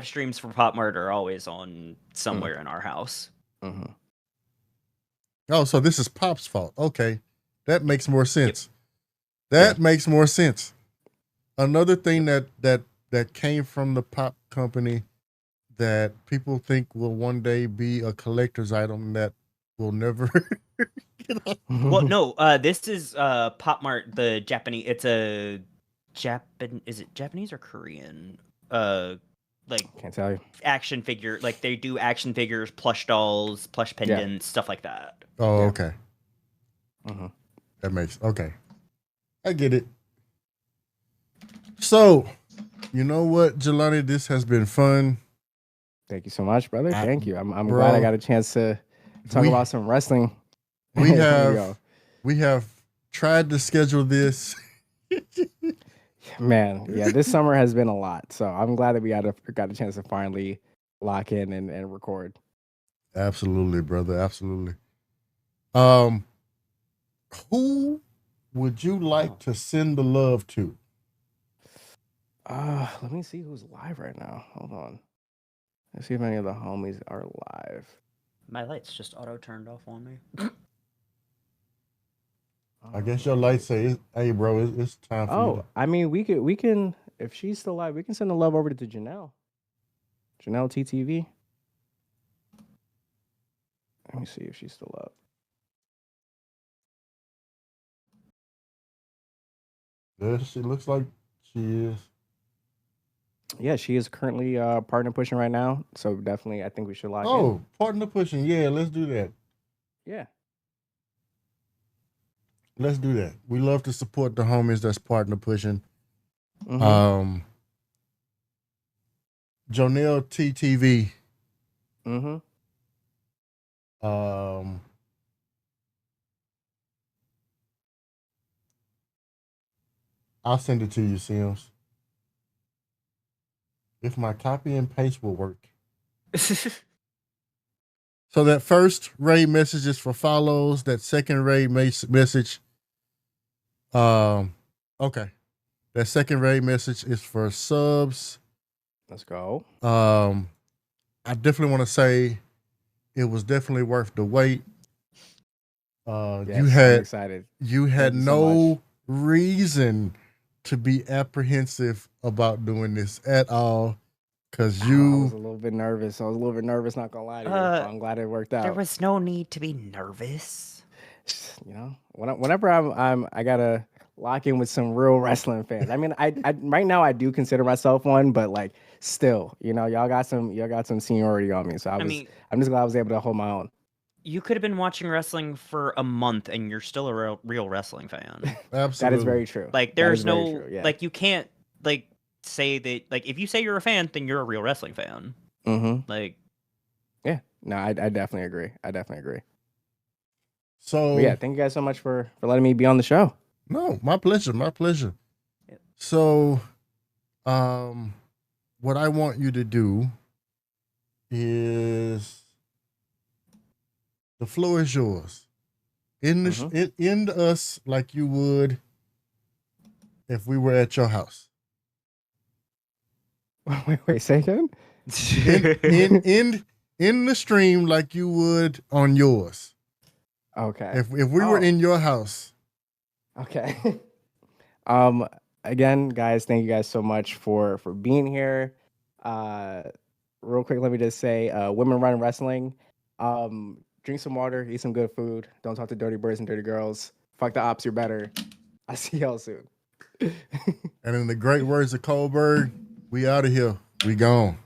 streams for Pop Mart are always on somewhere in our house. Mm-hmm. Oh, so this is Pop's fault. Okay. That makes more sense. Yep. That makes more sense. Another thing that came from the Pop company that people think will one day be a collector's item that will never get off. Well, no, this is Pop Mart, the Japanese. It's a Is it Japanese or Korean? Like Can't tell you. action figure. Like they do action figures, plush dolls, plush pendants, stuff like that. Oh, Yeah. okay. Mm-hmm. That makes okay. I get it. So, you know what, Jelani? This has been fun. Thank you so much, brother. Thank you. I'm bro, glad I got a chance to talk about some wrestling. We Here we go. we have tried to schedule this. Man, yeah, this summer has been a lot. So I'm glad that we got a chance to finally lock in and record. Absolutely, brother. Absolutely. Who would you like to send the love to? Let me see who's live right now. Hold on. Let's see if any of the homies are live. My lights just auto turned off on me. I guess your lights say, "Hey, bro, it's time for you." I mean, we can if she's still live, we can send the love over to Janelle. Janelle TTV. Let me see if she's still up. Yeah, she looks like she is. Yeah, she is currently partner pushing right now. So definitely, I think we should lock in. Oh, partner pushing. Yeah, let's do that. Yeah. Let's do that. We love to support the homies that's partner pushing. Mm-hmm. Jonelle TTV. Mm-hmm. I'll send it to you, Sims. If my copy and paste will work. So that first raid message is for follows. That second raid message. Okay. That second raid message is for subs. Let's go. I definitely want to say it was definitely worth the wait. Yes, I'm excited. you Thank you had so no much. reason to be apprehensive about doing this at all, because I was you a little bit nervous. Not gonna lie to you. But I'm glad it worked There out. was no need to be nervous. You know, whenever I gotta lock in with some real wrestling fans. I mean, I right now I do consider myself one, but like still, you know, y'all got some seniority on me. So I'm just glad I was able to hold my own. You could have been watching wrestling for a month and you're still a real wrestling fan. absolutely That is very true. Like, That there's is very no true, yeah. like, you can't like say that, like, if you say you're a fan, then you're a real wrestling fan. Mm-hmm. Like, Yeah. No, I definitely agree. So But yeah, thank you guys so much for letting me be on the show. no, my pleasure. Yep. So, what I want you to do is the floor is yours. End us like you would if we were at your house. Wait, say again? In the stream like you would on yours. Okay. If we were in your house. Okay. Again, guys, thank you guys so much for being here. Real quick, let me just say, women run wrestling. Drink some water, eat some good food. Don't talk to dirty birds and dirty girls. Fuck the ops, you're better. I'll see y'all soon. And in the great words of Colberg, we out of here. We gone.